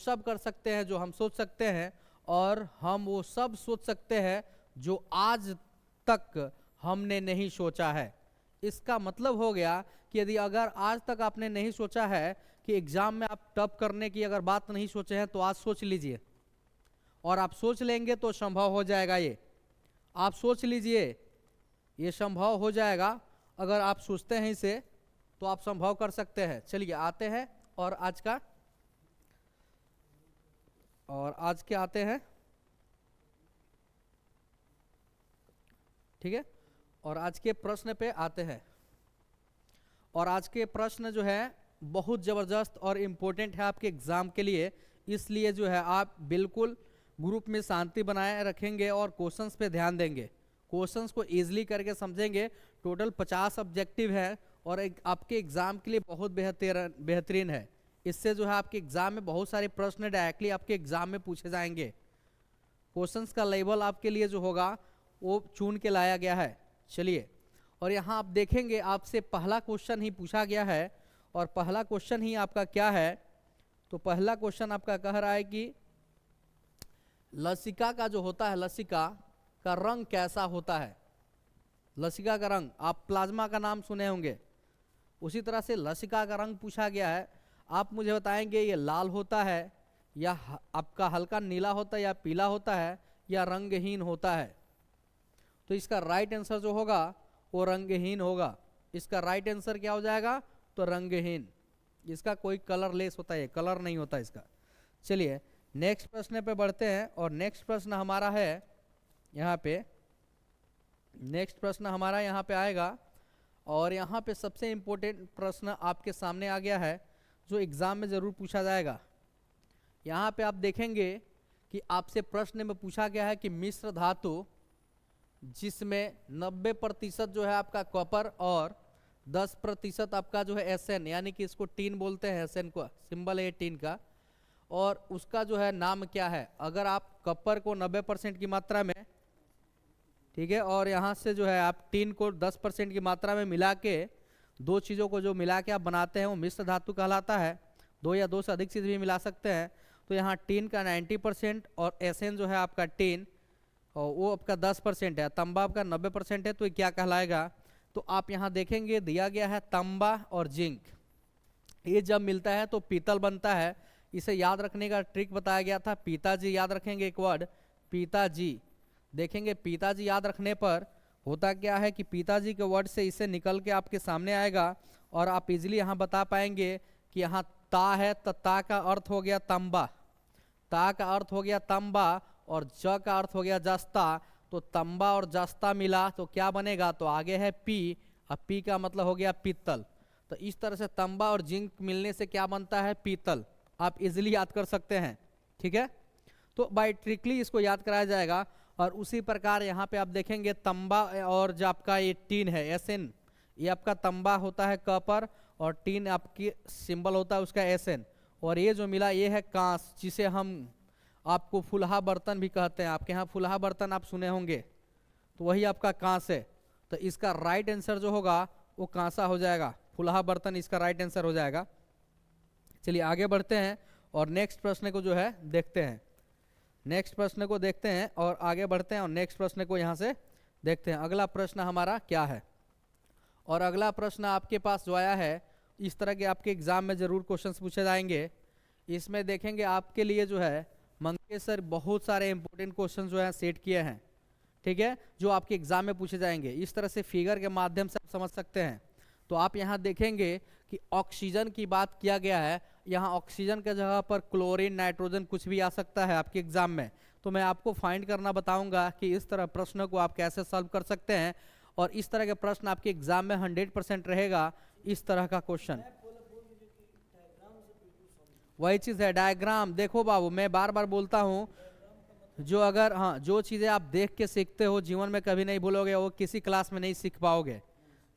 सब कर सकते हैं जो हम सोच सकते हैं, और हम वो सब सोच सकते हैं जो आज तक हमने नहीं सोचा है। इसका मतलब हो गया कि यदि अगर आज तक आपने नहीं सोचा है कि एग्जाम में आप टॉप करने की अगर बात नहीं सोचे हैं, तो आज सोच लीजिए, और आप सोच लेंगे तो संभव हो जाएगा। ये आप सोच लीजिए, ये संभव हो जाएगा। अगर आप सोचते हैं इसे तो आप संभव कर सकते हैं। चलिए आते हैं और आज के आते हैं, ठीक है, और आज के प्रश्न पे आते हैं। और आज के प्रश्न जो है बहुत ज़बरदस्त और इम्पोर्टेंट है आपके एग्ज़ाम के लिए, इसलिए जो है आप बिल्कुल ग्रुप में शांति बनाए रखेंगे और क्वेश्चंस पे ध्यान देंगे, क्वेश्चंस को ईजिली करके समझेंगे। टोटल 50 ऑब्जेक्टिव है और आपके एग्ज़ाम के लिए बहुत बेहतरीन है। इससे जो है आपके एग्ज़ाम में बहुत सारे प्रश्न डायरेक्टली आपके एग्ज़ाम में पूछे जाएंगे। क्वेश्चंस का लेवल आपके लिए जो होगा वो चुन के लाया गया है। चलिए, और यहाँ आप देखेंगे आपसे पहला क्वेश्चन ही पूछा गया है, और पहला क्वेश्चन ही आपका क्या है, तो पहला क्वेश्चन आपका कह रहा है कि लसिका का जो होता है, लसिका का रंग कैसा होता है। लसिका का रंग, आप प्लाज्मा का नाम सुने होंगे, उसी तरह से लसिका का रंग पूछा गया है। आप मुझे बताएंगे ये लाल होता है, या आपका हल्का नीला होता है, या पीला होता है, या रंगहीन होता है। तो इसका राइट आंसर जो होगा वो रंगहीन होगा। इसका राइट आंसर क्या हो जाएगा, तो रंगहीन। इसका कोई कलरलेस होता है, कलर नहीं होता इसका। चलिए नेक्स्ट प्रश्न पे बढ़ते हैं, और नेक्स्ट प्रश्न हमारा है यहाँ पे, नेक्स्ट प्रश्न हमारा यहाँ पे आएगा, और यहाँ पे सबसे इम्पोर्टेंट प्रश्न आपके सामने आ गया है जो एग्ज़ाम में ज़रूर पूछा जाएगा। यहाँ पे आप देखेंगे कि आपसे प्रश्न में पूछा गया है कि मिश्र धातु जिसमें 90% जो है आपका कॉपर और 10% आपका जो है एसएन, यानी कि इसको टीन बोलते हैं, एसएन को सिंबल है टीन का, और उसका जो है नाम क्या है। अगर आप कॉपर को 90% की मात्रा में, ठीक है, और यहाँ से जो है आप टीन को 10% की मात्रा में मिला के, दो चीज़ों को जो मिला के आप बनाते हैं वो मिश्र धातु कहलाता है। दो या दो से अधिक चीज़ भी मिला सकते हैं। तो यहाँ टीन का 90% और एसएन जो है आपका टीन, और वो आपका 10% है, तांबा आपका 90% है, तो ये क्या कहलाएगा। तो आप यहाँ देखेंगे दिया गया है तांबा और जिंक, ये जब मिलता है तो पीतल बनता है। इसे याद रखने का ट्रिक बताया गया था, पिताजी याद रखेंगे एक वर्ड, पिताजी। देखेंगे पिताजी याद रखने पर होता क्या है कि पिताजी के वर्ड से इसे निकल के आपके सामने आएगा, और आप इजीली यहाँ बता पाएंगे कि यहाँ ता है, तो ता का अर्थ हो गया तांबा, ता का अर्थ हो गया तांबा, और ज का अर्थ हो गया जस्ता। तो तांबा और जस्ता मिला तो क्या बनेगा, तो आगे है पी, और पी का मतलब हो गया पीतल। तो इस तरह से तांबा और जिंक मिलने से क्या बनता है, पीतल। आप इजीली याद कर सकते हैं, ठीक है। तो बाय ट्रिकली इसको याद कराया जाएगा। और उसी प्रकार यहाँ पे आप देखेंगे तांबा और जो आपका ये टीन है एसएन, ये आपका तांबा होता है कॉपर, और टीन आपकी सिंबल होता है उसका एसएन, और ये जो मिला ये है कांस, जिसे हम आपको फुलहा बर्तन भी कहते हैं। आपके यहाँ फुलहा बर्तन आप सुने होंगे, तो वही आपका कांस है। तो इसका राइट आंसर जो होगा वो कांसा हो जाएगा, फुलहा बर्तन इसका राइट आंसर हो जाएगा। चलिए आगे बढ़ते हैं और नेक्स्ट प्रश्न को जो है देखते हैं, नेक्स्ट प्रश्न को देखते हैं और आगे बढ़ते हैं, और नेक्स्ट प्रश्न को यहाँ से देखते हैं। अगला प्रश्न हमारा क्या है, और अगला प्रश्न आपके पास जो आया है, इस तरह के आपके एग्जाम में जरूर क्वेश्चंस पूछे जाएंगे। इसमें देखेंगे आपके लिए जो है मंगेश सर बहुत सारे इंपॉर्टेंट क्वेश्चन जो है सेट किए हैं, ठीक है, जो आपके एग्जाम में पूछे जाएंगे। इस तरह से फिगर के माध्यम से आप समझ सकते हैं। तो आप यहाँ देखेंगे कि ऑक्सीजन की बात किया गया है, यहाँ ऑक्सीजन के जगह पर क्लोरीन, नाइट्रोजन कुछ भी आ सकता है आपके एग्जाम में। तो मैं आपको फाइंड करना बताऊंगा कि इस तरह प्रश्नों को आप कैसे सॉल्व कर सकते हैं, और इस तरह के प्रश्न आपके एग्जाम में 100% रहेगा। इस तरह का क्वेश्चन वही चीज़ है, डायग्राम। देखो बाबू, मैं बार बार बोलता हूँ, जो अगर हाँ जो चीज़ें आप देख के सीखते हो जीवन में कभी नहीं भूलोगे, वो किसी क्लास में नहीं सीख पाओगे।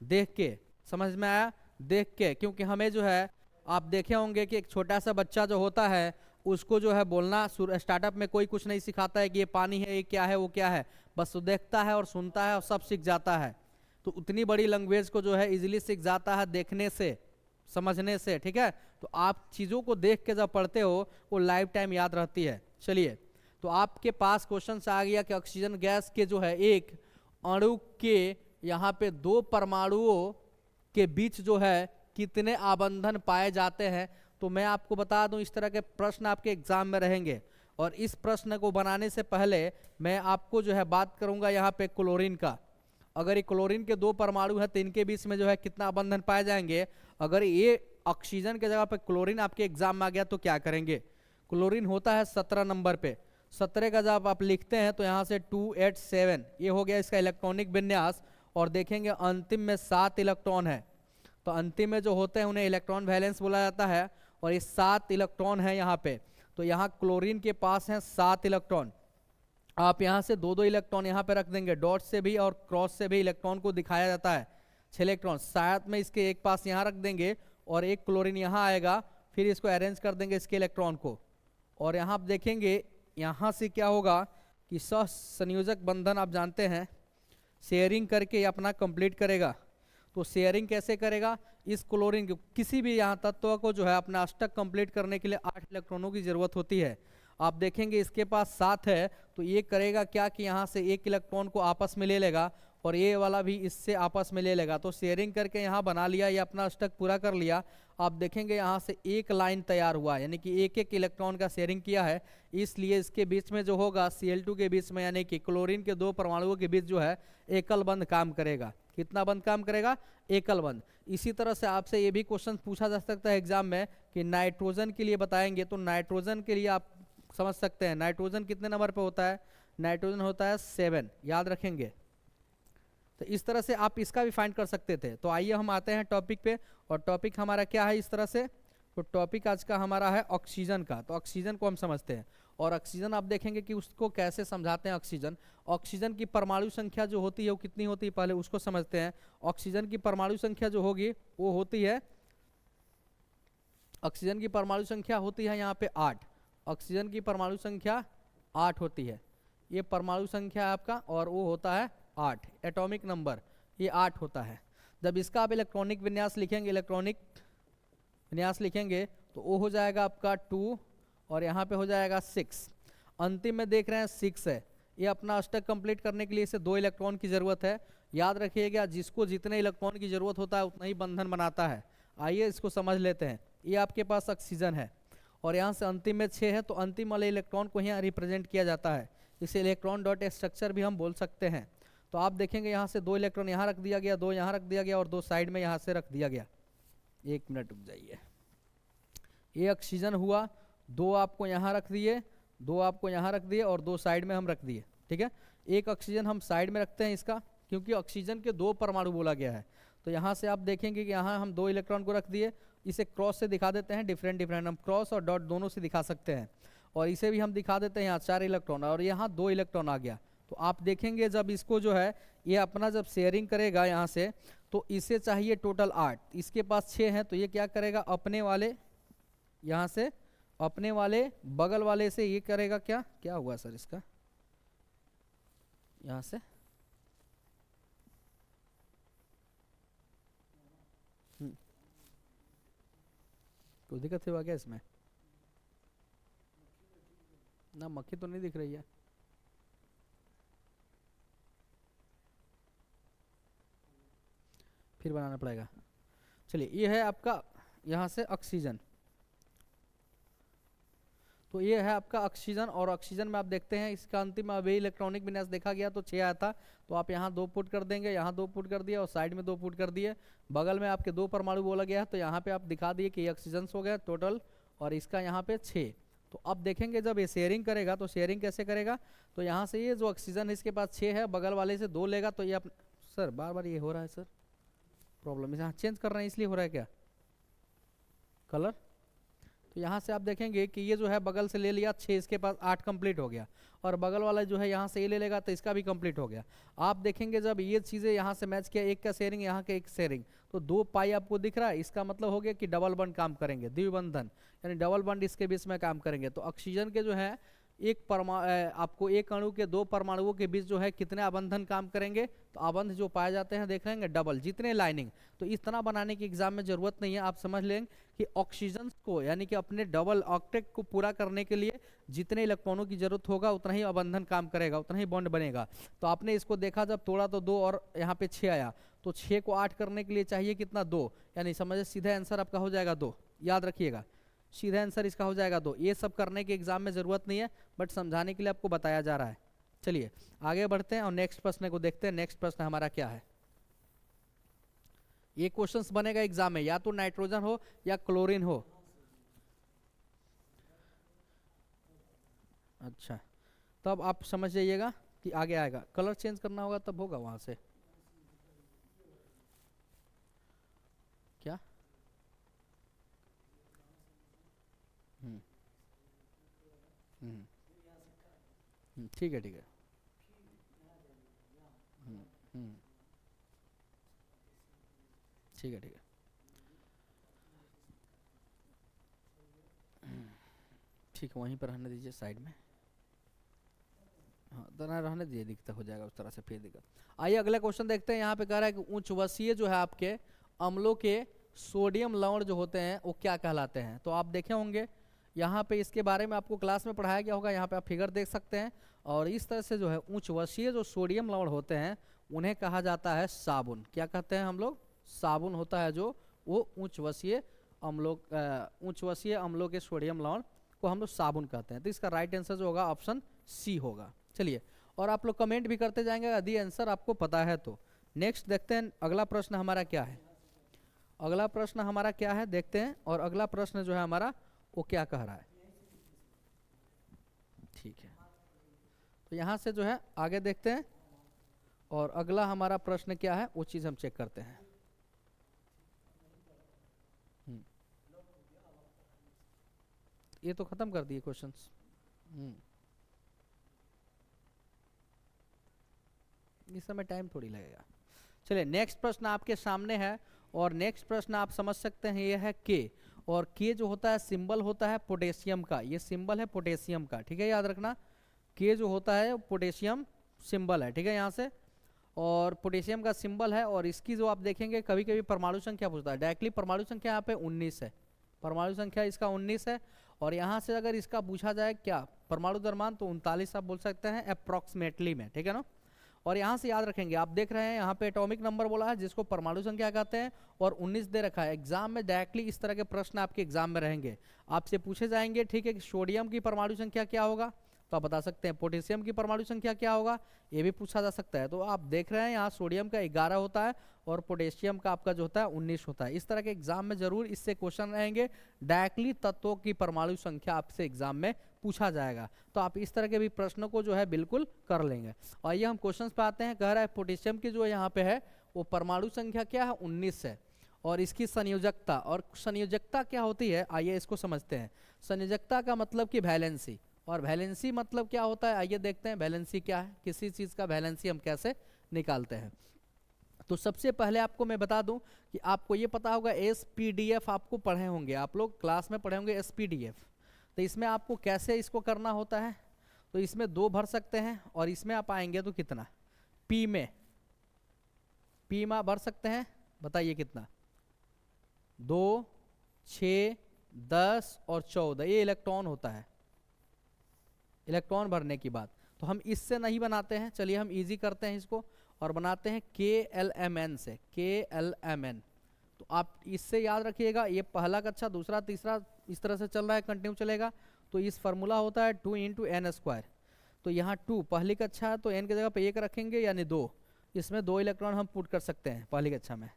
देख के, समझ में आया, देख के। क्योंकि हमें जो है आप देखे होंगे कि एक छोटा सा बच्चा जो होता है उसको जो है बोलना स्टार्टअप में कोई कुछ नहीं सिखाता है कि ये पानी है, ये क्या है, वो क्या है, बस वो देखता है और सुनता है और सब सीख जाता है। तो उतनी बड़ी लैंग्वेज को जो है इजीली सीख जाता है देखने से, समझने से, ठीक है। तो आप चीज़ों को देख के जब पढ़ते हो वो लाइफ टाइम याद रहती है। चलिए, तो आपके पास क्वेश्चन आ गया कि ऑक्सीजन गैस के जो है एक अणु के यहाँ पे दो परमाणुओं के बीच जो है कितने आबंधन पाए जाते हैं। तो मैं आपको बता दूं, इस तरह के प्रश्न आपके एग्जाम में रहेंगे, और इस प्रश्न को बनाने से पहले मैं आपको जो है बात करूंगा यहाँ पे क्लोरीन का। अगर ये क्लोरीन के दो परमाणु हैं तो इनके बीच में जो है कितना आबंधन पाए जाएंगे। अगर ये ऑक्सीजन के जगह पे क्लोरीन आपके एग्जाम में आ गया तो क्या करेंगे। क्लोरीन होता है 17 नंबर पे, 17 का जब आप लिखते हैं तो यहाँ से 287 ये हो गया इसका इलेक्ट्रॉनिक विन्यास। और देखेंगे अंतिम में 7 इलेक्ट्रॉन है, तो अंतिम में जो होते हैं उन्हें इलेक्ट्रॉन वैलेंस बोला जाता है, और ये 7 इलेक्ट्रॉन है यहाँ पे। तो यहाँ क्लोरीन के पास हैं 7 इलेक्ट्रॉन। आप यहाँ से दो दो इलेक्ट्रॉन यहाँ पे रख देंगे, डॉट से भी और क्रॉस से भी इलेक्ट्रॉन को दिखाया जाता है 6 इलेक्ट्रॉन। साथ में इसके एक पास यहाँ रख देंगे और एक क्लोरीन यहाँ आएगा, फिर इसको अरेंज कर देंगे इसके इलेक्ट्रॉन को। और यहाँ आप देखेंगे यहाँ से क्या होगा कि सहसंयोजक बंधन आप जानते हैं शेयरिंग करके अपना कंप्लीट करेगा। तो शेयरिंग कैसे करेगा, इस क्लोरीन के किसी भी यहाँ तत्व को जो है अपना अष्टक कंप्लीट करने के लिए 8 इलेक्ट्रॉनों की जरूरत होती है। आप देखेंगे इसके पास 7 है, तो ये करेगा क्या कि यहाँ से एक इलेक्ट्रॉन को आपस में ले लेगा और ये वाला भी इससे आपस में ले लेगा। तो शेयरिंग करके यहाँ बना लिया, ये अपना अष्टक पूरा कर लिया। आप देखेंगे यहाँ से एक लाइन तैयार हुआ, यानी कि एक एक इलेक्ट्रॉन का शेयरिंग किया है। इसलिए इसके बीच में जो होगा Cl2 के बीच में, यानी कि क्लोरीन के दो परमाणुओं के बीच जो है एकल बंध काम करेगा। कितना बंध काम करेगा, एकल बंध। इसी तरह से आपसे ये भी क्वेश्चन पूछा जा सकता है एग्जाम में कि नाइट्रोजन के लिए बताएंगे, तो नाइट्रोजन के लिए आप समझ सकते हैं नाइट्रोजन कितने नंबर पे होता है, नाइट्रोजन होता है 7, याद रखेंगे। तो इस तरह से आप इसका भी फाइंड कर सकते थे। तो आइए हम आते हैं टॉपिक पे, और टॉपिक हमारा क्या है इस तरह से। तो टॉपिक आज का हमारा है ऑक्सीजन का। तो ऑक्सीजन को हम समझते हैं, और ऑक्सीजन आप देखेंगे कि उसको कैसे समझाते हैं। ऑक्सीजन की परमाणु संख्या जो होती है वो कितनी होती है, पहले उसको समझते हैं। ऑक्सीजन की परमाणु संख्या जो होगी वो होती है, ऑक्सीजन की परमाणु संख्या होती है यहाँ पे 8। ऑक्सीजन की परमाणु संख्या 8 होती है, ये परमाणु संख्या है आपका, और वो होता है 8, एटॉमिक नंबर ये 8 होता है। जब इसका आप इलेक्ट्रॉनिक विन्यास लिखेंगे, इलेक्ट्रॉनिक विन्यास लिखेंगे तो वो हो जाएगा आपका 2, और यहाँ पे हो जाएगा 6। अंतिम में देख रहे हैं 6 है। ये अपना अष्टक कंप्लीट करने के लिए इसे 2 इलेक्ट्रॉन की जरूरत है। याद रखिएगा, जिसको जितने इलेक्ट्रॉन की जरूरत होता है उतना ही बंधन बनाता है। आइए इसको समझ लेते हैं। ये आपके पास ऑक्सीजन है, और यहाँ से अंतिम में 6 है, तो अंतिम वाले इलेक्ट्रॉन को यहाँ रिप्रेजेंट किया जाता है। इसे इलेक्ट्रॉन डॉट स्ट्रक्चर भी हम बोल सकते हैं। तो आप देखेंगे यहाँ से 2 इलेक्ट्रॉन यहाँ रख दिया गया, 2 यहाँ रख दिया गया, और 2 साइड में यहाँ से रख दिया गया। 1 मिनट रुक जाइए। ये ऑक्सीजन हुआ, 2 आपको यहाँ रख दिए, 2 आपको यहाँ रख दिए, और 2 साइड में हम रख दिए, ठीक है। एक ऑक्सीजन हम साइड में रखते हैं इसका, क्योंकि ऑक्सीजन के 2 परमाणु बोला गया है। तो यहाँ से आप देखेंगे कि यहाँ हम 2 इलेक्ट्रॉन को रख दिए। इसे क्रॉस से दिखा देते हैं, डिफरेंट डिफरेंट हम क्रॉस और डॉट दोनों से दिखा सकते हैं। और इसे भी हम दिखा देते हैं यहाँ 4 इलेक्ट्रॉन, और यहाँ 2 इलेक्ट्रॉन आ गया। तो आप देखेंगे जब इसको जो है ये अपना जब शेयरिंग करेगा यहाँ से, तो इसे चाहिए टोटल 8, इसके पास 6 हैं। तो ये क्या करेगा, अपने वाले यहाँ से अपने वाले बगल वाले से ये करेगा, क्या क्या हुआ सर इसका, यहाँ से कोई दिक्कत हुआ क्या इसमें, ना मक्खी तो नहीं दिख रही है। फिर बनाना पड़ेगा। चलिए, ये है आपका यहाँ से ऑक्सीजन। तो ये है आपका ऑक्सीजन, और ऑक्सीजन में आप देखते हैं इसका अंतिम अभी इलेक्ट्रॉनिक विन्यास देखा गया तो 6 आया था। तो आप यहाँ 2 पुट कर देंगे, यहाँ 2 पुट कर दिए, और साइड में 2 पुट कर दिए। बगल में आपके 2 परमाणु बोला गया है, तो यहाँ पे आप दिखा दिए कि ये ऑक्सीजन हो गया टोटल, और इसका यहाँ पे 6। तो अब देखेंगे जब ये शेयरिंग करेगा तो शेयरिंग कैसे करेगा। तो यहाँ से ये जो ऑक्सीजन है इसके पास 6 है, बगल वाले से 2 लेगा। तो ये सर बार बार ये हो रहा है सर, प्रॉब्लम यहाँ चेंज कर रहे हैं इसलिए हो रहा है क्या कलर। तो यहाँ से आप देखेंगे कि ये जो है बगल से ले लिया 6, इसके पास 8 कंप्लीट हो गया, और बगल वाला जो है यहाँ से ये ले लेगा तो इसका भी कंप्लीट हो गया। आप देखेंगे जब ये चीज़ें यहाँ से मैच किया, एक का शेयरिंग यहाँ का एक शेयरिंग, तो 2 पाई आपको दिख रहा है। इसका मतलब हो गया कि डबल बंड काम करेंगे, द्विबंधन, यानी डबल बंड इसके बीच में काम करेंगे। तो ऑक्सीजन के जो है आपको एक अणु के दो परमाणुओं के बीच जो है कितने आबंधन काम करेंगे, तो आबंध जो पाए जाते हैं देख लेंगे डबल, जितने लाइनिंग। तो इतना बनाने की एग्जाम में जरूरत नहीं है, आप समझ लेंगे कि ऑक्सीजन को यानी कि अपने डबल ऑक्टेट को पूरा करने के लिए जितने इलेक्ट्रॉनों की जरूरत होगा उतना ही आबंधन काम करेगा, उतना ही बॉन्ड बनेगा। तो आपने इसको देखा जब तोड़ा तो 2 और यहाँ पे 6 आया, तो 6 को 8 करने के लिए चाहिए कितना 2, यानी समझे सीधा आंसर आपका हो जाएगा 2, याद रखिएगा सीधा आंसर इसका हो जाएगा 2। ये सब करने की एग्जाम में जरूरत नहीं है, बट समझाने के लिए आपको बताया जा रहा है। चलिए आगे बढ़ते हैं और नेक्स्ट प्रश्न को देखते हैं। नेक्स्ट प्रश्न हमारा क्या है, ये क्वेश्चंस बनेगा एग्जाम में, या तो नाइट्रोजन हो या क्लोरीन हो। अच्छा, तब आप समझ जाइएगा कि आगे आएगा, कलर चेंज करना होगा तब होगा वहां से। क्या ठीक है ठीक है। हम्म, ठीक है ठीक है। ठीक है, वहीं पर रहने दीजिए साइड में। हाँ तो ना रहने दीजिए, दिक्कत हो जाएगा उस तरह से फिर दिक्कत। आइए अगला क्वेश्चन देखते हैं। यहाँ पे कह रहा है कि उच्चवसीय जो है आपके अम्लों के सोडियम लवण जो होते हैं वो क्या कहलाते हैं। तो आप देखे होंगे यहाँ पे इसके बारे में आपको क्लास में पढ़ाया गया होगा, यहाँ पे आप फिगर देख सकते हैं। और इस तरह से जो है उच्चवसीय जो सोडियम लवण होते हैं उन्हें कहा जाता है साबुन। क्या कहते हैं हम लोग, साबुन होता है जो वो उच्चवसीय अम्लों के सोडियम लवण को हम लोग साबुन कहते हैं। तो इसका राइट आंसर जो होगा ऑप्शन सी होगा। चलिए, और आप लोग कमेंट भी करते जाएंगे यदि आंसर आपको पता है तो। नेक्स्ट देखते हैं अगला प्रश्न हमारा क्या है। अगला प्रश्न हमारा क्या है देखते हैं, और अगला प्रश्न जो है हमारा वो क्या कह रहा है। ठीक है, तो यहाँ से जो है आगे देखते हैं, और अगला हमारा प्रश्न क्या है वो चीज हम चेक करते हैं। ये तो खत्म कर दिए क्वेश्चंस। इस समय टाइम थोड़ी लगेगा। चलिए नेक्स्ट प्रश्न आपके सामने है, और नेक्स्ट प्रश्न आप समझ सकते हैं ये है के। और के जो होता है सिंबल होता है पोटेशियम का, ये सिंबल है पोटेशियम का, ठीक है याद रखना। के जो होता है पोटेशियम सिंबल है, ठीक है यहाँ से, और पोटेशियम का सिंबल है। और इसकी जो आप देखेंगे कभी कभी परमाणु संख्या पूछता है, डायरेक्टली परमाणु संख्या यहाँ पे 19 है, परमाणु संख्या इसका 19 है। और यहाँ से अगर इसका पूछा जाए क्या परमाणु द्रव्यमान, तो 39 आप बोल सकते हैं अप्रोक्सीमेटली में, ठीक है ना। और यहाँ से याद रखेंगे, आप देख रहे हैं यहाँ पे एटॉमिक नंबर बोला है जिसको परमाणु संख्या कहते हैं, और 19 दे रखा है। एग्जाम में डायरेक्टली इस तरह के प्रश्न आपके एग्जाम में रहेंगे, आपसे पूछे जाएंगे, ठीक है, कि सोडियम की परमाणु संख्या क्या होगा, तो आप बता सकते हैं। पोटेशियम की परमाणु संख्या क्या होगा, ये भी पूछा जा सकता है। तो आप देख रहे हैं यहाँ सोडियम का 11 होता है और पोटेशियम का आपका जो होता है 19 होता है। इस तरह के एग्जाम में जरूर इससे क्वेश्चन रहेंगे, डायरेक्टली तत्वों की परमाणु संख्या आपसे एग्जाम में पूछा जाएगा। तो आप इस तरह के भी प्रश्नों को जो है बिल्कुल कर लेंगे। और ये हम क्वेश्चन पे आते हैं, कह रहा है पोटेशियम की जो यहाँ पे है वो परमाणु संख्या क्या है 19 है, और इसकी संयोजकता, और संयोजकता क्या होती है आइए इसको समझते हैं। संयोजकता का मतलब कि वैलेंसी, और वैलेंसी मतलब क्या होता है आइए देखते हैं। वैलेंसी क्या है, किसी चीज़ का वैलेंसी हम कैसे निकालते हैं। तो सबसे पहले आपको मैं बता दूं कि आपको ये पता होगा SPDF आपको पढ़े होंगे, आप लोग क्लास में पढ़े होंगे SPDF। तो इसमें आपको कैसे इसको करना होता है, तो इसमें 2 भर सकते हैं, और इसमें आप आएंगे तो कितना P में भर सकते हैं, बताइए कितना 2, 6, 10 और 14, ये इलेक्ट्रॉन होता है। इलेक्ट्रॉन भरने की बात तो हम इससे नहीं बनाते हैं, चलिए हम इजी करते हैं इसको और बनाते हैं KLMN से, KLMN। तो आप इससे याद रखिएगा, ये पहला कक्षा दूसरा तीसरा इस तरह से चल रहा है, कंटिन्यू चलेगा। तो इस फार्मूला होता है 2 × n²। तो यहाँ 2 पहली कक्षा है तो n की जगह पे 1 रखेंगे यानी 2, इसमें 2 इलेक्ट्रॉन हम पुट कर सकते हैं पहली कक्षा में।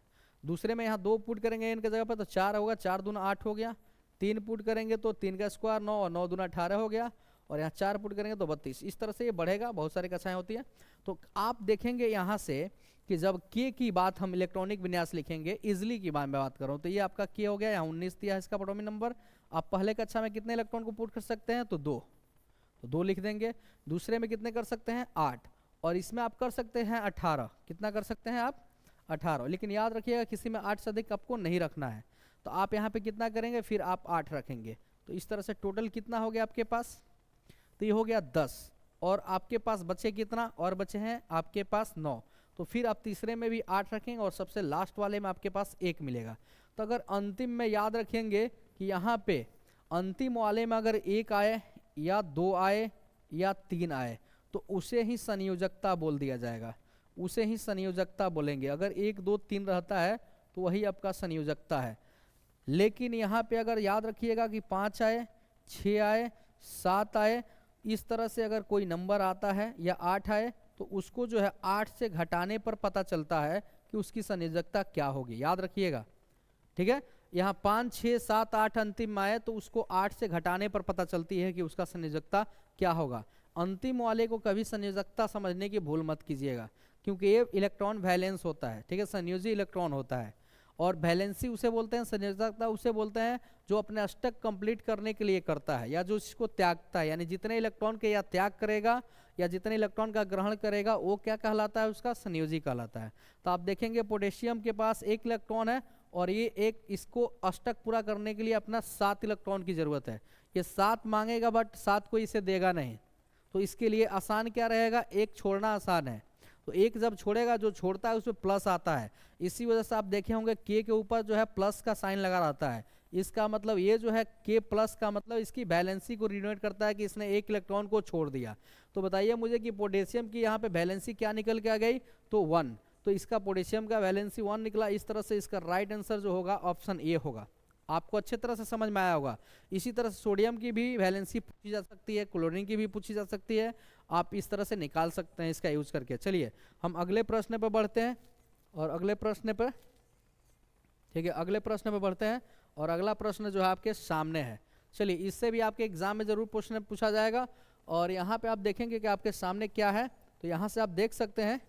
दूसरे में यहाँ 2 पुट करेंगे n की जगह पर तो 4 होगा, 4 दूना 8 हो गया। 3 पुट करेंगे तो 3 का स्क्वायर 9 और 9 दूना 18 हो गया, और यहाँ 4 पुट करेंगे तो 32। इस तरह से ये बढ़ेगा, बहुत सारी कक्षाएं होती है। तो आप देखेंगे यहाँ से कि जब के की बात हम इलेक्ट्रॉनिक विन्यास लिखेंगे, इजली की बात करूँ तो ये आपका के हो गया, यहाँ 19 दिया है इसका एटॉमिक नंबर। आप पहले कक्षा में कितने इलेक्ट्रॉन को पुट कर सकते हैं, तो 2, तो 2 लिख देंगे। दूसरे में कितने कर सकते हैं 8, और इसमें आप कर सकते हैं 18। कितना कर सकते हैं आप 18, लेकिन याद रखिएगा किसी में 8 से अधिक आपको नहीं रखना है। तो आप यहाँ पे कितना करेंगे, फिर आप 8 रखेंगे। तो इस तरह से टोटल कितना हो गया आपके पास, तो ये हो गया 10, और आपके पास बचे कितना, और बचे हैं आपके पास 9। तो फिर आप तीसरे में भी 8 रखेंगे और सबसे लास्ट वाले में आपके पास 1 मिलेगा। तो अगर अंतिम में याद रखेंगे कि यहाँ पे अंतिम वाले में अगर 1 आए या 2 आए या 3 आए तो उसे ही संयोजकता बोल दिया जाएगा, उसे ही संयोजकता बोलेंगे। अगर 1 2 3 रहता है तो वही आपका संयोजकता है। लेकिन यहाँ पे अगर याद रखिएगा कि 5 आए, 6 आए, 7 आए, इस तरह से अगर कोई नंबर आता है या 8 आए तो उसको जो है 8 से घटाने पर पता चलता है कि उसकी संयोजकता क्या होगी, याद रखिएगा। ठीक है, यहाँ 5 6 7 8 अंतिम में आए तो उसको 8 से घटाने पर पता चलती है कि उसका संयोजकता क्या होगा। अंतिम वाले को कभी संयोजकता समझने की भूल मत कीजिएगा, क्योंकि ये इलेक्ट्रॉन वैलेंस होता है, ठीक है, संयोजी इलेक्ट्रॉन होता है। और वैलेंसी उसे बोलते हैं, संयोजकता उसे बोलते हैं जो अपने अष्टक कंप्लीट करने के लिए करता है या जो इसको त्यागता है, यानी जितने इलेक्ट्रॉन के या त्याग करेगा या जितने इलेक्ट्रॉन का ग्रहण करेगा वो क्या कहलाता है, उसका संयोजी कहलाता है। तो आप देखेंगे पोटेशियम के पास 1 इलेक्ट्रॉन है और ये एक इसको अष्टक पूरा करने के लिए अपना 7 इलेक्ट्रॉन की जरूरत है। ये 7 मांगेगा बट 7 को इसे देगा नहीं, तो इसके लिए आसान क्या रहेगा, 1 छोड़ना आसान है। तो 1 जब छोड़ेगा, जो छोड़ता है उसमें प्लस आता है। इसी वजह से आप देखे होंगे के ऊपर जो है प्लस का साइन लगा रहता है। इसका मतलब ये जो है के प्लस का मतलब इसकी वैलेंसी को रिनोट करता है कि इसने 1 इलेक्ट्रॉन को छोड़ दिया। तो बताइए मुझे कि पोटेशियम की यहाँ पे वैलेंसी क्या निकल के आ गई, तो 1। तो इसका पोटेशियम का वैलेंसी 1 निकला। इस तरह से इसका राइट आंसर जो होगा ऑप्शन ए होगा। आपको अच्छे तरह से समझ में आया होगा। इसी तरह से सोडियम की भी वैलेंसी पूछी जा सकती है, क्लोरीन की भी पूछी जा सकती है, आप इस तरह से निकाल सकते हैं इसका यूज करके। चलिए हम अगले प्रश्न पर बढ़ते हैं और अगले प्रश्न पर, ठीक है, अगले प्रश्न पर बढ़ते हैं और अगला प्रश्न जो है आपके सामने है। चलिए इससे भी आपके एग्जाम में जरूर प्रश्न पूछा जाएगा। और यहाँ पे आप देखेंगे कि आपके सामने क्या है, तो यहाँ से आप देख सकते हैं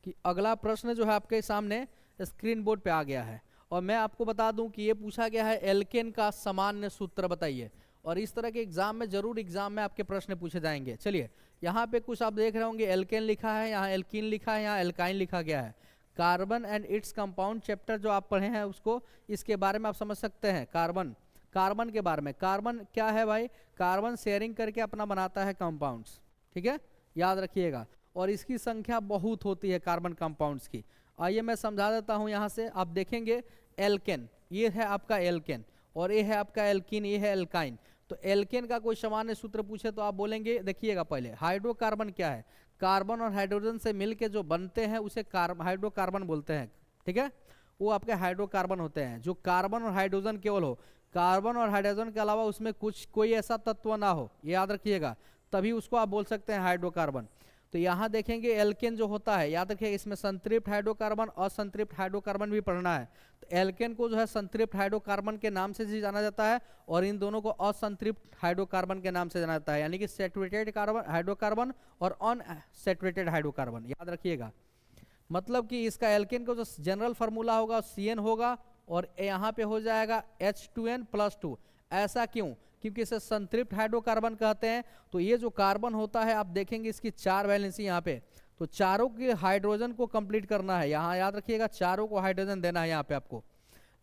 कि अगला प्रश्न जो है आपके सामने स्क्रीन बोर्ड पे आ गया है। और मैं आपको बता दूं कि ये पूछा गया है एल्केन का सामान्य सूत्र बताइए। और इस तरह के एग्जाम में जरूर एग्जाम में आपके प्रश्न पूछे जाएंगे। चलिए यहाँ पे कुछ आप देख रहे होंगे, एल्केन लिखा है, यहाँ एल्कीन लिखा है, यहाँ एल्काइन लिखा गया है। Carbon and its compound chapter जो आप पढ़े हैं उसको, इसके बारे में आप समझ सकते हैं। कार्बन के बारे में, कार्बन क्या है भाई, कार्बन शेयरिंग करके अपना बनाता है कंपाउंड्स, ठीक है, याद रखिएगा। और इसकी संख्या बहुत होती है कार्बन कंपाउंड्स की। आइए मैं समझा देता हूँ। यहाँ से आप देखेंगे एल्केन, ये है आपका एल्केन, और ये है आपका एल्कीन, ये है एल्काइन। तो एल्केन का कोई सामान्य सूत्र पूछे तो आप बोलेंगे, देखिएगा पहले हाइड्रोकार्बन क्या है, कार्बन और हाइड्रोजन से मिलके जो बनते हैं उसे हाइड्रोकार्बन बोलते हैं, ठीक है, वो आपके हाइड्रोकार्बन होते हैं। जो कार्बन और हाइड्रोजन केवल हो, कार्बन और हाइड्रोजन के अलावा उसमें कोई ऐसा तत्व ना हो, ये याद रखिएगा, तभी उसको आप बोल सकते हैं हाइड्रोकार्बन। तो यहाँ देखेंगे एल्केन जो होता है, याद रखिए इसमें संतृप्त हाइड्रोकार्बन और संतृप्त हाइड्रोकार्बन भी पढ़ना है। तो एल्केन को जो है संतृप्त हाइड्रोकार्बन के नाम से भी जाना जाता है और इन दोनों को असंतृप्त हाइड्रोकार्बन के नाम से जाना जाता है, यानी कि सैचुरेटेड कार्बन हाइड्रोकार्बन और अनसैचुरेटेड हाइड्रोकार्बन, याद रखिएगा। मतलब कि इसका एल्केन का जो जनरल फार्मूला होगा CN होगा और यहाँ पे हो जाएगा H2N+2। ऐसा क्यों, क्योंकि इसे संतृप्त हाइड्रोकार्बन कहते हैं। तो ये जो कार्बन होता है आप देखेंगे इसकी 4 वैलेंसी यहाँ पे, तो चारों के हाइड्रोजन को कंप्लीट करना है। यहाँ याद रखिएगा चारों को हाइड्रोजन देना है यहाँ पे आपको।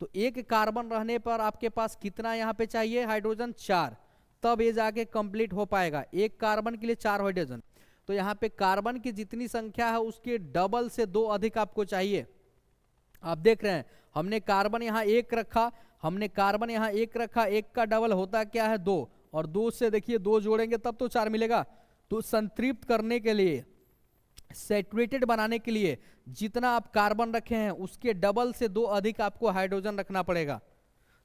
तो एक कार्बन रहने पर आपके पास कितना यहाँ पे चाहिए हाइड्रोजन, 4, तब ये जाके कंप्लीट हो पाएगा। एक कार्बन के लिए 4 हाइड्रोजन, तो यहाँ पे कार्बन की जितनी संख्या है उसके डबल से 2 अधिक आपको चाहिए। आप देख रहे हैं हमने कार्बन यहाँ 1 रखा, हमने कार्बन यहाँ 1 रखा, 1 का डबल होता क्या है 2, और 2 से देखिए 2 जोड़ेंगे तब तो 4 मिलेगा। तो संतृप्त करने के लिए, सैचुरेटेड बनाने के लिए जितना आप कार्बन रखे हैं उसके डबल से 2 अधिक आपको हाइड्रोजन रखना पड़ेगा।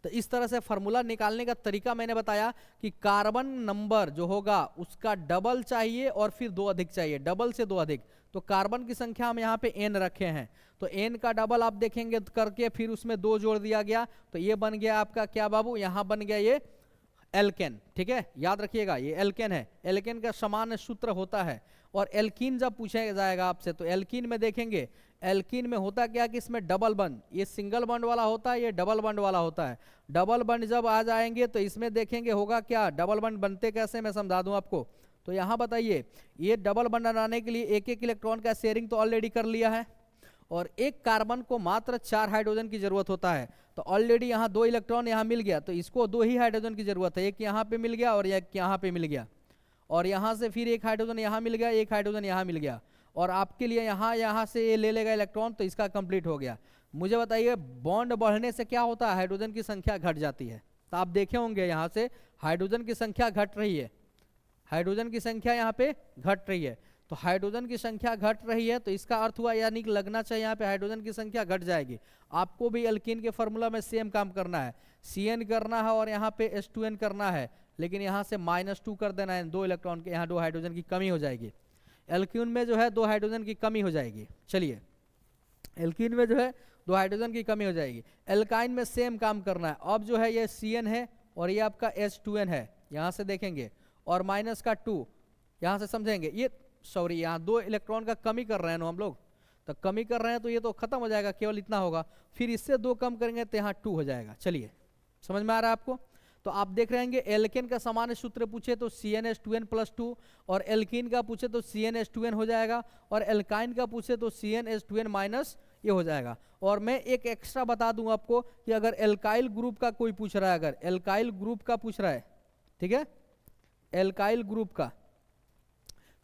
तो इस तरह से फार्मूला निकालने का तरीका मैंने बताया कि कार्बन नंबर जो होगा उसका डबल चाहिए और फिर 2 अधिक चाहिए, डबल से 2 अधिक। तो कार्बन की संख्या हम यहाँ पे n रखे हैं, तो n का डबल आप देखेंगे करके फिर उसमें 2 जोड़ दिया गया, तो ये बन गया आपका क्या बाबू, यहाँ बन गया ये एल्केन, ठीक है, याद रखिएगा ये एल्केन है। एल्केन का सामान्य सूत्र होता है। और एल्कीन जब पूछा जाएगा आपसे तो एल्कीन में देखेंगे, एल्कीन में होता क्या कि इसमें डबल बंड, ये सिंगल बंड वाला होता है, ये डबल बंड वाला होता है। डबल बंड जब आ जाएंगे तो इसमें देखेंगे होगा क्या, डबल बंड बनते कैसे मैं समझा दूं आपको। तो यहाँ बताइए, ये डबल बंड बनाने के लिए एक इलेक्ट्रॉन का शेयरिंग तो ऑलरेडी कर लिया है, और एक कार्बन को मात्र 4 हाइड्रोजन की जरूरत होता है। तो ऑलरेडी यहाँ 2 इलेक्ट्रॉन यहाँ मिल गया, तो इसको 2 ही हाइड्रोजन की जरूरत है, एक यहाँ पे मिल गया और एक यहाँ पे मिल गया। और यहाँ से फिर एक हाइड्रोजन यहाँ मिल गया, एक हाइड्रोजन यहाँ मिल गया, और आपके लिए यहाँ से ये ले लेगा इलेक्ट्रॉन, तो इसका कंप्लीट हो गया। मुझे बताइए बॉन्ड बढ़ने से क्या होता है, हाइड्रोजन की संख्या घट जाती है। तो आप देखे होंगे यहाँ से हाइड्रोजन की संख्या घट रही है, हाइड्रोजन की संख्या यहाँ पे घट रही है। तो हाइड्रोजन की संख्या घट रही है तो इसका अर्थ हुआ यानी कि लगना चाहिए यहाँ पे हाइड्रोजन की संख्या घट जाएगी। आपको भी एल्कीन के फॉर्मूला में सेम काम करना है, Cn करना है और यहाँ पे H2n करना है, लेकिन यहाँ से -2 कर देना है, 2 इलेक्ट्रॉन के यहाँ 2 हाइड्रोजन की कमी हो जाएगी। एल्कीन में जो है 2 हाइड्रोजन की कमी हो जाएगी। चलिए एल्कीन में जो है 2 हाइड्रोजन की कमी हो जाएगी। एल्काइन में सेम काम करना है। अब जो है ये Cn है और ये आपका H2n है, यहाँ से देखेंगे, और -2 यहाँ से समझेंगे, ये सॉरी यहाँ 2 इलेक्ट्रॉन का कमी कर रहे हैं ना हम लोग, तो कमी कर रहे हैं तो ये तो खत्म हो जाएगा, केवल इतना होगा, फिर इससे 2 कम करेंगे तो यहाँ 2 हो जाएगा। चलिए समझ में आ रहा है आपको। तो आप देख रहे हैं एल्केन का सामान्य सूत्र पूछे तो CnH2n+2, और एल्कीन का पूछे तो CnH2n हो जाएगा, और एल्काइन का पूछे तो CnH2n- ये हो जाएगा। और मैं एक एक्स्ट्रा बता दूं आपको कि अगर एल्काइल ग्रुप का कोई पूछ रहा है, अगर एल्काइल ग्रुप का पूछ रहा है, ठीक है, एल्काइल ग्रुप का,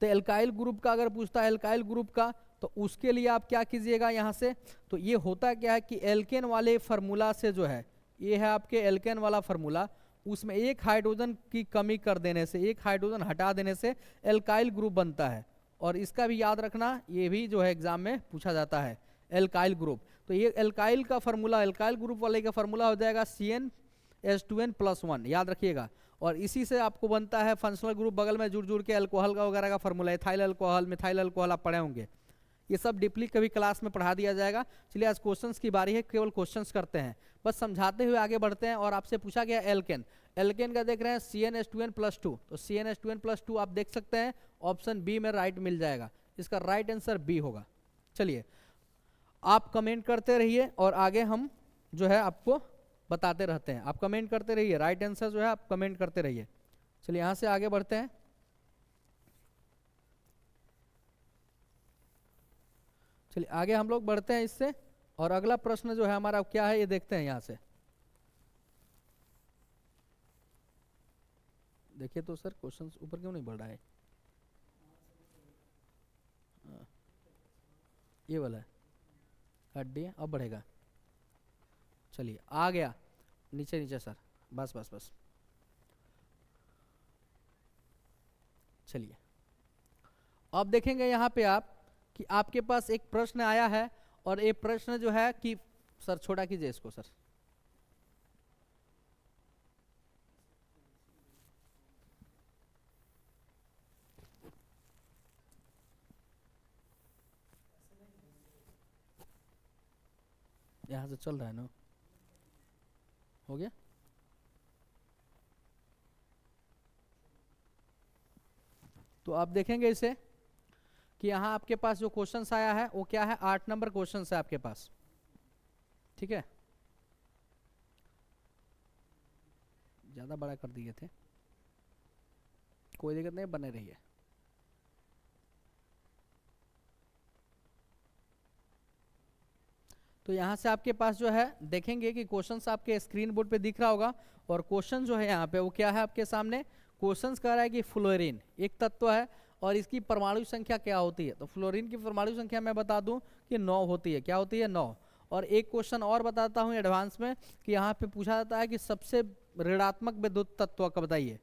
तो एल्काइल ग्रुप का अगर पूछता है एल्काइल ग्रुप का, तो उसके लिए आप क्या कीजिएगा यहाँ से, तो ये होता क्या है कि एल्केन वाले फार्मूला से जो है, ये है आपके एल्केन वाला फार्मूला, उसमें एक हाइड्रोजन की कमी कर देने से, एक हाइड्रोजन हटा देने से एल्काइल ग्रुप बनता है। और इसका भी याद रखना, ये भी जो है एग्जाम में पूछा जाता है, एल्काइल ग्रुप। तो ये एल्काइल का फार्मूला, एल्काइल ग्रुप वाले का फार्मूला हो जाएगा CnH2n+1, याद रखिएगा। और इसी से आपको बनता है फंक्शनल ग्रुप, बगल में जुड़ जुड़ के अल्कोहल का वगैरह का formula, ethyl alcohol, methyl alcohol आप पढ़े होंगे, ये सब डीपली कभी क्लास में पढ़ा दिया जाएगा। चलिए आज क्वेश्चंस की बारी है, केवल क्वेश्चंस करते हैं, बस समझाते हुए आगे बढ़ते हैं। और आपसे पूछा गया एल्केन, एल्केन का देख रहे हैं CnH2n+2, तो CnH2n+2 आप देख सकते हैं ऑप्शन बी में राइट मिल जाएगा, इसका राइट आंसर बी होगा। चलिए आप कमेंट करते रहिए और आगे हम जो है आपको बताते रहते हैं, आप कमेंट करते रहिए, राइट आंसर जो है आप कमेंट करते रहिए। चलिए यहाँ से आगे बढ़ते हैं। चलिए आगे हम लोग बढ़ते हैं इससे, और अगला प्रश्न जो है हमारा क्या है ये देखते हैं। यहाँ से देखिए तो सर क्वेश्चन ऊपर क्यों नहीं बढ़ रहा है, ये वाला है, काट दिए, अब बढ़ेगा। चलिए आ गया, नीचे नीचे सर, बस बस बस। चलिए अब देखेंगे यहाँ पे आप कि आपके पास एक प्रश्न आया है, और ये प्रश्न जो है कि सर छोटा कीजिए इसको सर, यहाँ से चल रहा है ना, हो गया। तो आप देखेंगे इसे कि यहाँ आपके पास जो क्वेश्चंस आया है वो क्या है, 8 नंबर क्वेश्चंस है आपके पास, ठीक है, ज्यादा बड़ा कर दिए थे, कोई दिक्कत नहीं, बने रहिए। तो यहाँ से आपके पास जो है देखेंगे कि क्वेश्चंस आपके स्क्रीन बोर्ड पे दिख रहा होगा, और क्वेश्चन जो है यहाँ पे वो क्या है आपके सामने, क्वेश्चंस कह रहा है कि फ्लोरीन एक तत्व है और इसकी परमाणु संख्या क्या होती है। तो फ्लोरीन की परमाणु संख्या मैं बता दूं कि 9 होती है, क्या होती है, 9। और एक क्वेश्चन और बताता हूँ एडवांस में कि यहाँ पे पूछा जाता है कि सबसे ऋणात्मक विद्युत तत्व का बताइए,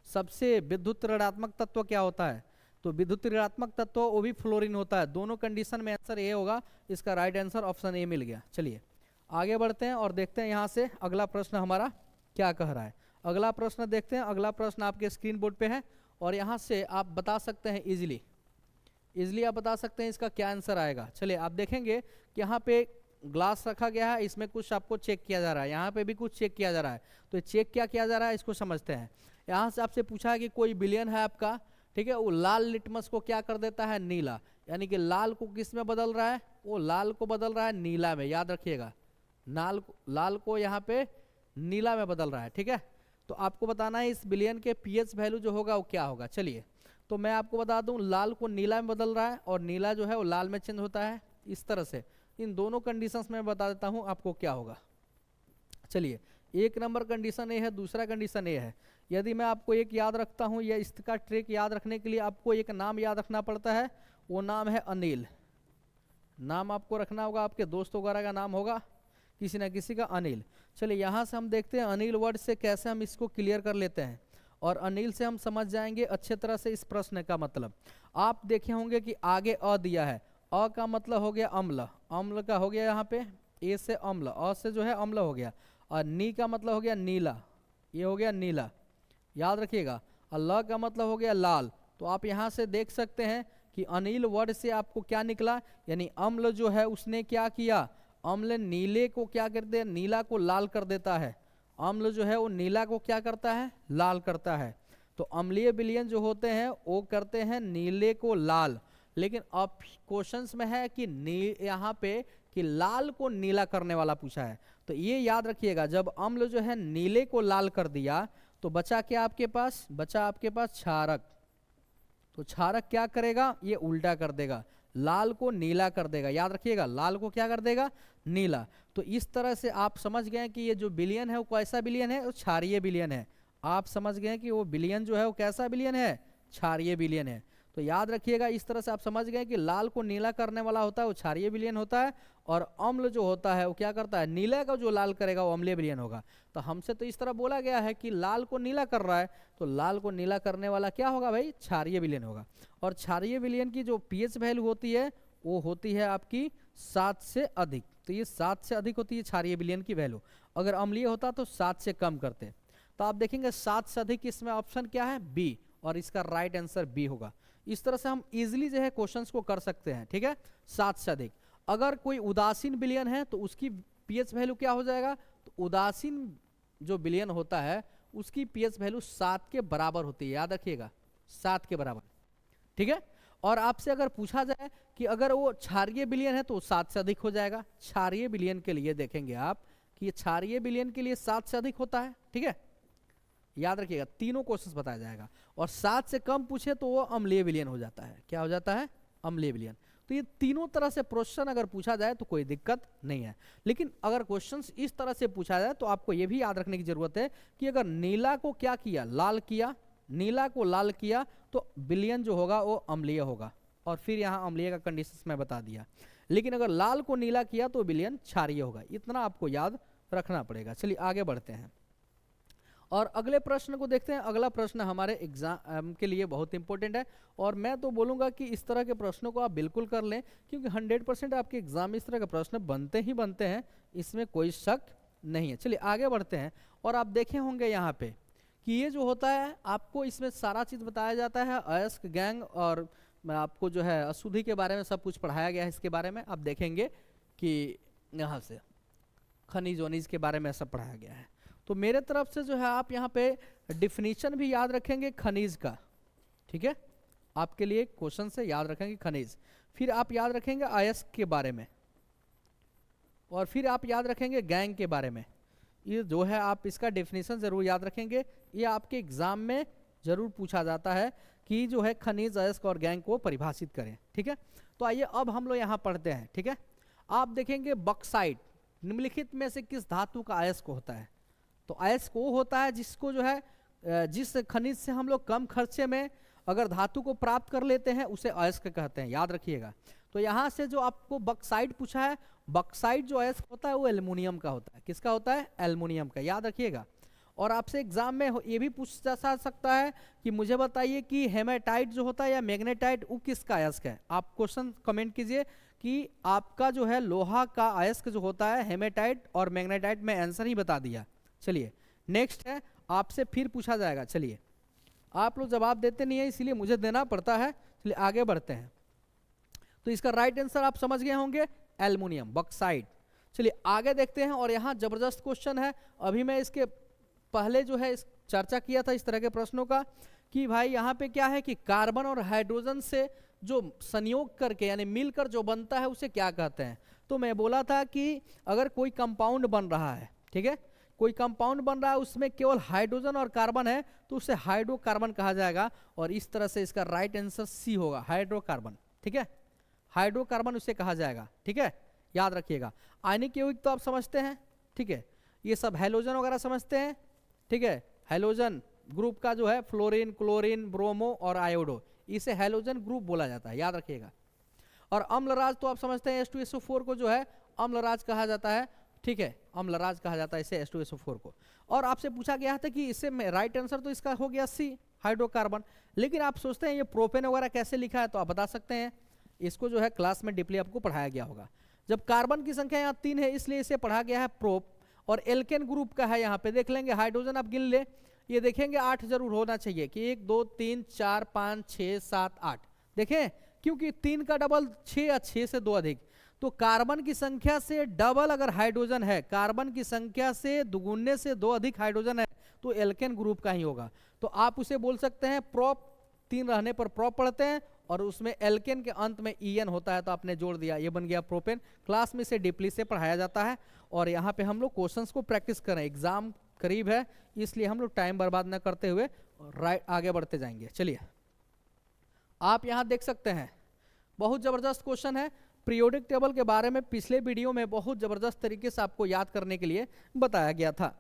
सबसे विद्युत ऋणात्मक तत्व क्या होता है। तो विद्युत ऋणात्मक तत्व वो भी फ्लोरीन होता है। दोनों कंडीशन में आंसर ये होगा, इसका राइट आंसर ऑप्शन ए मिल गया। चलिए आगे बढ़ते हैं और देखते हैं यहाँ से अगला प्रश्न हमारा क्या कह रहा है। अगला प्रश्न देखते हैं, अगला प्रश्न आपके स्क्रीन बोर्ड पे है, और यहाँ से आप बता सकते हैं इजिली आप बता सकते हैं इसका क्या आंसर आएगा। चलिए आप देखेंगे कि यहाँ पे ग्लास रखा गया है, इसमें कुछ आपको चेक किया जा रहा है, यहाँ पे भी कुछ चेक किया जा रहा है। तो चेक क्या किया जा रहा है इसको समझते हैं। यहाँ से आपसे पूछा है कि कोई विलयन है आपका, ठीक है, वो लाल लिटमस को क्या कर देता है, नीला, यानी कि लाल को किस में बदल रहा है, वो लाल को बदल रहा है नीला में, याद रखिएगा, लाल को यहाँ पे नीला में बदल रहा है, ठीक है। तो आपको बताना है इस विलयन के पीएच वैल्यू जो होगा वो क्या होगा। चलिए तो मैं आपको बता दूं, लाल को नीला में बदल रहा है और नीला जो है वो लाल में चेंज होता है, इस तरह से इन दोनों कंडीशंस में बता देता हूं आपको क्या होगा। चलिए एक नंबर कंडीशन ए है, दूसरा कंडीशन ए है। यदि मैं आपको एक याद रखता हूँ, या इसका ट्रिक याद रखने के लिए आपको एक नाम याद रखना पड़ता है, वो नाम है अनिल। नाम आपको रखना होगा, आपके दोस्त वगैरह का नाम होगा किसी ना किसी का अनिल। चलिए यहाँ से हम देखते हैं अनिल वर्ड से कैसे हम इसको क्लियर कर लेते हैं, और अनिल से हम समझ जाएंगे अच्छे तरह से इस प्रश्न का मतलब। आप देखे होंगे कि आगे अ दिया है, अ का मतलब हो गया अम्ल, अम्ल का हो गया यहाँ पे ए से अम्ल, अ से जो है अम्ल हो गया, और नी का मतलब हो गया नीला, ये हो गया नीला, याद रखिएगा। और ल का मतलब हो गया लाल। तो आप यहाँ से देख सकते हैं कि अनिल वर्ड से आपको क्या निकला, यानी अम्ल जो है उसने क्या किया, अम्ल नीले को क्या करते हैं, नीला को लाल कर देता है। अम्ल जो है वो नीला को क्या करता है, लाल करता है। तो अम्लीय विलयन जो होते हैं वो करते हैं नीले को लाल, लेकिन अब क्वेश्चंस में है कि यहाँ पे कि लाल को नीला करने वाला पूछा है। तो ये याद रखिएगा, जब अम्ल जो है नीले को लाल कर दिया तो बचा क्या आपके पास, बचा आपके पास क्षारक। तो क्षारक क्या करेगा, ये उल्टा कर देगा, लाल को नीला कर देगा। याद रखिएगा, लाल को क्या कर देगा, नीला। तो इस तरह से आप समझ गए कि ये जो विलयन है वो कैसा विलयन है, वो क्षारीय विलयन है। आप समझ गए कि वो विलयन जो है वो कैसा विलयन है, क्षारीय विलयन है। तो याद रखिएगा, इस तरह से आप समझ गए कि लाल को नीला करने वाला होता है वो क्षारीय विलयन होता है, और अम्ल जो होता है वो क्या करता है, नीला का जो लाल करेगा वो अम्लीय विलयन होगा। तो हमसे तो इस तरह बोला गया है कि लाल को नीला कर रहा है, तो लाल को नीला करने वाला क्या होगा भाई, क्षारीय विलयन होगा। और क्षारीय विलयन की जो पीएच वैल्यू होती है वो होती है आपकी 7 से अधिक। तो ये 7 से अधिक होती है क्षारीय विलयन की वैल्यू। अगर अम्लीय होता तो 7 से कम करते। तो आप देखेंगे 7 से अधिक, इसमें ऑप्शन क्या है, बी, और इसका राइट आंसर बी होगा। इस तरह से हम इजीली जो है क्वेश्चंस को कर सकते हैं, ठीक है। 7 से अधिक। अगर कोई उदासीन विलयन है तो उसकी पीएच वैल्यू क्या हो जाएगा, तो उदासीन जो विलयन होता है उसकी पीएच वैल्यू 7 के बराबर होती है, याद रखिएगा 7 के बराबर, ठीक है। और आपसे अगर पूछा जाए कि अगर वो क्षारीय विलयन है तो 7 से अधिक हो जाएगा। क्षारीय विलयन के लिए देखेंगे आप कि क्षारीय विलयन के लिए 7 से अधिक होता है, ठीक है, याद रखिएगा, तीनों क्वेश्चंस बताया जाएगा। और 7 से कम पूछे तो वो अम्लीय विलयन हो जाता है। क्या हो जाता है, अम्लीय विलयन। तो ये तीनों तरह से क्वेश्चन अगर पूछा जाए तो कोई दिक्कत नहीं है। लेकिन अगर क्वेश्चंस इस तरह से पूछा जाए तो आपको ये भी याद रखने की जरूरत है कि अगर नीला को क्या किया, लाल किया, नीला को लाल किया, तो विलयन जो होगा वो अम्लीय होगा। और फिर यहाँ अम्लीय का कंडीशंस मैं बता दिया। लेकिन अगर लाल को नीला किया तो विलयन क्षारीय होगा। इतना आपको याद रखना पड़ेगा। चलिए आगे बढ़ते हैं और अगले प्रश्न को देखते हैं। अगला प्रश्न हमारे एग्जाम के लिए बहुत इंपॉर्टेंट है, और मैं तो बोलूँगा कि इस तरह के प्रश्नों को आप बिल्कुल कर लें, क्योंकि 100% आपके एग्जाम में इस तरह के प्रश्न बनते ही बनते हैं, इसमें कोई शक नहीं है। चलिए आगे बढ़ते हैं। और आप देखे होंगे यहाँ पे कि ये जो होता है आपको इसमें सारा चीज़ बताया जाता है, अयस्क, गैंग, और आपको जो है अशुद्धि के बारे में सब कुछ पढ़ाया गया है। इसके बारे में आप देखेंगे कि यहाँ से खनिज वनिज के बारे में सब पढ़ाया गया है। तो मेरे तरफ से जो है आप यहाँ पे डिफिनीशन भी याद रखेंगे खनिज का, ठीक है, आपके लिए क्वेश्चन से याद रखेंगे खनिज। फिर आप याद रखेंगे अयस्क के बारे में, और फिर आप याद रखेंगे गैंग के बारे में। ये जो है आप इसका डेफिनेशन जरूर याद रखेंगे। ये आपके एग्जाम में जरूर पूछा जाता है कि जो है खनिज, अयस्क और गैंग को परिभाषित करें, ठीक है। तो आइए अब हम लोग यहाँ पढ़ते हैं, ठीक है। आप देखेंगे बॉक्साइट निम्नलिखित में से किस धातु का अयस्क होता है। तो अयस्क वो होता है जिसको जो है जिस खनिज से हम लोग कम खर्चे में अगर धातु को प्राप्त कर लेते हैं उसे अयस्क कहते हैं, याद रखिएगा। तो यहाँ से जो आपको बॉक्साइट पूछा है, बॉक्साइट जो अयस्क होता है वो एल्युमिनियम का होता है। किसका होता है, एल्युमिनियम का, याद रखिएगा। और आपसे एग्जाम में ये भी पूछा जा सकता है कि मुझे बताइए कि हेमेटाइट जो होता है या मैग्नेटाइट वो किसका अयस्क है। आप क्वेश्चन कमेंट कीजिए कि आपका जो है लोहा का अयस्क जो होता है हेमेटाइट और मैग्नेटाइट, में आंसर ही बता दिया। चलिए नेक्स्ट है, आपसे फिर पूछा जाएगा। चलिए आप लोग जवाब देते नहीं है इसीलिए मुझे देना पड़ता है। चलिए आगे बढ़ते हैं। तो इसका राइट आंसर आप समझ गए होंगे, एल्युमिनियम, बॉक्साइट। चलिए आगे देखते हैं। और यहाँ जबरदस्त क्वेश्चन है। अभी मैं इसके पहले जो है चर्चा किया था इस तरह के प्रश्नों का कि भाई यहाँ पे क्या है कि कार्बन और हाइड्रोजन से जो संयोग करके यानी मिलकर जो बनता है उसे क्या कहते हैं। तो मैं बोला था कि अगर कोई कंपाउंड बन रहा है, ठीक है, कोई कंपाउंड बन रहा है उसमें केवल हाइड्रोजन और कार्बन है तो उसे हाइड्रोकार्बन कहा जाएगा। और इस तरह से इसका राइट आंसर सी होगा, हाइड्रोकार्बन, ठीक है, हाइड्रोकार्बन उसे कहा जाएगा, ठीक है, याद रखिएगा। आयनिक यौगिक तो आप समझते हैं, ठीक है, ये सब हैलोजन वगैरह समझते हैं, ठीक है, हैलोजन ग्रुप का जो है फ्लोरीन, क्लोरीन, ब्रोमो और आयोडो, इसे हैलोजन ग्रुप बोला जाता है, याद रखिएगा। और अम्लराज तो आप समझते हैं H2SO4 को जो है अम्लराज कहा जाता है, ठीक है, अम्लराज कहा जाता है इसे H2SO4 को। और आपसे पूछा गया था कि इससे राइट आंसर तो इसका हो गया सी, हाइड्रोकार्बन। लेकिन आप सोचते हैं ये प्रोपेन वगैरह कैसे लिखा है, तो आप बता सकते हैं, इसको जो है क्लास में डीपली आपको पढ़ाया गया होगा। जब कार्बन की संख्या यहाँ 3 है इसलिए इसे पढ़ा गया है प्रोप, और एल्केन ग्रुप का है, यहाँ पे देख लेंगे हाइड्रोजन आप गिन ले, ये देखेंगे 8 जरूर होना चाहिए कि 1 2 3 4 5 6 7 8, देखें क्योंकि 3 का डबल 6 या 6 से 2 अधिक, तो कार्बन की संख्या से डबल अगर हाइड्रोजन है, कार्बन की संख्या से दुगुने से 2 अधिक हाइड्रोजन है, तो एल्केन ग्रुप का ही होगा। तो आप उसे बोल सकते हैं प्रोप, 3 रहने पर प्रोप पढ़ते हैं, और उसमें एल्केन के अंत में ईएन होता है तो आपने जोड़ दिया, ये बन गया प्रोपेन। क्लास में इसे डीपली से पढ़ाया जाता है, और यहाँ पे हम लोग क्वेश्चंस को प्रैक्टिस करें, एग्जाम करीब है इसलिए हम लोग टाइम बर्बाद न करते हुए राइट आगे बढ़ते जाएंगे। चलिए आप यहाँ देख सकते हैं बहुत जबरदस्त क्वेश्चन है, पीरियोडिक टेबल के बारे में पिछले वीडियो में बहुत जबरदस्त तरीके से आपको याद करने के लिए बताया गया था,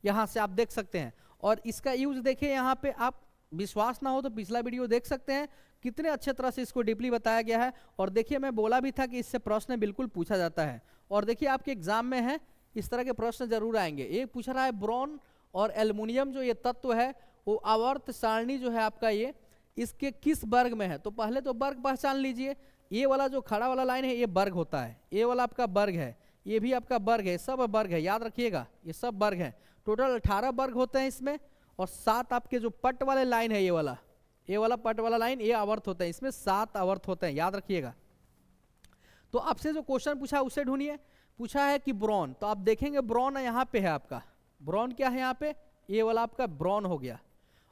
यहाँ से आप देख सकते हैं। और इसका यूज देखिए, यहाँ पे आप विश्वास ना हो तो पिछला वीडियो देख सकते हैं, कितने अच्छे तरह से इसको डीपली बताया गया है। और देखिए मैं बोला भी था कि इससे प्रश्न बिल्कुल पूछा जाता है, और देखिए आपके एग्जाम में है इस तरह के प्रश्न जरूर आएंगे। एक पूछ रहा है ब्रोन और एल्युमिनियम जो ये तत्व है वो आवर्त सारणी जो है आपका ये इसके किस वर्ग में है, तो पहले तो वर्ग पहचान लीजिए। ये वाला जो खड़ा वाला लाइन है ये वर्ग होता है, ये वाला आपका वर्ग है, ये भी आपका वर्ग है, सब वर्ग है, याद रखिएगा ये सब वर्ग है। टोटल 18 वर्ग होते हैं इसमें, और 7 आपके जो पट वाले लाइन है ये वाला पट वाला लाइन ये आवर्त होता है, इसमें 7 आवर्त होते हैं, याद रखिएगा। तो आपसे जो क्वेश्चन पूछा उसे ढूंढिए। पूछा है कि ब्रॉन, तो आप देखेंगे ब्रॉन यहाँ पे है आपका, ब्रॉन क्या है यहाँ पे, ये वाला आपका ब्रॉन हो गया।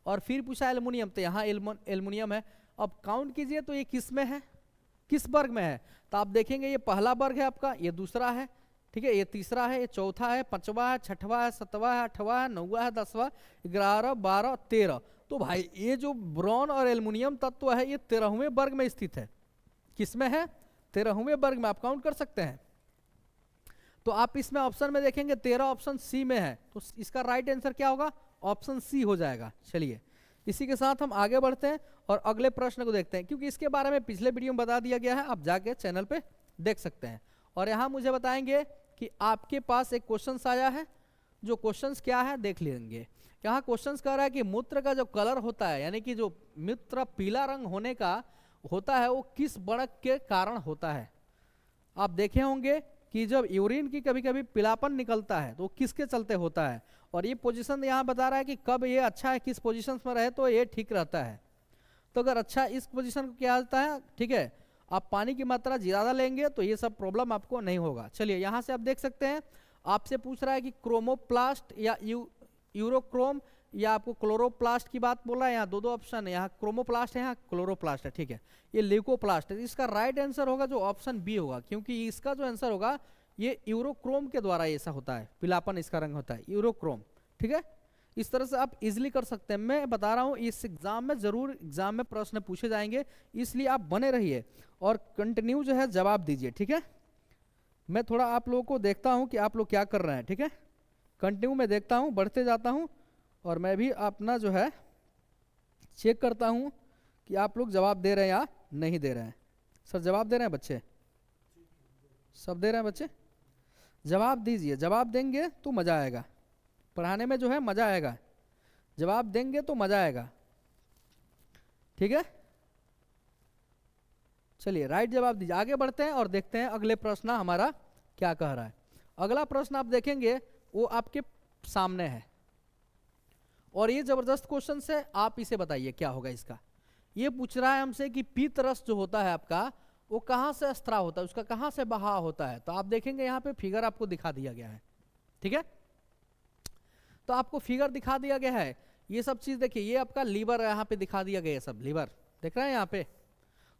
और फिर पूछा एल्युमिनियम, तो यहाँ एल्युमिनियम है। अब काउंट कीजिए तो ये किस में है, किस वर्ग में है, तो आप देखेंगे ये पहला वर्ग है आपका, ये दूसरा है, ठीक है, ये तीसरा है, ये चौथा है, 5वां है, 6वां है, 7वां है, 8वां है, 9वां है, 10वां, 11, 12, 13। तो भाई ये जो ब्रॉन और एल्युमिनियम तत्व है ये 13वें वर्ग में स्थित है, किसमें है, 13वें वर्ग में, आप काउंट कर सकते हैं। तो आप इसमें ऑप्शन में देखेंगे 13 ऑप्शन सी में है, तो इसका राइट आंसर क्या होगा, ऑप्शन सी हो जाएगा। चलिए इसी के साथ हम आगे बढ़ते हैं और अगले प्रश्न को देखते हैं, क्योंकि इसके बारे में पिछले वीडियो में बता दिया गया है, आप जाके चैनल पे देख सकते हैं। और यहाँ मुझे बताएंगे कि आपके पास एक क्वेश्चन आया है, जो क्वेश्चन क्या है देख लेंगे। यहाँ क्वेश्चन कह रहा है कि मूत्र का जो कलर होता है, यानी कि जो मूत्र पीला रंग होने का होता है वो किस वर्णक के कारण होता है। आप देखे होंगे कि जब यूरिन की कभी कभी पीलापन निकलता है तो वो किसके चलते होता है, और ये पोजीशन यहाँ बता रहा है कि कब ये अच्छा है, किस पोजीशन में रहे तो ये ठीक रहता है। तो अगर अच्छा इस पोजीशन को क्या होता है, ठीक है, आप पानी की मात्रा ज़्यादा लेंगे तो ये सब प्रॉब्लम आपको नहीं होगा। चलिए यहाँ से आप देख सकते हैं, आपसे पूछ रहा है कि क्रोमोप्लास्ट या यूरोक्रोम या आपको क्लोरोप्लास्ट की बात बोल रहा है। यहाँ दो ऑप्शन है, यहाँ क्रोमोप्लास्ट है, यहाँ क्लोरोप्लास्ट है, ठीक है, ये ल्यूकोप्लास्ट है। इसका राइट आंसर होगा जो ऑप्शन बी होगा, क्योंकि इसका जो आंसर होगा ये यूरोक्रोम के द्वारा ऐसा होता है, पीलापन इसका रंग होता है यूरोक्रोम, ठीक है। इस तरह से आप इजिली कर सकते हैं। मैं बता रहा हूँ इस एग्जाम में जरूर एग्जाम में प्रश्न पूछे जाएंगे, इसलिए आप बने रहिए और कंटिन्यू जो है जवाब दीजिए, ठीक है। मैं थोड़ा आप लोगों को देखता हूँ कि आप लोग क्या कर रहे हैं, ठीक है। कंटिन्यू में देखता हूँ, बढ़ते जाता हूँ, और मैं भी अपना जो है चेक करता हूँ कि आप लोग जवाब दे रहे हैं या नहीं दे रहे हैं। सर जवाब दे रहे हैं बच्चे, सब दे रहे हैं बच्चे, जवाब दीजिए। जवाब देंगे तो मज़ा आएगा पढ़ाने में, जो है मज़ा आएगा, जवाब देंगे तो मज़ा आएगा, ठीक है। चलिए राइट जवाब दीजिए। आगे बढ़ते हैं और देखते हैं अगले प्रश्न हमारा क्या कह रहा है। अगला प्रश्न आप देखेंगे वो आपके सामने है, और ये जबरदस्त क्वेश्चन है, आप इसे बताइए क्या होगा इसका। ये पूछ रहा है हमसे कि पीत रस जो होता है आपका वो कहाँ से स्त्राव होता है, उसका कहाँ से बहाव होता है। तो आप देखेंगे यहाँ पे फिगर आपको दिखा दिया गया है, ठीक है। तो आपको फिगर दिखा दिया गया है, ये सब चीज देखिए, ये आपका लीवर यहाँ पे दिखा दिया गया है, सब लीवर देख रहे हैं यहाँ पे।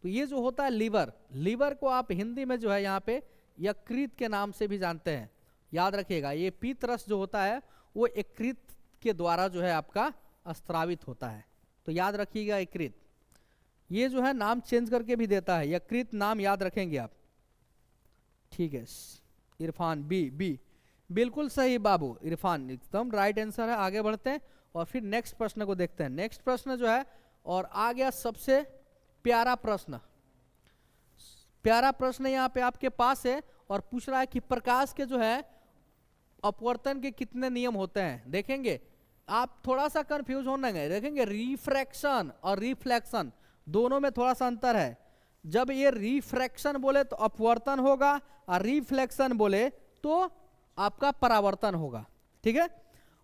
तो ये जो होता है लीवर, लीवर को आप हिंदी में जो है यहाँ पे यकृत के नाम से भी जानते हैं, याद रखिएगा। ये पीत रस जो होता है वो यकृत के द्वारा जो है आपका स्त्रावित होता है, तो याद रखिएगा यकृत। ये जो है नाम चेंज करके भी देता है, यकृत नाम याद रखेंगे आप, ठीक है। इरफान बी, बिल्कुल सही बाबू, इरफान एकदम राइट आंसर है। आगे बढ़ते हैं और फिर नेक्स्ट प्रश्न को देखते हैं। नेक्स्ट प्रश्न जो है और आ गया सबसे प्यारा प्रश्न। प्यारा प्रश्न यहाँ पे आपके पास है और पूछ रहा है कि प्रकाश के जो है अपवर्तन के कितने नियम होते हैं। देखेंगे आप थोड़ा सा कंफ्यूज होना है, देखेंगे रिफ्रैक्शन और रिफ्लेक्शन दोनों में थोड़ा सा अंतर है। जब ये रिफ्रैक्शन बोले तो अपवर्तन होगा और रिफ्लेक्शन बोले तो आपका परावर्तन होगा, ठीक है।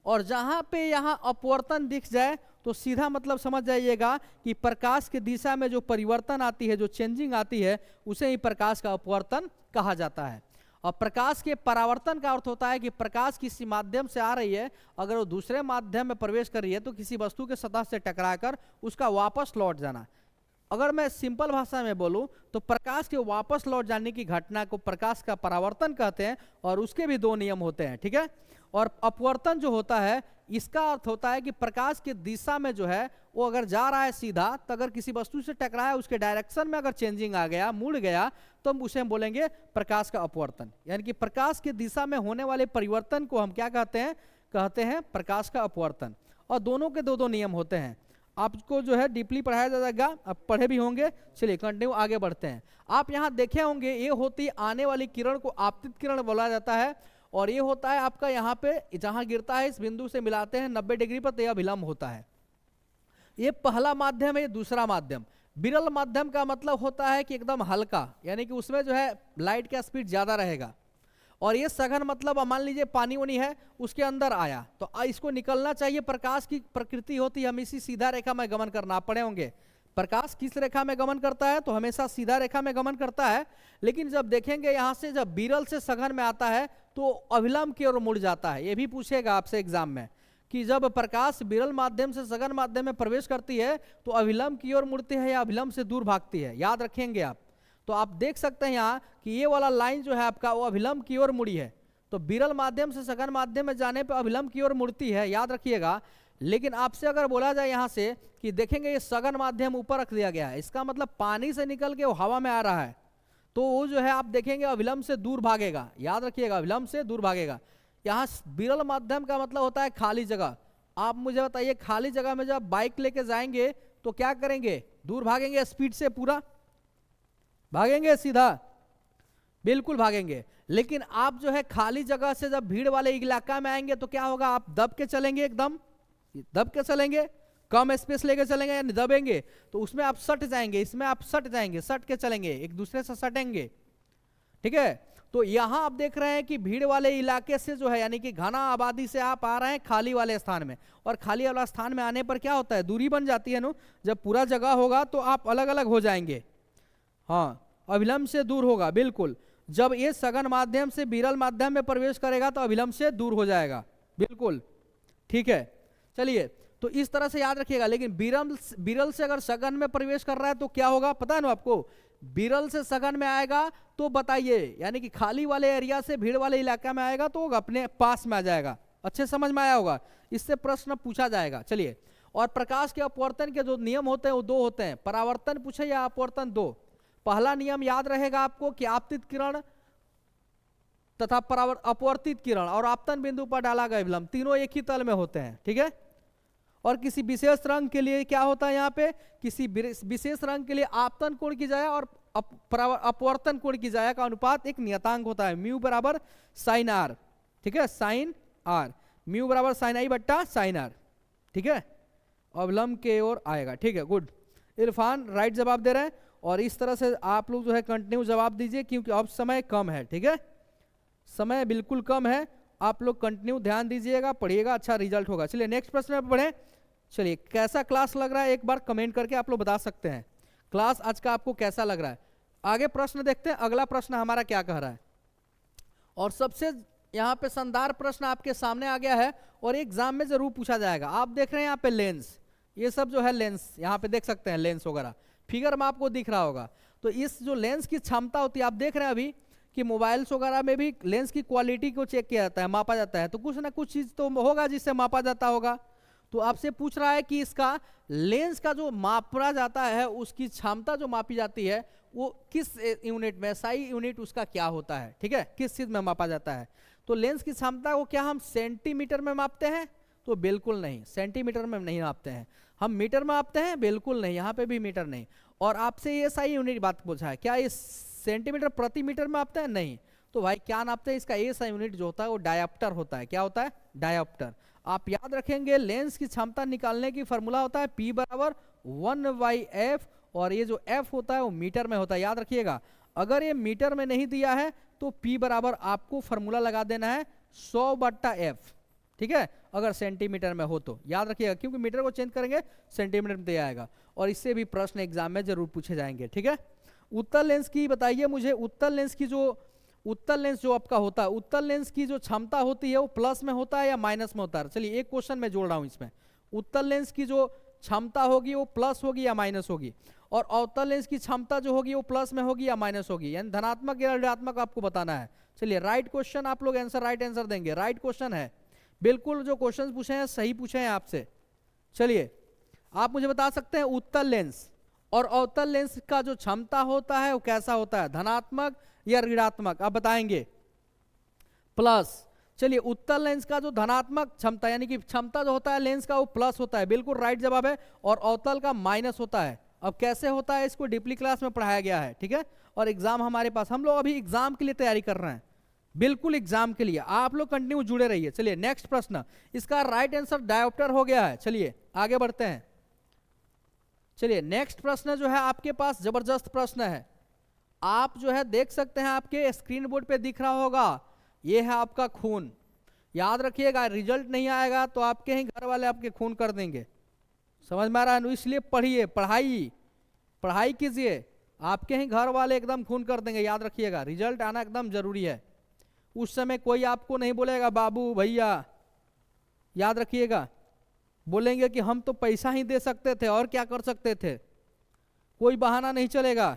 और जहां पे यहाँ अपवर्तन दिख जाए तो सीधा मतलब समझ जाइएगा कि प्रकाश की दिशा में जो परिवर्तन आती है, जो चेंजिंग आती है, उसे ही प्रकाश का अपवर्तन कहा जाता है। और प्रकाश के परावर्तन का अर्थ होता है कि प्रकाश किसी माध्यम से आ रही है, अगर वो दूसरे माध्यम में प्रवेश कर रही है तो किसी वस्तु के सतह से टकराकर उसका वापस लौट जाना। अगर मैं सिंपल भाषा में बोलूं तो प्रकाश के वापस लौट जाने की घटना को प्रकाश का परावर्तन कहते हैं और उसके भी दो नियम होते हैं, ठीक है। और अपवर्तन जो होता है इसका अर्थ होता है कि प्रकाश की दिशा में जो है वो अगर जा रहा है सीधा, तो अगर किसी वस्तु से टकराया उसके डायरेक्शन में अगर चेंजिंग आ गया, मुड़ गया, तो हम उसे बोलेंगे प्रकाश का अपवर्तन। यानी कि प्रकाश की दिशा में होने वाले परिवर्तन को हम क्या कहते हैं? कहते हैं प्रकाश का अपवर्तन। और दोनों के दो दो नियम होते हैं। आपको जो है डीपली पढ़ाया जाएगा, आप पढ़े भी होंगे। चलिए कंटिन्यू आगे बढ़ते हैं। आप यहाँ देखे होंगे ये होती आने वाली किरण को आपतित किरण बोला जाता है और ये होता है आपका यहाँ पे जहाँ गिरता है इस बिंदु से मिलाते हैं 90 डिग्री पर, तो यह विलंब होता है। ये पहला माध्यम है, ये दूसरा माध्यम। विरल माध्यम का मतलब होता है कि एकदम हल्का, यानी कि उसमें जो है लाइट का स्पीड ज्यादा रहेगा। और ये सघन मतलब मान लीजिए पानी वानी है उसके अंदर आया तो इसको निकलना चाहिए। प्रकाश की प्रकृति होती है हमेशा सीधा रेखा में गमन करना, आप पढ़े होंगे। प्रकाश किस रेखा में गमन करता है? तो हमेशा सीधा रेखा में गमन करता है। लेकिन जब देखेंगे यहाँ से जब विरल से सघन में आता है तो अभिलंब की ओर मुड़ जाता है। ये भी पूछेगा आपसे एग्जाम में कि जब प्रकाश विरल माध्यम से सघन माध्यम में प्रवेश करती है तो अभिलंब की ओर मुड़ती है या अभिलंब से दूर भागती है, याद रखेंगे आप। तो आप देख सकते हैं यहाँ कि ये वाला लाइन जो है आपका वो अभिलंब की ओर मुड़ी है। तो विरल माध्यम से सघन माध्यम में जाने पर अभिलंब की ओर मुड़ती है, याद रखिएगा। लेकिन आपसे अगर बोला जाए यहाँ से कि देखेंगे ये सघन माध्यम ऊपर रख दिया गया है, इसका मतलब पानी से निकल के वो हवा में आ रहा है, तो वो जो है आप देखेंगे अभिलंब से दूर भागेगा, याद रखिएगा, अभिलंब से दूर भागेगा। यहाँ विरल माध्यम का मतलब होता है खाली जगह। आप मुझे बताइए खाली जगह में जब बाइक लेके जाएंगे तो क्या करेंगे? दूर भागेंगे स्पीड से, पूरा भागेंगे सीधा? बिल्कुल भागेंगे। लेकिन आप जो है खाली जगह से जब भीड़ वाले इलाका में आएंगे तो क्या होगा? आप दब के चलेंगे, एकदम दब के चलेंगे, कम स्पेस लेके चलेंगे या दबेंगे तो उसमें आप सट जाएंगे, इसमें आप सट जाएंगे, सट के चलेंगे, एक दूसरे से सटेंगे, ठीक है। तो यहां आप देख रहे हैं कि भीड़ वाले इलाके से जो है यानी कि घना आबादी से आप आ रहे हैं खाली वाले स्थान में, और खाली वाला स्थान में आने पर क्या होता है? दूरी बन जाती है ना। जब पूरा जगह होगा तो आप अलग अलग हो जाएंगे, हाँ, अभिलंब से दूर होगा, बिल्कुल। जब ये सघन माध्यम से विरल माध्यम में प्रवेश करेगा तो अभिलंब से दूर हो जाएगा, बिल्कुल, ठीक है। चलिए, तो इस तरह से याद रखिएगा। लेकिन विरल से अगर सघन में प्रवेश कर रहा है तो क्या होगा पता है ना आपको? विरल से सघन में आएगा तो बताइए, यानी कि खाली वाले एरिया से भीड़ वाले इलाका में आएगा तो अपने पास में आ जाएगा। अच्छे समझ में आया होगा, इससे प्रश्न पूछा जाएगा। चलिए, और प्रकाश के अपवर्तन के जो नियम होते हैं वो दो होते हैं। परावर्तन पूछे या अपवर्तन, दो। पहला नियम याद रहेगा आपको कि आपतित किरण तथा अपवर्तित किरण और आपतन बिंदु पर डाला गया विलंब तीनों एक ही तल में होते हैं, ठीक है। और किसी विशेष रंग के लिए क्या होता है? यहाँ पे किसी विशेष रंग के लिए आपतन कोण की जाए और अपवर्तन कोण की जाए का अनुपात एक नियतांक होता है, म्यू बराबर साइन आर, ठीक है, साइन आर, म्यू बराबर साइन आई बट्टा साइन आर, ठीक है, अवलंब के ओर आएगा, ठीक है, गुड। इरफान राइट जवाब दे रहे हैं। और इस तरह से आप लोग जो है कंटिन्यू जवाब दीजिए क्योंकि अब समय कम है, ठीक है, समय बिल्कुल कम है। आप लोग कंटिन्यू ध्यान दीजिएगा, पढ़िएगा, अच्छा रिजल्ट होगा। चलिए नेक्स्ट प्रश्न में पढ़ें। चलिए, कैसा क्लास लग रहा है एक बार कमेंट करके आप लोग बता सकते हैं, क्लास आज का आपको कैसा लग रहा है। आगे प्रश्न देखते हैं, अगला प्रश्न हमारा क्या कह रहा है। और सबसे यहाँ पे शानदार प्रश्न आपके सामने आ गया है और एग्जाम में जरूर पूछा जाएगा। आप देख रहे हैं यहाँ पे लेंस, ये सब जो है लेंस यहाँ पे देख सकते हैं, लेंस वगैरह फिगर में आपको दिख रहा होगा। तो इस जो लेंस की क्षमता होती है, आप देख रहे हैं अभी कि मोबाइल्स वगैरह में भी लेंस की क्वालिटी को चेक किया जाता है, मापा जाता है। तो कुछ ना कुछ चीज तो होगा जिससे मापा जाता होगा। तो आपसे पूछ रहा है कि इसका लेंस का जो मापा जाता है उसकी क्षमता जो मापी जाती है वो किस यूनिट में, SI यूनिट उसका क्या होता है, ठीक है, किस चीज में मापा जाता है। तो लेंस की क्षमता को क्या हम सेंटीमीटर में मापते हैं? तो बिल्कुल नहीं, सेंटीमीटर में नहीं नापते हैं हम, मीटर में नापते हैं, बिल्कुल नहीं, यहाँ पे भी मीटर नहीं। और आपसे ये सही यूनिट बात पूछा है, क्या ये सेंटीमीटर प्रति मीटर में नापते हैं? नहीं। तो भाई क्या नापते हैं? इसका ऐसा यूनिट जो होता है वो डायोप्टर होता है। क्या होता है? डायोप्टर। आप याद रखेंगे लेंस की क्षमता निकालने की फॉर्मूला होता है P बराबर 1/f, और ये जो f होता है वो मीटर में होता है, याद रखिएगा। अगर ये मीटर में नहीं दिया है तो P बराबर आपको फॉर्मूला लगा देना है 100/f, ठीक है। अगर सेंटीमीटर में हो तो याद रखिएगा, क्योंकि मीटर को चेंज करेंगे सेंटीमीटर में दिया आएगा, और इससे भी प्रश्न एग्जाम में जरूर पूछे जाएंगे, ठीक है। उत्तल लेंस की बताइए मुझे, उत्तल लेंस जो आपका होता है, उत्तल लेंस की जो क्षमता होती है वो प्लस में होता है या माइनस में होता है? चलिए एक क्वेश्चन मैं जोड़ रहा हूं इसमें, उत्तल लेंस की जो क्षमता होगी वो प्लस होगी या माइनस होगी, और अवतल लेंस की क्षमता जो होगी वो प्लस में होगी या माइनस होगी, यानी धनात्मक या ऋणात्मक आपको बताना है। चलिए राइट क्वेश्चन, आप लोग आंसर राइट आंसर देंगे, राइट क्वेश्चन है बिल्कुल, जो क्वेश्चन पूछे हैं सही पूछे हैं आपसे। चलिए आप मुझे बता सकते हैं उत्तल लेंस और अवतल लेंस का जो क्षमता होता है वो कैसा होता है, धनात्मक या ऋणात्मक? आप बताएंगे प्लस। चलिए उत्तल लेंस का जो धनात्मक क्षमता यानी कि क्षमता जो होता है लेंस का वो प्लस होता है, बिल्कुल राइट जवाब है, और अवतल का माइनस होता है। अब कैसे होता है इसको डीपली क्लास में पढ़ाया गया है, ठीक है। और एग्जाम हमारे पास, हम लोग अभी एग्जाम के लिए तैयारी कर रहे हैं, बिल्कुल एग्जाम के लिए, आप लोग कंटिन्यू जुड़े रहिए। चलिए नेक्स्ट प्रश्न, इसका राइट आंसर डायोप्टर हो गया है। चलिए आगे बढ़ते हैं। चलिए नेक्स्ट प्रश्न जो है आपके पास जबरदस्त प्रश्न है, आप जो है देख सकते हैं आपके स्क्रीन बोर्ड पे दिख रहा होगा, ये है आपका खून। याद रखिएगा रिजल्ट नहीं आएगा तो आपके ही घर वाले आपके खून कर देंगे, समझ में आ रहा है? इसलिए पढ़िए, पढ़ाई कीजिए, आपके ही घर वाले एकदम खून कर देंगे। याद रखिएगा रिजल्ट आना एकदम जरूरी है, उस समय कोई आपको नहीं बोलेगा बाबू भैया, याद रखिएगा, बोलेंगे कि हम तो पैसा ही दे सकते थे और क्या कर सकते थे, कोई बहाना नहीं चलेगा,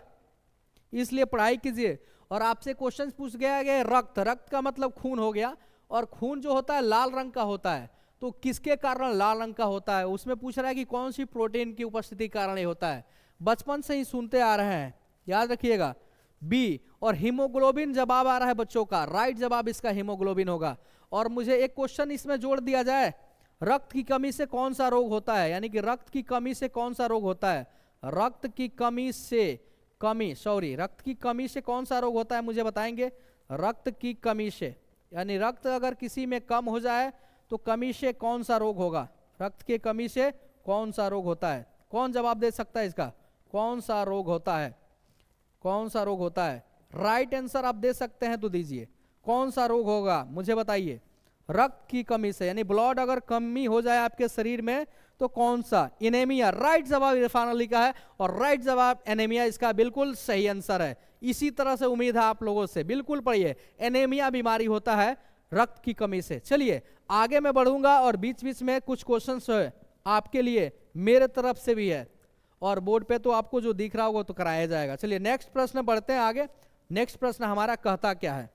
इसलिए पढ़ाई कीजिए। और आपसे क्वेश्चन पूछ गया रक्त, रक्त का मतलब खून हो गया, और खून जो होता है लाल रंग का होता है, तो किसके कारण लाल रंग का होता है? उसमें पूछ रहा है कि कौन सी प्रोटीन की उपस्थिति के कारण ये होता है, बचपन से ही सुनते आ रहे हैं, याद रखिएगा बी। और हीमोग्लोबिन जवाब आ रहा है बच्चों का, राइट जवाब इसका हीमोग्लोबिन होगा। और मुझे एक क्वेश्चन इसमें जोड़ दिया जाए, रक्त की कमी से कौन सा रोग होता है, यानी कि रक्त की कमी से कौन सा रोग होता है? रक्त की कमी से रक्त की कमी से कौन सा रोग होता है, मुझे बताएंगे? रक्त की कमी से, यानी रक्त अगर किसी में कम हो जाए तो कमी से कौन सा रोग होगा? रक्त की कमी से कौन सा रोग होता है? कौन जवाब दे सकता है इसका? कौन सा रोग होता है? कौन सा रोग होता है? राइट आंसर आप दे सकते हैं तो दीजिए, कौन सा रोग होगा मुझे बताइए? रक्त की कमी से, यानी ब्लड अगर कमी हो जाए आपके शरीर में तो कौन सा? एनीमिया, राइट जवाब इरफान अली का है, और राइट जवाब एनीमिया इसका बिल्कुल सही आंसर है। इसी तरह से उम्मीद है आप लोगों से, बिल्कुल पढ़िए, एनीमिया बीमारी होता है रक्त की कमी से। चलिए आगे मैं बढ़ूंगा, और बीच बीच में कुछ क्वेश्चंस है आपके लिए मेरे तरफ से भी है, और बोर्ड पे तो आपको जो दिख रहा होगा तो कराया जाएगा। चलिए नेक्स्ट प्रश्न बढ़ते हैं आगे। नेक्स्ट प्रश्न हमारा कहता क्या है,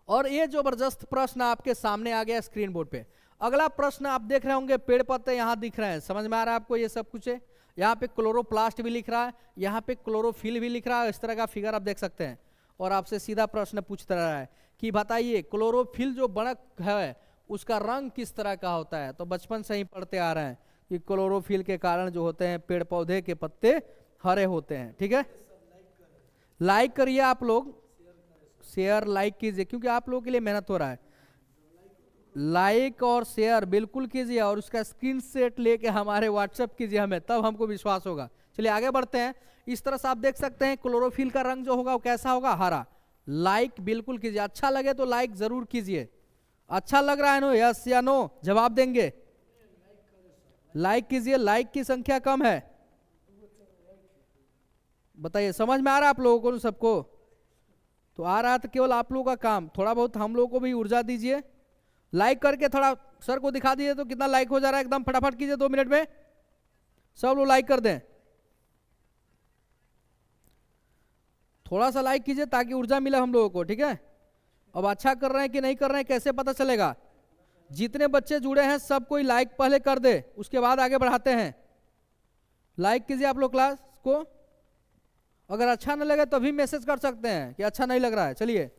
और ये जबरदस्त प्रश्न आपके सामने आ गया स्क्रीन बोर्ड पे। अगला प्रश्न आप देख रहे होंगे, पेड़ पत्ते यहाँ दिख रहे हैं, समझ में आ रहा है आपको? ये सब कुछ है, यहाँ पे क्लोरोप्लास्ट भी लिख रहा है, यहाँ पे क्लोरोफिल भी लिख रहा है, इस तरह का फिगर आप देख सकते हैं। और आपसे सीधा प्रश्न पूछता रहा है कि बताइए क्लोरोफिल जो बनक है उसका रंग किस तरह का होता है? तो बचपन से ही पढ़ते आ रहे हैं कि क्लोरोफिल के कारण जो होते हैं पेड़ पौधे के पत्ते हरे होते हैं, ठीक है। लाइक करिए आप लोग, शेयर लाइक कीजिए, क्योंकि आप लोगों के लिए मेहनत हो रहा है। लाइक और शेयर बिल्कुल कीजिए, और उसका स्क्रीनशॉट लेके हमारे व्हाट्सएप कीजिए हमें, तब हमको विश्वास होगा। चलिए आगे बढ़ते हैं। इस तरह से आप देख सकते हैं क्लोरोफिल का रंग जो होगा वो कैसा होगा? हरा। लाइक बिल्कुल कीजिए, अच्छा लगे तो लाइक जरूर कीजिए। अच्छा लग रहा है नो, यस या नो जवाब देंगे? लाइक कीजिए, लाइक की संख्या कम है, बताइए समझ में आ रहा है आप लोगों को सबको? तो आ रहा था केवल आप लोगों का काम, थोड़ा बहुत हम लोगों को भी ऊर्जा दीजिए, लाइक करके थोड़ा सर को दिखा दीजिए तो कितना लाइक हो जा रहा है, एकदम फटाफट कीजिए, 2 मिनट में सब लोग लाइक कर दें, थोड़ा सा लाइक कीजिए ताकि ऊर्जा मिले हम लोगों को, ठीक है। अब अच्छा कर रहे हैं कि नहीं कर रहे हैं कैसे पता चलेगा? जितने बच्चे जुड़े हैं सब कोई लाइक पहले कर दे, उसके बाद आगे बढ़ाते हैं। लाइक कीजिए आप लोग क्लास को, अगर अच्छा न लगे तो भी मैसेज कर सकते हैं कि अच्छा नहीं लग रहा है, चलिए,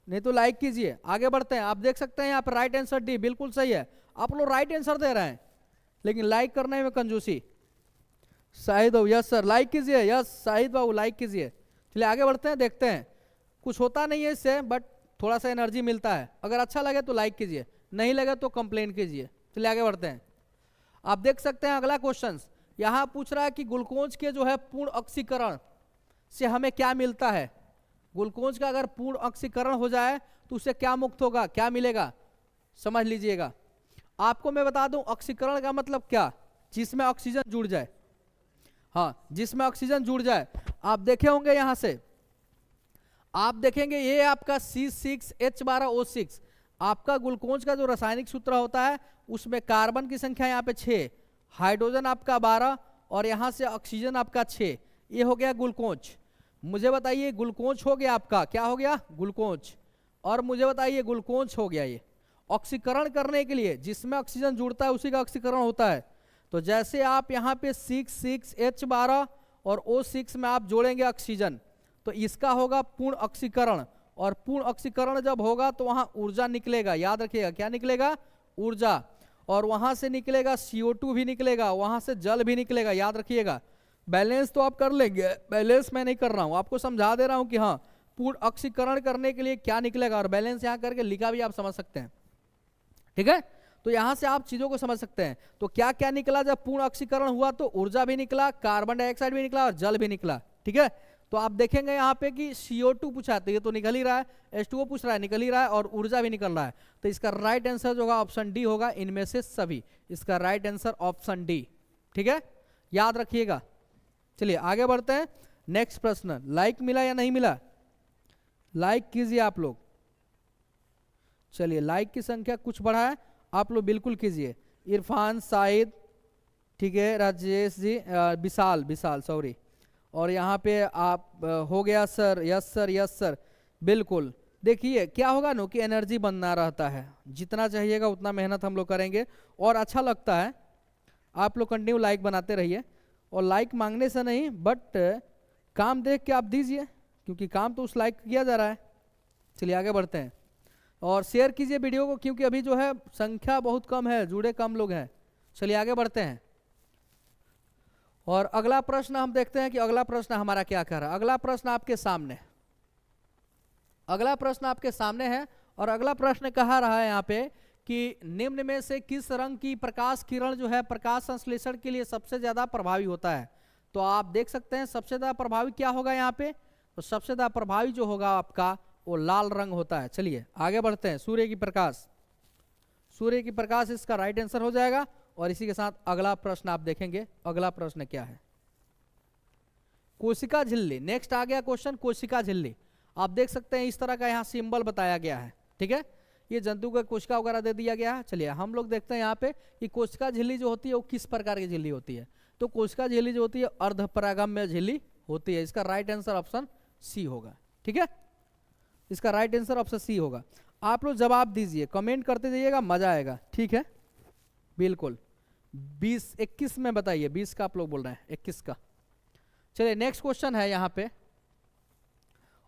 नहीं तो लाइक कीजिए। आगे बढ़ते हैं, आप देख सकते हैं यहाँ पर राइट आंसर डी बिल्कुल सही है। आप लोग राइट आंसर दे रहे हैं लेकिन लाइक करने में कंजूसी। शाहिद बाबू यस सर, लाइक कीजिए। यस शाहिद बाबू लाइक कीजिए। चलिए आगे बढ़ते हैं, देखते हैं। कुछ होता नहीं है इससे, बट थोड़ा सा एनर्जी मिलता है। अगर अच्छा लगे तो लाइक कीजिए, नहीं लगे तो कंप्लेन कीजिए। चलिए आगे बढ़ते हैं। आप देख सकते हैं अगला क्वेश्चन यहाँ पूछ रहा है कि ग्लूकोज के जो है पूर्ण ऑक्सीकरण से हमें क्या मिलता है। ग्लूकोज का अगर पूर्ण ऑक्सीकरण हो जाए तो उससे क्या मुक्त होगा, क्या मिलेगा, समझ लीजिएगा। आपको मैं बता दूं ऑक्सीकरण का मतलब क्या, जिसमें ऑक्सीजन जुड़ जाए। हाँ, जिसमें ऑक्सीजन जुड़ जाए। आप देखे होंगे यहां से, आप देखेंगे ये आपका C6H12O6 आपका ग्लूकोज का जो रासायनिक सूत्र होता है उसमें कार्बन की संख्या यहाँ पे 6, हाइड्रोजन आपका 12 और यहाँ से ऑक्सीजन आपका 6। ये हो गया ग्लूकोज। मुझे बताइए ग्लूकोज हो गया आपका, क्या हो गया, ग्लूकोज। और मुझे बताइए ग्लूकोज हो गया। ये ऑक्सीकरण करने के लिए जिसमें ऑक्सीजन जुड़ता है उसी का ऑक्सीकरण होता है। तो जैसे आप यहाँ पे 6H12 और O6 में आप जोड़ेंगे ऑक्सीजन तो इसका होगा पूर्ण ऑक्सीकरण। और पूर्ण ऑक्सीकरण जब होगा तो वहाँ ऊर्जा निकलेगा, याद रखिएगा क्या निकलेगा, ऊर्जा। और वहाँ से निकलेगा CO2 भी निकलेगा, वहाँ से जल भी निकलेगा, याद रखिएगा। बैलेंस तो आप कर लेंगे, बैलेंस मैं नहीं कर रहा हूँ, आपको समझा दे रहा हूँ कि हाँ पूर्ण ऑक्सीकरण करने के लिए क्या निकलेगा। और बैलेंस यहाँ करके लिखा भी आप समझ सकते हैं, ठीक है। तो यहाँ से आप चीज़ों को समझ सकते हैं। तो क्या क्या निकला जब पूर्ण ऑक्सीकरण हुआ, तो ऊर्जा भी निकला, कार्बन डाइऑक्साइड भी निकला और जल भी निकला, ठीक है। तो आप देखेंगे यहाँ पे कि CO2 पूछा है तो ये तो निकल ही रहा है, H2O पूछ रहा है निकल ही रहा है, और ऊर्जा भी निकल रहा है। तो इसका राइट आंसर जो होगा ऑप्शन डी होगा, इनमें से सभी। इसका राइट आंसर ऑप्शन डी, ठीक है, याद रखिएगा। चलिए आगे बढ़ते हैं। नेक्स्ट प्रश्न, लाइक मिला या नहीं मिला, लाइक कीजिए आप लोग। चलिए लाइक की संख्या कुछ बढ़ा है, आप लोग बिल्कुल कीजिए। इरफान, शाहिद, ठीक है, राजेश जी, विशाल सॉरी। और यहाँ पे आप हो गया sir, yes sir, yes sir, बिल्कुल। देखिए क्या होगा ना कि एनर्जी बनना रहता है, जितना चाहिएगा उतना मेहनत हम लोग करेंगे और अच्छा लगता है। आप लोग कंटिन्यू लाइक बनाते रहिए, और लाइक मांगने से नहीं बट काम देख के आप दीजिए, क्योंकि काम तो उस लाइक किया जा रहा है। चलिए आगे बढ़ते हैं और शेयर कीजिए वीडियो को, क्योंकि अभी जो है संख्या बहुत कम है, जुड़े कम लोग हैं। चलिए आगे बढ़ते हैं और अगला प्रश्न हम देखते हैं कि अगला प्रश्न हमारा क्या कर रहा है। अगला प्रश्न आपके सामने, अगला प्रश्न आपके सामने है और अगला प्रश्न कहा रहा है यहाँ पे कि निम्न में से किस रंग की प्रकाश किरण जो है प्रकाश संश्लेषण के लिए सबसे ज्यादा प्रभावी होता है। तो आप देख सकते हैं सबसे ज्यादा प्रभावी क्या होगा यहाँ पे, तो सबसे ज्यादा प्रभावी जो होगा आपका वो लाल रंग होता है। चलिए आगे बढ़ते हैं। सूर्य की प्रकाश, सूर्य की प्रकाश इसका राइट आंसर हो जाएगा। और इसी के साथ अगला प्रश्न आप देखेंगे, अगला प्रश्न क्या है, कोशिका झिल्ली। नेक्स्ट आ गया क्वेश्चन कोशिका झिल्ली। आप देख सकते हैं इस तरह का यहाँ सिंबल बताया गया है, ठीक है। ये जंतु का कोशिका वगैरह दे दिया गया है। चलिए हम लोग देखते हैं यहाँ पे कि कोशिका झिल्ली जो होती है वो किस प्रकार की झिल्ली होती है। तो कोशिका झिल्ली जो होती है अर्धपरागम्य झिल्ली होती है। इसका राइट आंसर ऑप्शन सी होगा, ठीक है। इसका राइट आंसर ऑप्शन सी होगा। आप लोग जवाब दीजिए, कमेंट करते जाइएगा, मजा आएगा, ठीक है, बिल्कुल। 20-21 में बताइए, 20 का आप लोग बोल रहे हैं, 21 का। चलिए नेक्स्ट क्वेश्चन है यहाँ पे,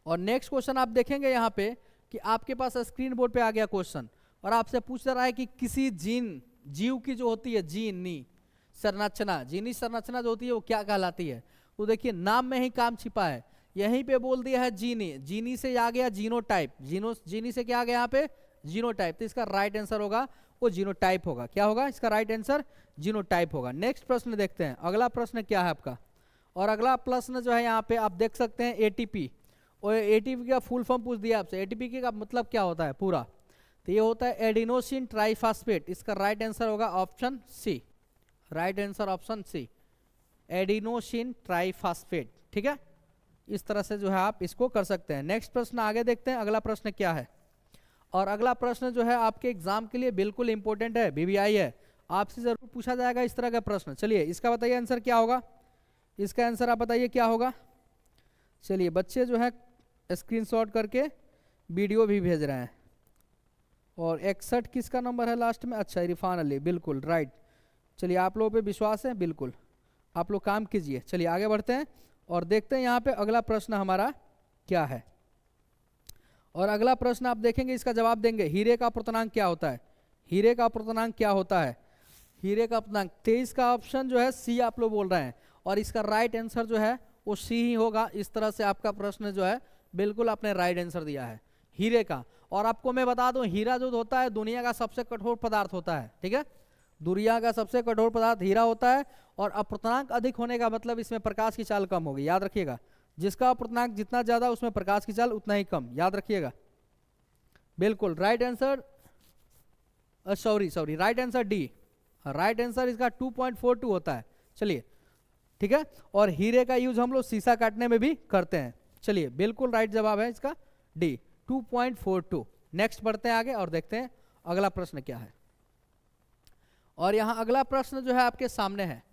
और नेक्स्ट क्वेश्चन आप देखेंगे यहाँ पे कि आपके पास स्क्रीन बोर्ड पे आ गया क्वेश्चन, और आपसे पूछ रहा है कि किसी जीव की जो होती है जीनी संरचना, जीनी संरचना जो होती है वो क्या कहलाती है। तो देखिए नाम में ही काम छिपा है, यहीं पे बोल दिया है जीनी, जीनी से आ गया जीनोटाइप, जीनी से क्या आ गया यहाँ पे, जीनोटाइप। तो इसका राइट आंसर होगा वो जीनोटाइप होगा। क्या होगा इसका राइट आंसर, जीनोटाइप होगा। नेक्स्ट प्रश्न देखते हैं, अगला प्रश्न क्या है आपका। और अगला प्रश्न जो है यहाँ पे आप देख सकते हैं एटीपी, और एटीपी का फुल फॉर्म पूछ दिया आपसे। एटीपी का मतलब क्या होता है पूरा, तो ये होता है एडिनोसिन ट्राइफॉस्फेट। इसका राइट आंसर होगा option C, right answer option C, adenosine triphosphate, ठीक है। इस तरह से जो है आप इसको कर सकते हैं। नेक्स्ट प्रश्न आगे देखते हैं, अगला प्रश्न क्या है। और अगला प्रश्न जो है आपके एग्जाम के लिए बिल्कुल इंपॉर्टेंट है, बीबीआई है, आपसे जरूर पूछा जाएगा इस तरह का प्रश्न। चलिए इसका बताइए आंसर क्या होगा, इसका आंसर आप बताइए क्या होगा। चलिए बच्चे जो है स्क्रीनशॉट करके वीडियो भी भेज रहे हैं। और 61 किसका नंबर है लास्ट में, अच्छा इरफान अली, बिल्कुल राइट। चलिए आप लोगों पे विश्वास है, बिल्कुल आप लोग काम कीजिए। चलिए आगे बढ़ते हैं और देखते हैं यहाँ पे अगला प्रश्न हमारा क्या है। और अगला प्रश्न आप देखेंगे इसका जवाब देंगे, हीरे का पूर्णांक क्या होता है। हीरे का अपूर्णांक क्या होता है? हीरे का अपूर्णांक 23 का ऑप्शन जो है सी आप लोग बोल रहे हैं, और इसका राइट आंसर जो है वो सी ही होगा। इस तरह से आपका प्रश्न जो है बिल्कुल आपने राइट आंसर दिया है हीरे का। और आपको मैं बता दूं, हीरा जो होता है दुनिया का सबसे कठोर पदार्थ होता है, ठीक है, दुनिया का सबसे कठोर पदार्थ हीरा होता है। और अपूर्णांक अधिक होने का मतलब इसमें प्रकाश की चाल कम होगी, याद रखिएगा। जिसका अपूर्णांक जितना ज्यादा उसमें प्रकाश की चाल उतना ही कम, याद रखिएगा। बिल्कुल right answer, sorry right answer D, right answer इसका 2.42 होता है। चलिए ठीक है, और हीरे का यूज हम लोग शीशा काटने में भी करते हैं। चलिए बिल्कुल राइट जवाब है इसका डी, 2.42। नेक्स्ट बढ़ते हैं आगे और देखते हैं अगला प्रश्न क्या है। और यहाँ अगला प्रश्न जो है आपके सामने है।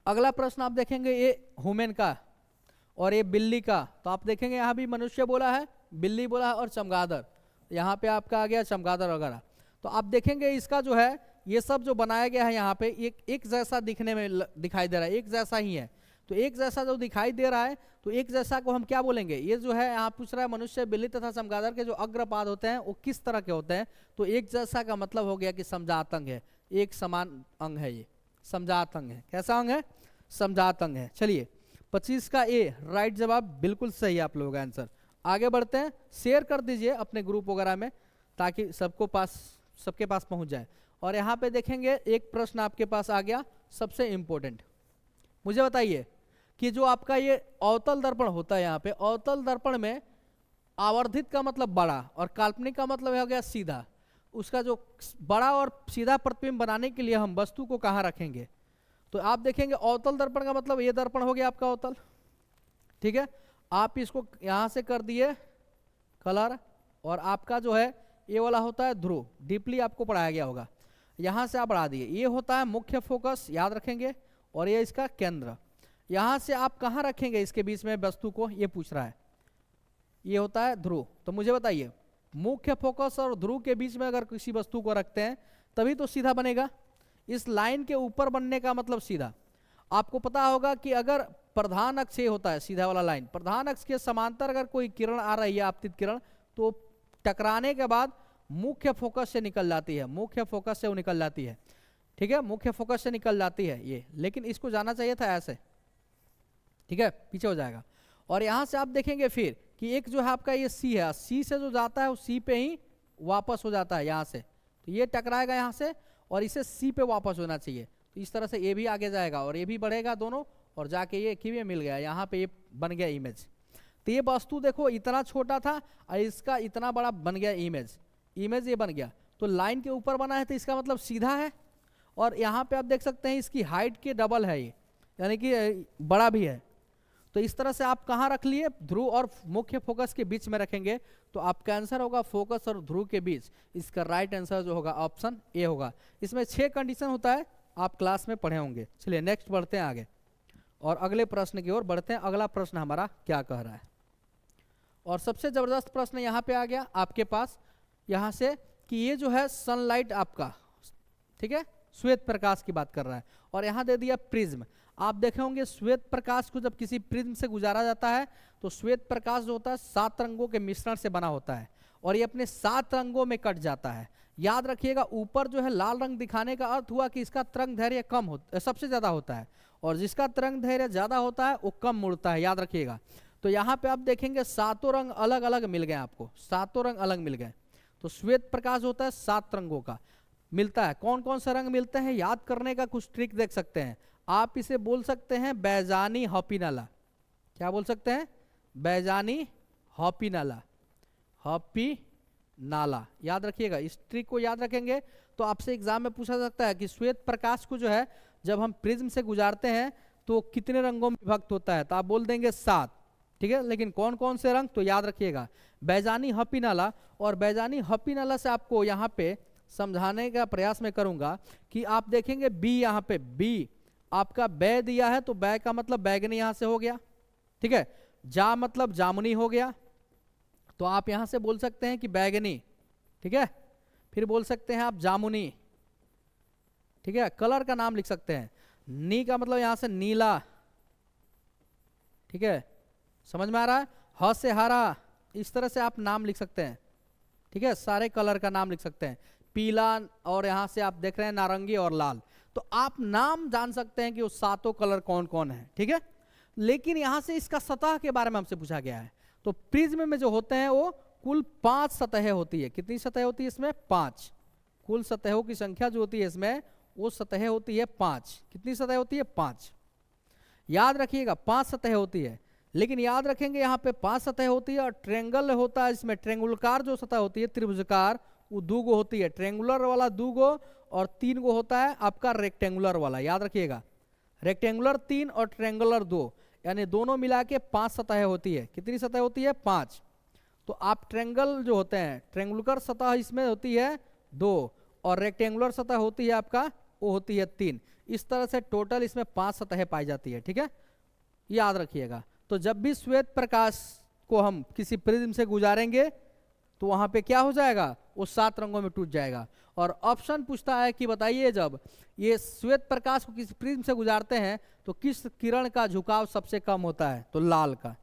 अगला प्रश्न आप देखेंगे ये ह्यूमन का और ये बिल्ली का। तो आप देखेंगे यहाँ भी मनुष्य बोला है, बिल्ली बोला है और चमगादड़, यहाँ पे आपका आ गया चमगादड़ वगैरह। तो आप देखेंगे इसका जो है ये सब जो बनाया गया है यहाँ पे एक जैसा दिखने में दिखाई दे रहा है, एक जैसा ही है। तो एक जैसा जो दिखाई दे रहा है तो एक जैसा को हम क्या बोलेंगे? ये जो है यहाँ पूछ रहा है मनुष्य, बिल्ली तथा चमगादड़ के जो अग्रपाद होते हैं वो किस तरह के होते हैं? तो एक जैसा का मतलब हो गया कि समजात अंग है, एक समान अंग है, ये समजात अंग है। कैसा अंग है? समजात अंग है। चलिए 25 का ए राइट जवाब बिल्कुल सही है आप लोगों का आंसर। आगे बढ़ते हैं, शेयर कर दीजिए अपने ग्रुप वगैरह में ताकि सबके पास पहुंच जाए। और यहाँ पे देखेंगे एक प्रश्न आपके पास आ गया सबसे इंपॉर्टेंट। मुझे बताइए कि जो आपका ये अवतल दर्पण होता है, यहाँ पे अवतल दर्पण में आवर्धित का मतलब बड़ा और काल्पनिक का मतलब हो गया सीधा। उसका जो बड़ा और सीधा प्रतिबिंब बनाने के लिए हम वस्तु को कहाँ रखेंगे? तो आप देखेंगे अवतल दर्पण का मतलब ये दर्पण हो गया आपका अवतल, ठीक है। आप इसको यहाँ से कर दिए कलर, और आपका जो है ये वाला होता है ध्रुव, डीपली आपको पढ़ाया गया होगा। यहाँ से आप बढ़ा दिए, ये होता है मुख्य फोकस, याद रखेंगे, और ये इसका केंद्र। यहाँ से आप कहाँ रखेंगे इसके बीच में वस्तु को, ये पूछ रहा है। ये होता है ध्रुव। तो मुझे बताइए मुख्य फोकस और ध्रुव के बीच में अगर किसी वस्तु को रखते हैं तभी तो सीधा बनेगा। इस लाइन के ऊपर बनने का मतलब सीधा। आपको पता होगा कि अगर प्रधान अक्ष ये होता है सीधा वाला लाइन, प्रधान अक्ष के समांतर अगर कोई किरण आ रही है, आपतित किरण, तो टकराने के बाद मुख्य फोकस से निकल जाती है, मुख्य फोकस से वो निकल जाती है, ठीक है, मुख्य फोकस से निकल जाती है ये। लेकिन इसको जाना चाहिए था ऐसे, ठीक है, पीछे हो जाएगा। और यहाँ से आप देखेंगे फिर कि एक जो है आपका ये सी है, सी से जो जाता है वो सी पे ही वापस हो जाता है यहाँ से। तो ये टकराएगा यहाँ से और इसे सी पे वापस होना चाहिए। तो इस तरह से ये भी आगे जाएगा और ये भी बढ़ेगा दोनों, और जाके ये किवे मिल गया, यहाँ पे ये बन गया इमेज। तो ये वस्तु देखो इतना छोटा था और इसका इतना बड़ा बन गया इमेज, इमेज ये बन गया। तो लाइन के ऊपर बना है तो इसका मतलब सीधा है। और यहाँ पे आप देख सकते हैं इसकी हाइट के डबल है ये, यानी कि बड़ा भी है। तो इस तरह से आप कहाँ रख लिए? ध्रुव और मुख्य फोकस के बीच में रखेंगे। तो आपका आंसर होगा फोकस और ध्रुव के बीच। इसका राइट आंसर जो होगा ऑप्शन ए होगा। इसमें 6 कंडीशन होता है, आप क्लास में पढ़े होंगे। चलिए नेक्स्ट बढ़ते हैं आगे और अगले प्रश्न की ओर बढ़ते हैं। अगला प्रश्न हमारा क्या कह रहा है, और सबसे जबरदस्त प्रश्न यहाँ पे आ गया आपके पास यहाँ से कि ये जो है सनलाइट आपका, ठीक है, श्वेत प्रकाश की बात कर रहा है, और यहाँ दे दिया प्रिज्म। आप देखे होंगे श्वेत प्रकाश को जब किसी प्रिज्म से गुजारा जाता है तो श्वेत प्रकाश जो होता है 7 रंगों के मिश्रण से बना होता है, और ये अपने 7 रंगों में कट जाता है। याद रखिएगा ऊपर जो है लाल रंग दिखाने का अर्थ हुआ कि इसका तरंग धैर्य कम होता, सबसे ज्यादा होता है, और जिसका तरंग धैर्य ज्यादा होता है वो कम मुड़ता है, याद रखिएगा। तो यहाँ पे आप देखेंगे 7 रंग अलग अलग मिल गए आपको, 7 रंग अलग मिल गए। तो श्वेत प्रकाश होता है 7 रंगों का मिलता है। कौन कौन सा रंग मिलते हैं याद करने का कुछ ट्रिक देख सकते हैं आप। इसे बोल सकते हैं बैजानी हॉपीनाला। क्या बोल सकते हैं? बैजानी हॉपीनाला, हॉपीनाला, याद रखिएगा। इस ट्रिक को याद रखेंगे तो आपसे एग्जाम में पूछा सकता है कि श्वेत प्रकाश को जो है जब हम प्रिज्म से गुजारते हैं तो कितने रंगों में विभक्त होता है, तो आप बोल देंगे 7, ठीक है। लेकिन कौन कौन से रंग, तो याद रखिएगा बैजानी हॉपीनाला। और बैजानी हॉपीनाला से आपको यहाँ पे समझाने का प्रयास मैं करूंगा कि आप देखेंगे बी, यहाँ पे बी आपका बै दिया है, तो बै का मतलब बैगनी यहां से हो गया, ठीक है। जा मतलब जामुनी हो गया, तो आप यहां से बोल सकते हैं कि बैगनी, ठीक है। फिर बोल सकते हैं आप जामुनी, ठीक है, कलर का नाम लिख सकते हैं। नी का मतलब यहां से नीला, ठीक है, समझ में आ रहा है। ह से हरा, इस तरह से आप नाम लिख सकते हैं, ठीक है, सारे कलर का नाम लिख सकते हैं। पीला, और यहाँ से आप देख रहे हैं नारंगी और लाल। तो आप नाम जान सकते हैं कि वो सातों कलर कौन कौन है, ठीक है। लेकिन यहाँ से इसका सतह के बारे में हमसे पूछा गया है। तो प्रिज्म में जो होते हैं वो कुल 5 सतहें होती है। कितनी सतह होती है इसमें? 5। कुल सतहों की संख्या जो होती है इसमें, वो सतहें होती है 5। कितनी सतह होती है? 5। याद रखिएगा 5 सतह होती है। लेकिन याद रखेंगे यहाँ पे 5 सतह होती है और ट्रेंगल होता है इसमें। ट्रेंगुलकार जो सतह होती है, त्रिभुजकार, वो 2 गो होती है। ट्रेंगुलर वाला 2 गो और 3 गो होता है आपका रेक्टेंगुलर वाला। याद रखिएगा, रेक्टेंगुलर 3 और ट्रेंगुलर 2, यानी दोनों मिला के 5 सतह होती है। कितनी सतह होती है? 5। तो आप ट्रेंगल जो होते हैं, ट्रेंगुलर सतह इसमें होती है 2 और रेक्टेंगुलर सतह होती है आपका, वो होती है 3। इस तरह से टोटल इसमें 5 सतहें पाई जाती है, ठीक है, याद रखिएगा। तो जब भी श्वेत प्रकाश को हम किसी प्रिज्म से गुजारेंगे तो वहां पे क्या हो जाएगा? वो 7 रंगों में टूट जाएगा। और ऑप्शन पूछता है कि बताइए जब ये श्वेत प्रकाश को किसी प्रिज्म से गुजारते हैं तो किस किरण का झुकाव सबसे कम होता है? तो लाल का।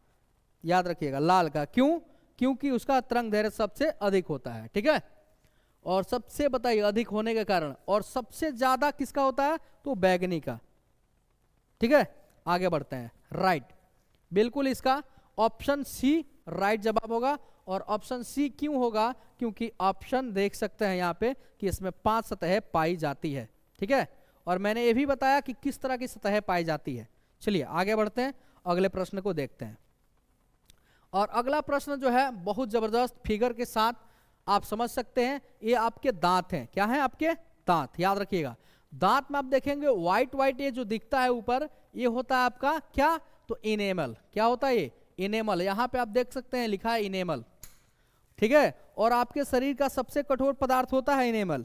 याद रखिएगा, लाल का। क्यों? क्योंकि उसका तरंग दैर्घ्य सबसे अधिक होता है, ठीक है। और सबसे बताइए अधिक होने के कारण, और सबसे ज्यादा किसका होता है? तो बैगनी का, ठीक है। आगे बढ़ते हैं। राइट, बिल्कुल इसका ऑप्शन सी राइट जवाब होगा। और ऑप्शन सी क्यों होगा? क्योंकि ऑप्शन देख सकते हैं यहाँ पे कि इसमें 5 सतहें पाई जाती है, ठीक है। और मैंने ये भी बताया कि किस तरह की सतहें पाई जाती है। चलिए आगे बढ़ते हैं, अगले प्रश्न को देखते हैं। और अगला प्रश्न जो है बहुत जबरदस्त फिगर के साथ आप समझ सकते हैं। ये आपके दांत हैं। क्या है? आपके दांत। याद रखिएगा, दांत में आप देखेंगे व्हाइट व्हाइट ये जो दिखता है ऊपर, ये होता है आपका क्या? तो इनेमल। क्या होता है ये? इनेमल। यहाँ पे आप देख सकते हैं लिखा है इनेमल, ठीक है। और आपके शरीर का सबसे कठोर पदार्थ होता है इनेमल।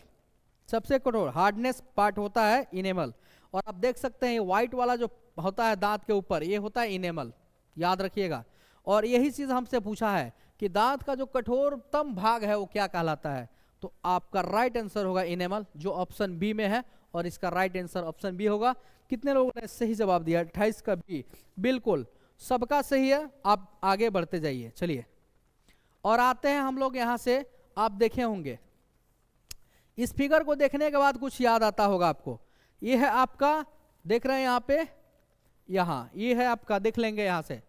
सबसे कठोर हार्डनेस पार्ट होता है इनेमल। और आप देख सकते हैं व्हाइट वाला जो होता है दांत के ऊपर, ये होता है इनेमल। याद रखिएगा। और यही चीज हमसे पूछा है कि दांत का जो कठोरतम भाग है वो क्या कहलाता है? तो आपका राइट आंसर होगा इनेमल, जो ऑप्शन बी में है। और इसका राइट आंसर ऑप्शन बी होगा। कितने लोगों ने सही जवाब दिया? 28 का बी, बिल्कुल सबका सही है। आप आगे बढ़ते जाइए। चलिए और आते हैं हम लोग यहाँ से। आप देखे होंगे इस फिगर को देखने के बाद कुछ याद आता होगा आपको। ये है आपका, देख रहे हैं यहाँ पे, यहाँ ये है आपका, देख लेंगे यहाँ से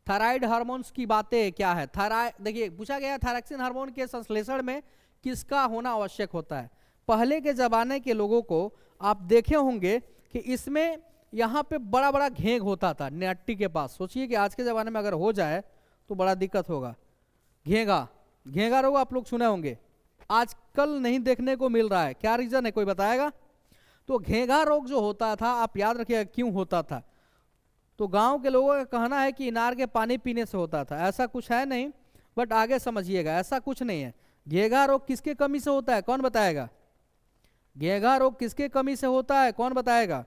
थायराइड हार्मोन्स की बातें क्या है। थायराइड देखिए पूछा गया है थायरॉक्सिन हार्मोन के संश्लेषण में किसका होना आवश्यक होता है। पहले के जमाने के लोगों को आप देखे होंगे कि इसमें यहाँ पे बड़ा बड़ा घेंग होता था नट्टी के पास। सोचिए कि आज के ज़माने में अगर हो जाए तो बड़ा दिक्कत होगा। घेंगा रोग आप लोग सुने होंगे, आजकल नहीं देखने को मिल रहा है। क्या रीज़न है, कोई बताएगा? तो घेंगा रोग जो होता था, आप याद रखिएगा क्यों होता था। तो गांव के लोगों का कहना है कि इनार के पानी पीने से होता था। ऐसा कुछ है नहीं, बट आगे समझिएगा, ऐसा कुछ नहीं है। घेंगा रोग किसके कमी से होता है, कौन बताएगा? घेंगा रोग किसके कमी से होता है, कौन बताएगा?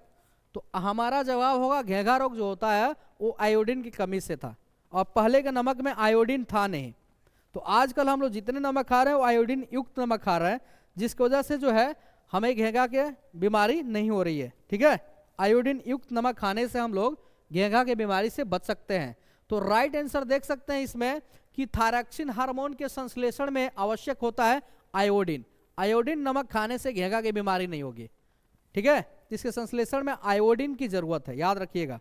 तो हमारा जवाब होगा घेंगा रोग जो होता है वो आयोडीन की कमी से था। और पहले के नमक में आयोडीन था नहीं। तो आजकल हम लोग जितने नमक खा रहे हैं वो आयोडीन युक्त नमक खा रहे हैं, जिसकी वजह से जो है हमें घेंगा के बीमारी नहीं हो रही है, ठीक है। आयोडीन युक्त नमक खाने से हम लोग घेंगा के बीमारी से बच सकते हैं। तो राइट आंसर देख सकते हैं इसमें कि थायरॉक्सिन हार्मोन के संश्लेषण में आवश्यक होता है आयोडीन। आयोडीन नमक खाने से घेंगा की बीमारी नहीं होगी, ठीक है। इसके संश्लेषण में आयोडीन की जरूरत है, याद रखिएगा।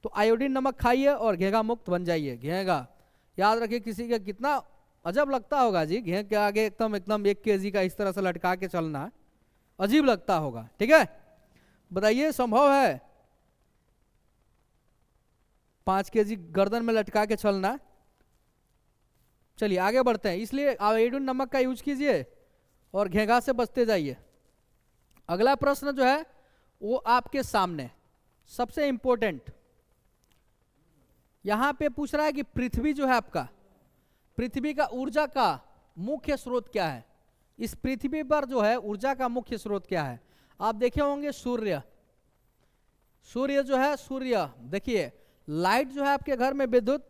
तो आयोडीन नमक खाइए और घेंगा मुक्त बन जाइए। घेंगा याद रखिए, किसी का कितना अजब लगता होगा जी, घेंग के आगे एकदम 1 kg का इस तरह से लटका के चलना अजीब लगता होगा, ठीक है। बताइए संभव है 5 kg गर्दन में लटका के चलना? चलिए आगे बढ़ते हैं। इसलिए आयोडीन नमक का यूज कीजिए और घेंगा से बचते जाइए। अगला प्रश्न जो है वो आपके सामने सबसे इंपॉर्टेंट, यहां पे पूछ रहा है कि पृथ्वी जो है आपका, पृथ्वी का ऊर्जा का मुख्य स्रोत क्या है। इस पृथ्वी पर जो है ऊर्जा का मुख्य स्रोत क्या है? आप देखे होंगे सूर्य। सूर्य जो है, सूर्य देखिए लाइट जो है आपके घर में विद्युत,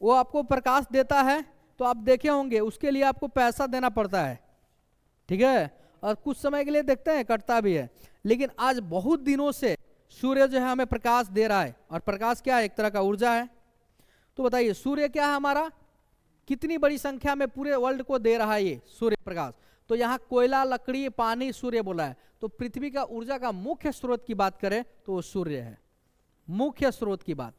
वो आपको प्रकाश देता है। तो आप देखे होंगे उसके लिए आपको पैसा देना पड़ता है, ठीक है। और कुछ समय के लिए देखते हैं कटता भी है। लेकिन आज बहुत दिनों से सूर्य जो है हमें प्रकाश दे रहा है। और प्रकाश क्या है? एक तरह का ऊर्जा है। तो बताइए सूर्य क्या है हमारा, कितनी बड़ी संख्या में पूरे वर्ल्ड को दे रहा है ये सूर्य प्रकाश? तो यहाँ कोयला, लकड़ी, पानी, सूर्य बोला है। तो पृथ्वी का ऊर्जा का मुख्य स्रोत की बात करें तो वो सूर्य है, मुख्य स्रोत की बात,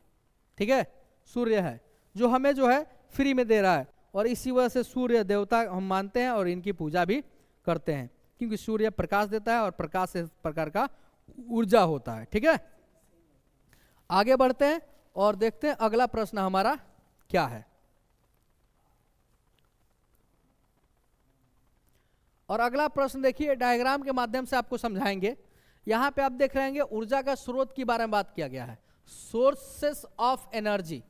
ठीक है, सूर्य है जो हमें जो है फ्री में दे रहा है। और इसी वजह से सूर्य देवता हम मानते हैं और इनकी पूजा भी करते हैं, क्योंकि सूर्य प्रकाश देता है और प्रकाश से प्रकार का ऊर्जा होता है, ठीक है। आगे बढ़ते हैं और देखते हैं अगला प्रश्न हमारा क्या है। और अगला प्रश्न देखिए, डायग्राम के माध्यम से आपको समझाएंगे। यहां पे आप देख रहे हैं ऊर्जा का स्रोत के बारे में बात किया गया है, सोर्सेस ऑफ एनर्जी।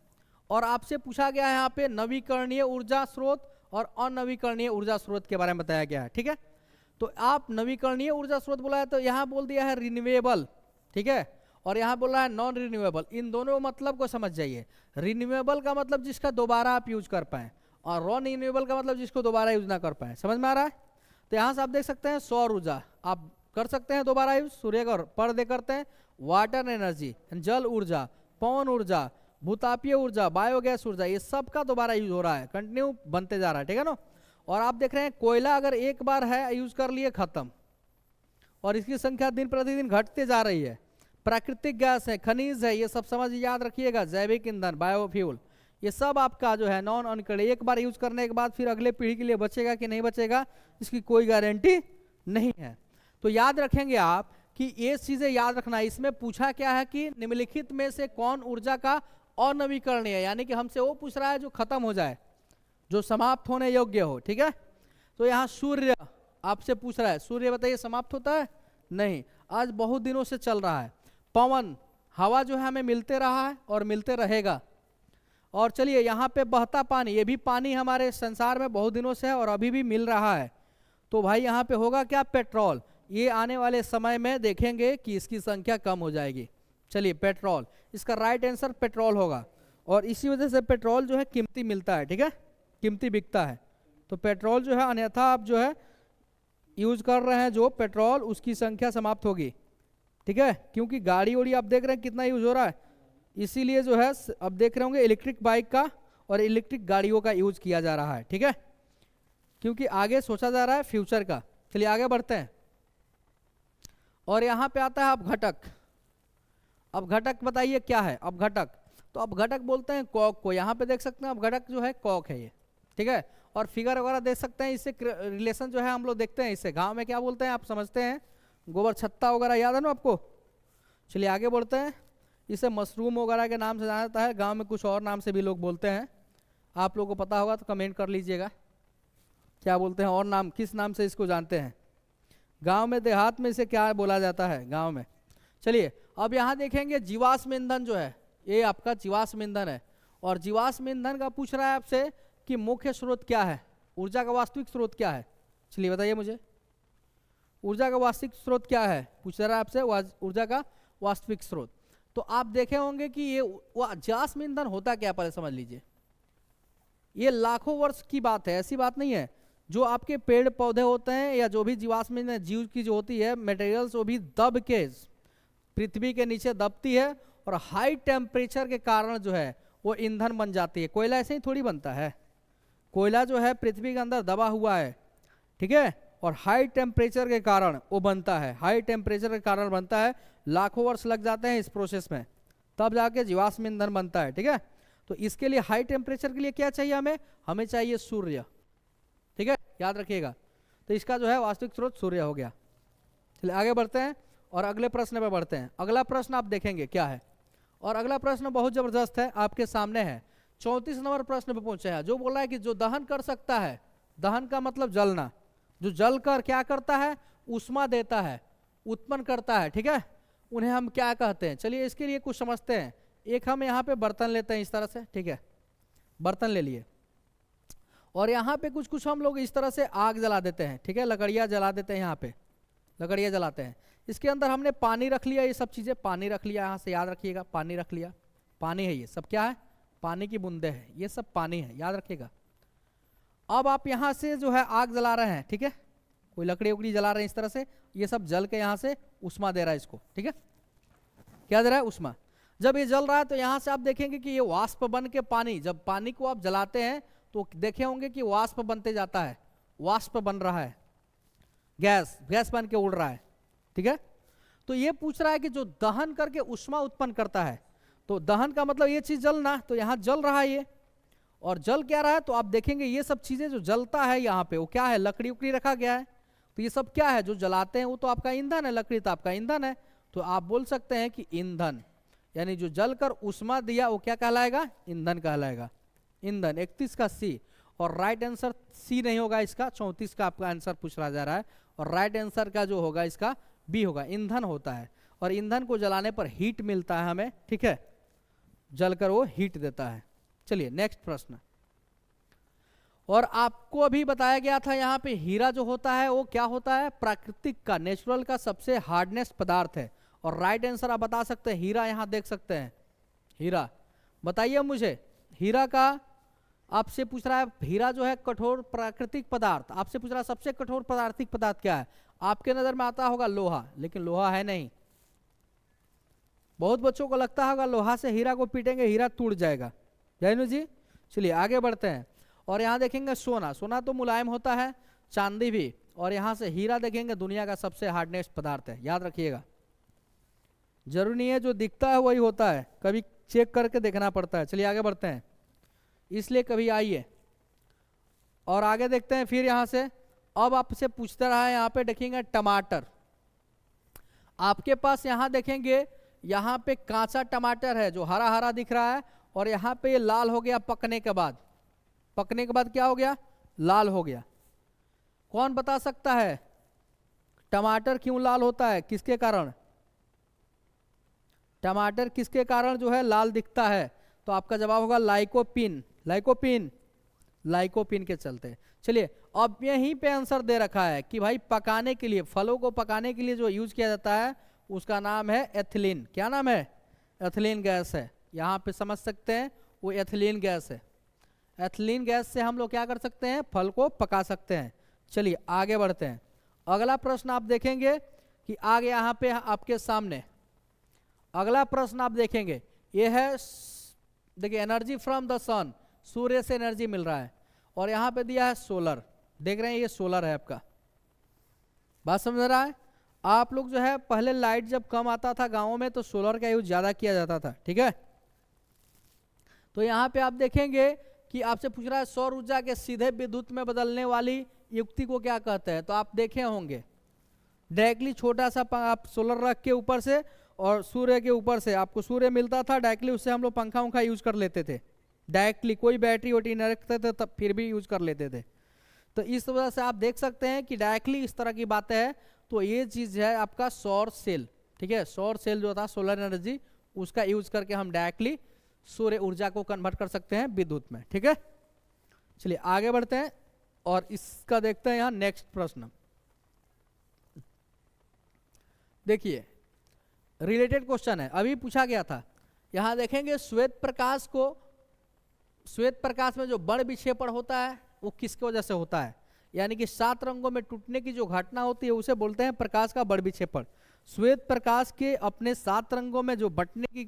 और आपसे पूछा गया है यहाँ पे नवीकरणीय ऊर्जा स्रोत और अनवीकरणीय ऊर्जा स्रोत के बारे में बताया गया है, ठीक है। तो आप नवीकरणीय ऊर्जा स्रोत बोला है तो यहाँ बोल दिया है रिन्यूएबल, ठीक है, और यहाँ बोला है नॉन रिन्यूएबल। इन दोनों मतलब को समझ जाइए। रिन्यूएबल का मतलब जिसका दोबारा आप यूज कर पाए, और नॉन रिन्यूएबल का मतलब जिसको दोबारा यूज ना कर पाए। समझ में आ रहा है? तो यहाँ से आप देख सकते हैं सौर ऊर्जा आप कर सकते हैं दोबारा यूज, सूर्य का पर दे करते हैं, वाटर एनर्जी, जल ऊर्जा, पवन ऊर्जा, भूतापीय ऊर्जा, बायोगैस ऊर्जा, ये सब का दोबारा यूज हो रहा है, कंटिन्यू बनते जा रहा है, ठीक है ना। और आप देख रहे हैं कोयला अगर एक बार है यूज कर लिए खत्म, और इसकी संख्या दिन प्रतिदिन घटते जा रही है। प्राकृतिक गैस है, खनिज है, ये सब समझ याद रखिएगा, जैविक ईंधन, बायोफ्यूल, ये सब आपका जो है नॉन अनकरणीय। एक बार यूज करने के बाद फिर अगले पीढ़ी के लिए बचेगा कि नहीं बचेगा इसकी कोई गारंटी नहीं है। तो याद रखेंगे आप कि ये चीजें याद रखना। इसमें पूछा क्या है कि निम्नलिखित में से कौन ऊर्जा का अनवीकरणीय है, यानी कि हमसे वो पूछ रहा है जो खत्म हो जाए, जो समाप्त होने योग्य हो, ठीक है। तो यहाँ सूर्य आपसे पूछ रहा है, सूर्य बताइए समाप्त होता है? नहीं, आज बहुत दिनों से चल रहा है। पवन, हवा जो है हमें मिलते रहा है और मिलते रहेगा। और चलिए यहाँ पे बहता पानी, ये भी पानी हमारे संसार में बहुत दिनों से है और अभी भी मिल रहा है। तो भाई यहाँ पे होगा क्या? पेट्रोल। ये आने वाले समय में देखेंगे कि इसकी संख्या कम हो जाएगी। चलिए पेट्रोल, इसका राइट आंसर पेट्रोल होगा। और इसी वजह से पेट्रोल जो है कीमती मिलता है, ठीक है, कीमती बिकता है। तो पेट्रोल जो है अन्यथा आप जो है यूज कर रहे हैं जो पेट्रोल, उसकी संख्या समाप्त होगी, ठीक है, क्योंकि गाड़ी उड़ी आप देख रहे हैं कितना यूज हो रहा है। इसीलिए जो है अब देख रहे होंगे इलेक्ट्रिक बाइक का और इलेक्ट्रिक गाड़ियों का यूज किया जा रहा है, ठीक है, क्योंकि आगे सोचा जा रहा है फ्यूचर का। चलिए आगे बढ़ते हैं। और यहाँ पे आता है अब घटक। अब घटक बताइए क्या है? अब घटक, तो अब घटक बोलते हैं कॉक को। यहाँ पे देख सकते हैं अब घटक जो है कॉक है ये, ठीक है। और फिगर वगैरह देख सकते हैं, इससे रिलेशन जो है हम लोग देखते हैं। इससे गांव में क्या बोलते हैं आप समझते हैं, गोबर छत्ता वगैरह याद है ना आपको। चलिए आगे बढ़ते हैं। इसे मशरूम वगैरह के नाम से जाना जाता है, गांव में कुछ और नाम से भी लोग बोलते हैं। आप लोगों को पता होगा तो कमेंट कर लीजिएगा क्या बोलते हैं और नाम, किस नाम से इसको जानते हैं। गांव में देहात में इसे क्या बोला जाता है गांव में। चलिए अब यहाँ देखेंगे जीवाश्म ईंधन जो है, ये आपका जीवाश्म ईंधन है। और जीवाश्म ईंधन का पूछ रहा है आपसे कि मुख्य स्रोत क्या है, ऊर्जा का वास्तविक स्रोत क्या है। चलिए बताइए मुझे, ऊर्जा का वास्तविक स्रोत क्या है पूछ रहा है आपसे, ऊर्जा का वास्तविक स्रोत। तो आप देखे होंगे कि ये जीवाश्म ईंधन होता क्या, पहले समझ लीजिए। ये लाखों वर्ष की बात है, ऐसी बात नहीं है। जो आपके पेड़ पौधे होते हैं या जो भी जीवाश्म ईंधन जीव की जो होती है मटेरियल्स, वो भी दब के पृथ्वी के नीचे दबती है और हाई टेम्परेचर के कारण जो है वो ईंधन बन जाती है। कोयला ऐसे ही थोड़ी बनता है, कोयला जो है पृथ्वी के अंदर दबा हुआ है, ठीक है, और हाई टेम्परेचर के कारण वो बनता है। हाई टेम्परेचर के कारण बनता है, लाखों वर्ष लग जाते हैं इस प्रोसेस में, तब जाके जीवाश्म ईंधन बनता है, ठीक है। तो इसके लिए हाई टेम्परेचर के लिए क्या चाहिए हमें? हमें चाहिए सूर्य, ठीक है, याद रखिएगा। तो इसका जो है वास्तविक स्रोत सूर्य हो गया। चलिए आगे बढ़ते हैं और अगले प्रश्न पे बढ़ते हैं। अगला प्रश्न आप देखेंगे क्या है, और अगला प्रश्न बहुत जबरदस्त है, आपके सामने है। 34 नंबर प्रश्न पे पहुंचे हैं, जो बोला है कि जो दहन कर सकता है, दहन का मतलब जलना, जो जल कर क्या करता है? ऊष्मा देता है, उत्पन्न करता है, ठीक है, उन्हें हम क्या कहते हैं। चलिए इसके लिए कुछ समझते हैं। एक हम यहाँ पे बर्तन लेते हैं इस तरह से, ठीक है, बर्तन ले लिए, और यहाँ पे कुछ कुछ हम लोग इस तरह से आग जला देते हैं, ठीक है, लकड़ियाँ जला देते हैं, यहाँ पे लकड़ियाँ जलाते हैं। इसके अंदर हमने पानी रख लिया, ये सब चीज़ें पानी रख लिया, यहाँ से याद रखिएगा, पानी रख लिया, पानी है, ये सब क्या है? पानी की बूंदे हैं, ये सब पानी है, याद रखिएगा। अब आप यहाँ से जो है आग जला रहे हैं, ठीक है, कोई लकड़ी उकड़ी जला रहे हैं इस तरह से, ये सब जल के यहाँ से उष्मा दे रहा है इसको, ठीक है, क्या दे रहा है? उष्मा। जब ये जल रहा है तो यहाँ से आप देखेंगे कि ये वाष्प बन के पानी, जब पानी को आप जलाते हैं तो देखे होंगे कि वाष्प बनते जाता है, वाष्प बन रहा है, गैस, गैस बन के उड़ रहा है, ठीक है। तो ये पूछ रहा है कि जो दहन करके उष्मा उत्पन्न करता है, तो दहन का मतलब ये चीज जलना, तो यहाँ जल रहा है ये, और जल क्या रहा है, तो आप देखेंगे ये सब चीजें जो जलता है यहाँ पे वो क्या है, लकड़ी उकड़ी रखा गया है, तो ये सब क्या है जो जलाते हैं, वो तो आपका ईंधन है, लकड़ी तो आपका ईंधन है। तो आप बोल सकते हैं कि ईंधन, यानी जो जलकर उष्मा दिया वो क्या कहलाएगा, ईंधन कहलाएगा, ईंधन। 31 का सी, और राइट आंसर सी नहीं होगा इसका, 34 का आपका आंसर पूछा जा रहा है, और राइट आंसर का जो होगा इसका बी होगा, ईंधन होता है। और ईंधन को जलाने पर हीट मिलता है हमें, ठीक है, जलकर वो हीट देता है। चलिए नेक्स्ट प्रश्न। और आपको अभी बताया गया था यहाँ पे हीरा जो होता है वो क्या होता है, प्राकृतिक का, नेचुरल का सबसे हार्डनेस पदार्थ है। और राइट आंसर आप बता सकते हैं, हीरा यहाँ देख सकते हैं, हीरा। बताइए मुझे, हीरा का आपसे पूछ रहा है, हीरा जो है कठोर प्राकृतिक पदार्थ, आपसे पूछ रहा है सबसे कठोर प्राकृतिक पदार्थ क्या है। आपके नजर में आता होगा लोहा, लेकिन लोहा है नहीं। बहुत बच्चों को लगता होगा लोहा से हीरा को पीटेंगे हीरा टूट जाएगा, जैनू जी। चलिए आगे बढ़ते हैं। और यहाँ देखेंगे सोना, सोना तो मुलायम होता है, चांदी भी। और यहाँ से हीरा देखेंगे दुनिया का सबसे हार्डनेस पदार्थ है, याद रखिएगा। जरूरी नहीं है जो दिखता है वही होता है, कभी चेक करके देखना पड़ता है। चलिए आगे बढ़ते हैं, इसलिए कभी आइए और आगे देखते हैं। फिर यहाँ से अब आपसे पूछता रहा है, यहाँ पे देखेंगे टमाटर। आपके पास यहाँ देखेंगे, यहाँ पे कांचा टमाटर है जो हरा हरा दिख रहा है, और यहाँ पे ये लाल हो गया पकने के बाद। पकने के बाद क्या हो गया, लाल हो गया। कौन बता सकता है टमाटर क्यों लाल होता है, किसके कारण, टमाटर किसके कारण जो है लाल दिखता है। तो आपका जवाब होगा लाइकोपिन, लाइकोपिन, लाइकोपिन के चलते। चलिए अब यहीं पे आंसर दे रखा है कि भाई पकाने के लिए, फलों को पकाने के लिए जो यूज किया जाता है उसका नाम है एथिलीन। क्या नाम है, एथिलीन गैस है। यहाँ पे समझ सकते हैं वो एथिलीन गैस है। एथिलीन गैस से हम लोग क्या कर सकते हैं, फल को पका सकते हैं। चलिए आगे बढ़ते हैं। अगला प्रश्न आप देखेंगे कि आगे यहाँ पे आपके सामने अगला प्रश्न आप देखेंगे, ये है, देखिए एनर्जी फ्रॉम द सन, सूर्य से एनर्जी मिल रहा है। और यहाँ पे दिया है सोलर, देख रहे हैं ये सोलर है आपका, बात समझ रहा है। आप लोग जो है पहले लाइट जब कम आता था गाँवों में तो सोलर का यूज ज्यादा किया जाता था, ठीक है। तो यहाँ पे आप देखेंगे कि आपसे पूछ रहा है सौर ऊर्जा के सीधे विद्युत में बदलने वाली युक्ति को क्या कहते हैं। तो आप देखे होंगे डायरेक्टली छोटा सा आप सोलर रख के ऊपर से, और सूर्य के ऊपर से आपको सूर्य मिलता था डायरेक्टली, उससे हम लोग पंखा उंखा यूज कर लेते थे डायरेक्टली, कोई बैटरी वोटरी न रखते थे तब फिर भी यूज कर लेते थे। तो इस वजह से आप देख सकते हैं कि डायरेक्टली इस तरह की बातें हैं। तो ये चीज है आपका सौर सेल, ठीक है। सौर सेल जो था सोलर एनर्जी, उसका यूज करके हम डायरेक्टली सूर्य ऊर्जा को कन्वर्ट कर सकते हैं विद्युत में, ठीक है। चलिए आगे बढ़ते हैं और इसका देखते हैं यहाँ नेक्स्ट प्रश्न। देखिए रिलेटेड क्वेश्चन है, अभी पूछा गया था। यहां देखेंगे श्वेत प्रकाश को, श्वेत प्रकाश में जो बड़ विक्षेपण होता है वो किसकी वजह से होता है, यानी कि 7 रंगों में टूटने की जो घटना होती है उसे बोलते हैं प्रकाश का बड़ विक्षेपण। श्वेत प्रकाश के अपने 7 रंगों में जो बंटने की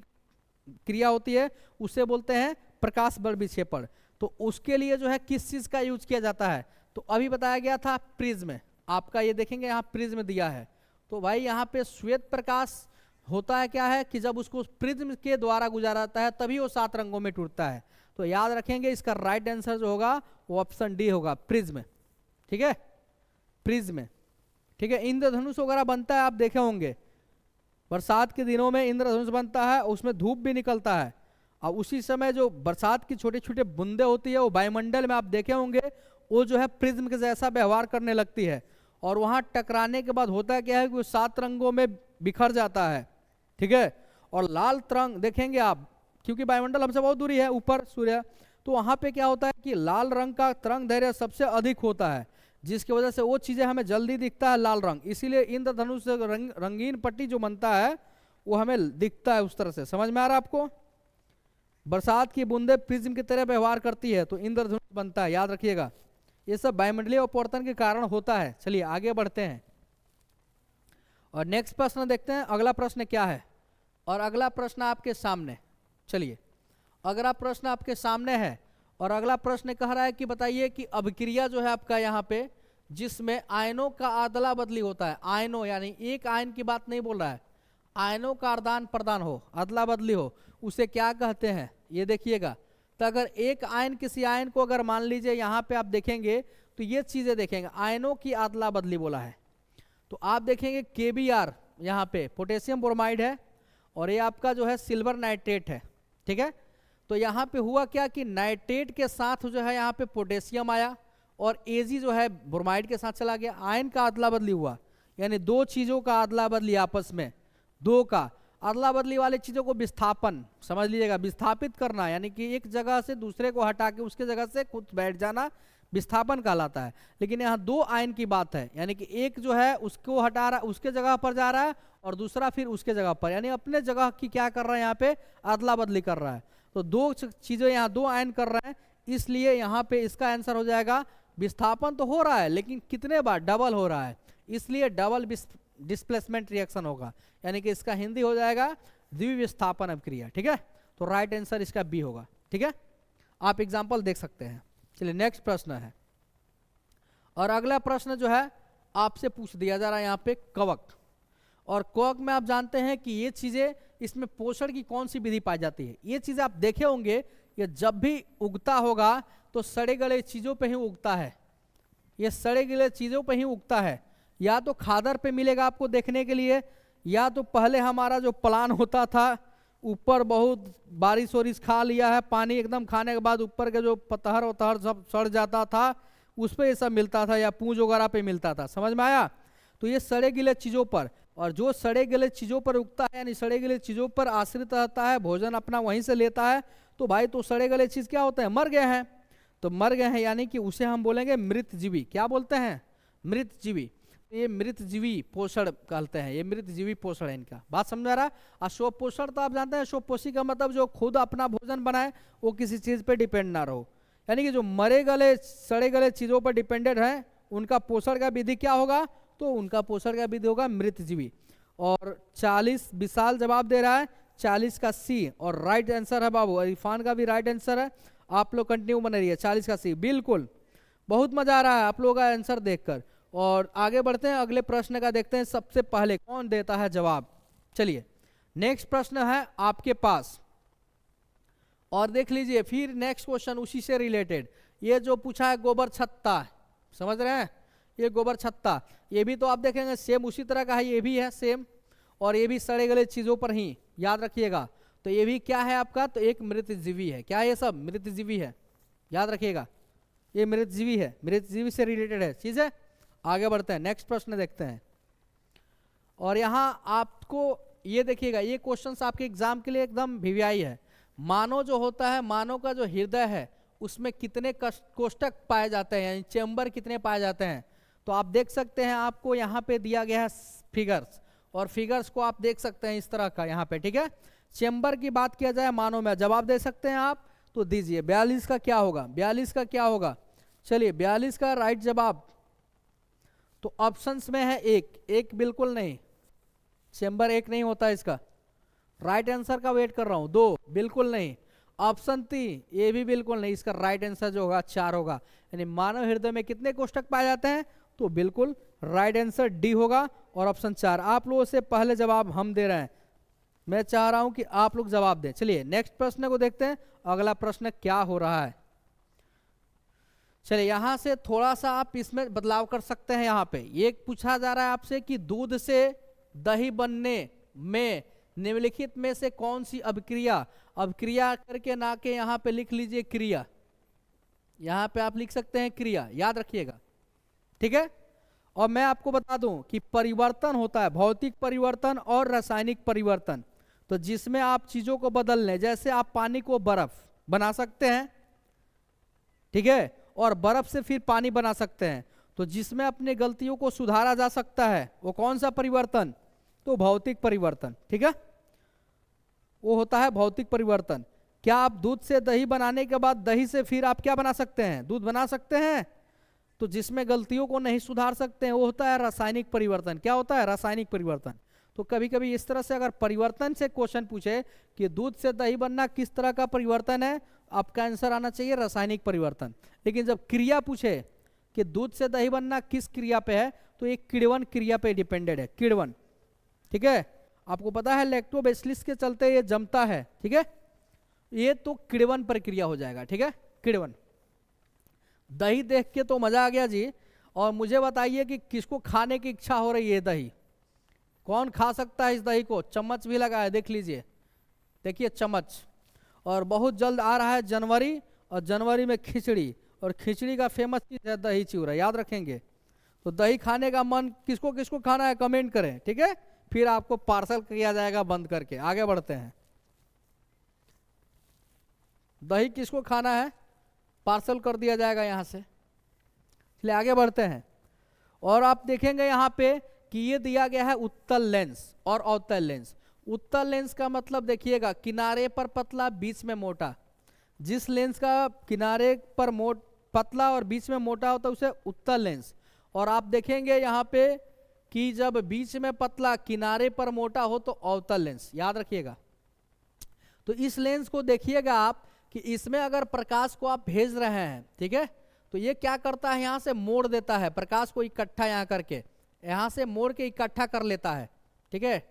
क्रिया होती है उसे बोलते हैं प्रकाश बड़ विक्षेपण। तो उसके लिए जो है किस चीज का यूज किया जाता है, तो अभी बताया गया था प्रिज्म। आपका ये देखेंगे यहाँ प्रिज्म दिया है। तो भाई यहाँ पे श्वेत प्रकाश होता है क्या है कि जब उसको प्रिज्म के द्वारा गुजारा जाता है तभी वो 7 रंगों में टूटता है। तो याद रखेंगे इसका राइट आंसर जो होगा वो ऑप्शन डी होगा, प्रिज्म, ठीक है, प्रिज्म, ठीक है। इंद्रधनुष वगैरह बनता है, आप देखे होंगे बरसात के दिनों में इंद्रधनुष बनता है, उसमें धूप भी निकलता है, और उसी समय जो बरसात की छोटे छोटे बूंदे होती है वो वायुमंडल में आप देखे होंगे वो जो है प्रिज्म के जैसा व्यवहार करने लगती है, और वहां टकराने के बाद होता क्या है कि वो 7 रंगों में बिखर जाता है, ठीक है। और लाल तरंग देखेंगे आप, क्योंकि वायुमंडल हमसे बहुत दूरी है ऊपर सूर्य, तो वहां पे क्या होता है कि लाल रंग का तरंग दैर्घ्य सबसे अधिक होता है, जिसकी वजह से वो चीजें हमें जल्दी दिखता है लाल रंग। इसीलिए इंद्रधनुष से रंगीन पट्टी जो बनता है वो हमें दिखता है उस तरह से। समझ में आ रहा है आपको, बरसात की बूंदे प्रिज्म की तरह व्यवहार करती है तो इंद्रधनुष बनता है, याद रखिएगा। ये सब वायुमंडलीय अपवर्तन के कारण होता है। चलिए आगे बढ़ते हैं और नेक्स्ट प्रश्न देखते हैं अगला प्रश्न क्या है। और अगला प्रश्न आपके सामने, चलिए अगला प्रश्न आपके सामने है और अगला प्रश्न कह रहा है कि बताइए कि अभिक्रिया जो है आपका यहाँ पे जिसमें आयनों का अदला बदली होता है। आयनों यानी एक आयन की बात नहीं बोल रहा है, आयनों का आदान प्रदान हो, अदला बदली हो, उसे क्या कहते हैं ये देखिएगा। तो अगर एक आयन किसी आयन को अगर मान लीजिए यहाँ पे आप देखेंगे तो ये चीजें देखेंगे, आयनों की अदला बदली बोला है। तो आप देखेंगे KBr यहाँ पे पोटेशियम ब्रोमाइड है और ये आपका जो है सिल्वर नाइट्रेट है, ठीक है। तो यहाँ पे हुआ क्या कि नाइट्रेट के साथ जो है यहाँ पे पोटेशियम आया और Ag जो है ब्रोमाइड के साथ चला गया, आयन का अदला बदली हुआ, यानी दो चीजों का अदला बदली आपस में, दो का अदला बदली वाली चीजों को विस्थापन समझ लीजिएगा, विस्थापित करना, यानी कि एक जगह से दूसरे को हटा के उसके जगह से खुद बैठ जाना विस्थापन कहलाता है। लेकिन यहाँ दो आयन की बात है, यानी कि एक जो है उसको हटा रहा, उसके जगह पर जा रहा है और दूसरा फिर उसके जगह पर, यानी अपने जगह की क्या कर रहा है यहाँ पे अदला बदली कर रहा है। तो दो चीजें यहाँ दो आयन कर रहे हैं, इसलिए यहाँ पे इसका आंसर हो जाएगा विस्थापन तो हो रहा है लेकिन कितने बार, डबल हो रहा है, इसलिए डबल डिस्प्लेसमेंट रिएक्शन होगा, यानी कि इसका हिंदी हो जाएगा द्विविस्थापन अभिक्रिया, ठीक है। तो राइट आंसर इसका बी होगा, ठीक है। आप एग्जाम्पल देख सकते हैं। चलिए नेक्स्ट प्रश्न है, और अगला प्रश्न जो है आपसे पूछ दिया जा रहा है यहाँ पे कवक, और कवक में आप जानते हैं कि ये चीजें, इसमें पोषण की कौन सी विधि पाई जाती है। ये चीजें आप देखे होंगे, ये जब भी उगता होगा तो सड़े गले चीजों पे ही उगता है, ये सड़े गले चीजों पे ही उगता है, या तो खादर पे मिलेगा आपको देखने के लिए, या तो पहले हमारा जो प्लान होता था ऊपर बहुत बारिश वारिश खा लिया है, पानी एकदम खाने के बाद ऊपर के जो पतहर वतहर सब सड़ जाता था उस पर ये सब मिलता था, या पूंज वगैरह पे मिलता था, समझ में आया। तो ये सड़े गिले चीज़ों पर, और जो सड़े गिले चीज़ों पर उगता है यानी सड़े गिले चीज़ों पर आश्रित रहता है, भोजन अपना वहीं से लेता है, तो भाई तो सड़े गले चीज़ क्या होते हैं, मर गए हैं। तो मर गए हैं यानी कि उसे हम बोलेंगे मृतजीवी। क्या बोलते हैं, मृतजीवी। ये मृतजीवी पोषण कहते हैं, ये मृतजीवी पोषण है इनका, बात समझ आ रहा। अशोक पोषण तो आप जानते हैं, अशोपोषी का मतलब जो खुद अपना भोजन बनाए, वो किसी चीज पे डिपेंड ना रहो, यानी कि जो मरे गले सड़े गले चीजों पर डिपेंडेंट है, उनका पोषण का विधि क्या होगा, तो उनका पोषण का विधि होगा मृतजीवी। और 40 विशाल जवाब दे रहा है, 40 का सी, और राइट आंसर है बाबू, इरफान का भी राइट आंसर है। आप लोग कंटिन्यू बने रहिए, 40 का सी बिल्कुल। बहुत मजा आ रहा है आप लोगों का आंसर देखकर। और आगे बढ़ते हैं, अगले प्रश्न का देखते हैं सबसे पहले कौन देता है जवाब। चलिए नेक्स्ट प्रश्न है आपके पास, और देख लीजिए फिर नेक्स्ट क्वेश्चन उसी से रिलेटेड। ये जो पूछा है गोबर छत्ता, समझ रहे हैं, ये गोबर छत्ता, ये भी तो आप देखेंगे सेम उसी तरह का है, ये भी है सेम, और ये भी सड़े गले चीजों पर ही, याद रखिएगा। तो ये भी क्या है आपका, तो एक मृतजीवी है। क्या ये सब मृतजीवी है, याद रखिएगा, ये मृतजीवी है, मृतजीवी से रिलेटेड है चीज है। आगे बढ़ते हैं, नेक्स्ट प्रश्न देखते हैं। और यहाँ आपको ये देखिएगा, ये क्वेश्चंस आपके एग्जाम के लिए एकदम वीवीआई है। मानव जो होता है, मानव का जो हृदय है उसमें कितने कोष्ठक पाए जाते हैं, यानी चेम्बर कितने पाए जाते हैं। तो आप देख सकते हैं, आपको यहाँ पे दिया गया है फिगर्स, और फिगर्स को आप देख सकते हैं इस तरह का यहाँ पे, ठीक है। चेम्बर की बात किया जाए मानव में, जवाब दे सकते हैं आप, तो दीजिए 42 का क्या होगा, 42 का क्या होगा। चलिए 42 का राइट जवाब तो ऑप्शंस में है एक बिल्कुल नहीं, चेम्बर एक नहीं होता इसका। राइट आंसर का वेट कर रहा हूं, 2 बिल्कुल नहीं, ऑप्शन 3 ये भी बिल्कुल नहीं। इसका राइट आंसर जो होगा 4 होगा। यानी मानव हृदय में कितने कोष्ठक पाए जाते हैं, तो बिल्कुल राइट आंसर डी होगा और ऑप्शन 4। आप लोगों से पहले जवाब हम दे रहे हैं, मैं चाह रहा हूं कि आप लोग जवाब दें। चलिए नेक्स्ट प्रश्न को देखते हैं, अगला प्रश्न क्या हो रहा है। चलिए यहां से थोड़ा सा आप इसमें बदलाव कर सकते हैं। यहाँ पे ये पूछा जा रहा है आपसे कि दूध से दही बनने में निम्नलिखित में से कौन सी अभिक्रिया, अभिक्रिया करके ना के यहाँ पे लिख लीजिए क्रिया, यहाँ पे आप लिख सकते हैं क्रिया, याद रखिएगा, ठीक है। और मैं आपको बता दूं कि परिवर्तन होता है, भौतिक परिवर्तन और रासायनिक परिवर्तन। तो जिसमें आप चीजों को बदल लें, जैसे आप पानी को बर्फ बना सकते हैं, ठीक है, और बर्फ से फिर पानी बना सकते हैं। तो जिसमें अपने गलतियों को सुधारा जा सकता है वो कौन सा परिवर्तन, तो भौतिक परिवर्तन, ठीक है, वो होता है भौतिक परिवर्तन। क्या आप दूध से दही बनाने के बाद दही से फिर आप क्या बना सकते हैं, दूध बना सकते हैं। तो जिसमें गलतियों को नहीं सुधार सकते हैं वो होता है रासायनिक परिवर्तन। क्या होता है, रासायनिक परिवर्तन। तो कभी कभी इस तरह से अगर परिवर्तन से क्वेश्चन पूछे कि दूध से दही बनना किस तरह का परिवर्तन है, आपका आंसर आना चाहिए रासायनिक परिवर्तन। लेकिन जब क्रिया पूछे कि दूध से दही बनना किस क्रिया पे है, तो ये किण्वन क्रिया पे डिपेंडेड है, किण्वन। ठीक है, आपको पता है लैक्टोबैसिलस के चलते ये जमता है। ठीक है, ये तो किण्वन प्रक्रिया हो जाएगा। ठीक है, किण्वन। दही देख के तो मजा आ गया जी। और मुझे बताइए कि किसको खाने की इच्छा हो रही है दही, कौन खा सकता है इस दही को? चम्मच भी लगा है, देख लीजिए, देखिए चम्मच। और बहुत जल्द आ रहा है जनवरी, और जनवरी में खिचड़ी, और खिचड़ी का फेमस चीज है दही चिवड़ा, याद रखेंगे। तो दही खाने का मन किसको किसको खाना है कमेंट करें। ठीक है, फिर आपको पार्सल किया जाएगा बंद करके। आगे बढ़ते हैं, दही किसको खाना है, पार्सल कर दिया जाएगा यहाँ से। चलिए आगे बढ़ते हैं। और आप देखेंगे यहाँ पे कि ये दिया गया है उत्तल लेंस और अवतल लेंस। उत्तल लेंस का मतलब देखिएगा किनारे पर पतला बीच में मोटा। जिस लेंस का किनारे पर पतला और बीच में मोटा होता है उसे उत्तल लेंस। और आप देखेंगे यहाँ पे कि जब बीच में पतला किनारे पर मोटा हो तो अवतल लेंस, याद रखिएगा। तो इस लेंस को देखिएगा आप कि इसमें अगर प्रकाश को आप भेज रहे हैं, ठीक है, तो ये क्या करता है, यहाँ से मोड़ देता है प्रकाश को इकट्ठा, यहाँ करके यहाँ से मोड़ के इकट्ठा कर लेता है। ठीक है,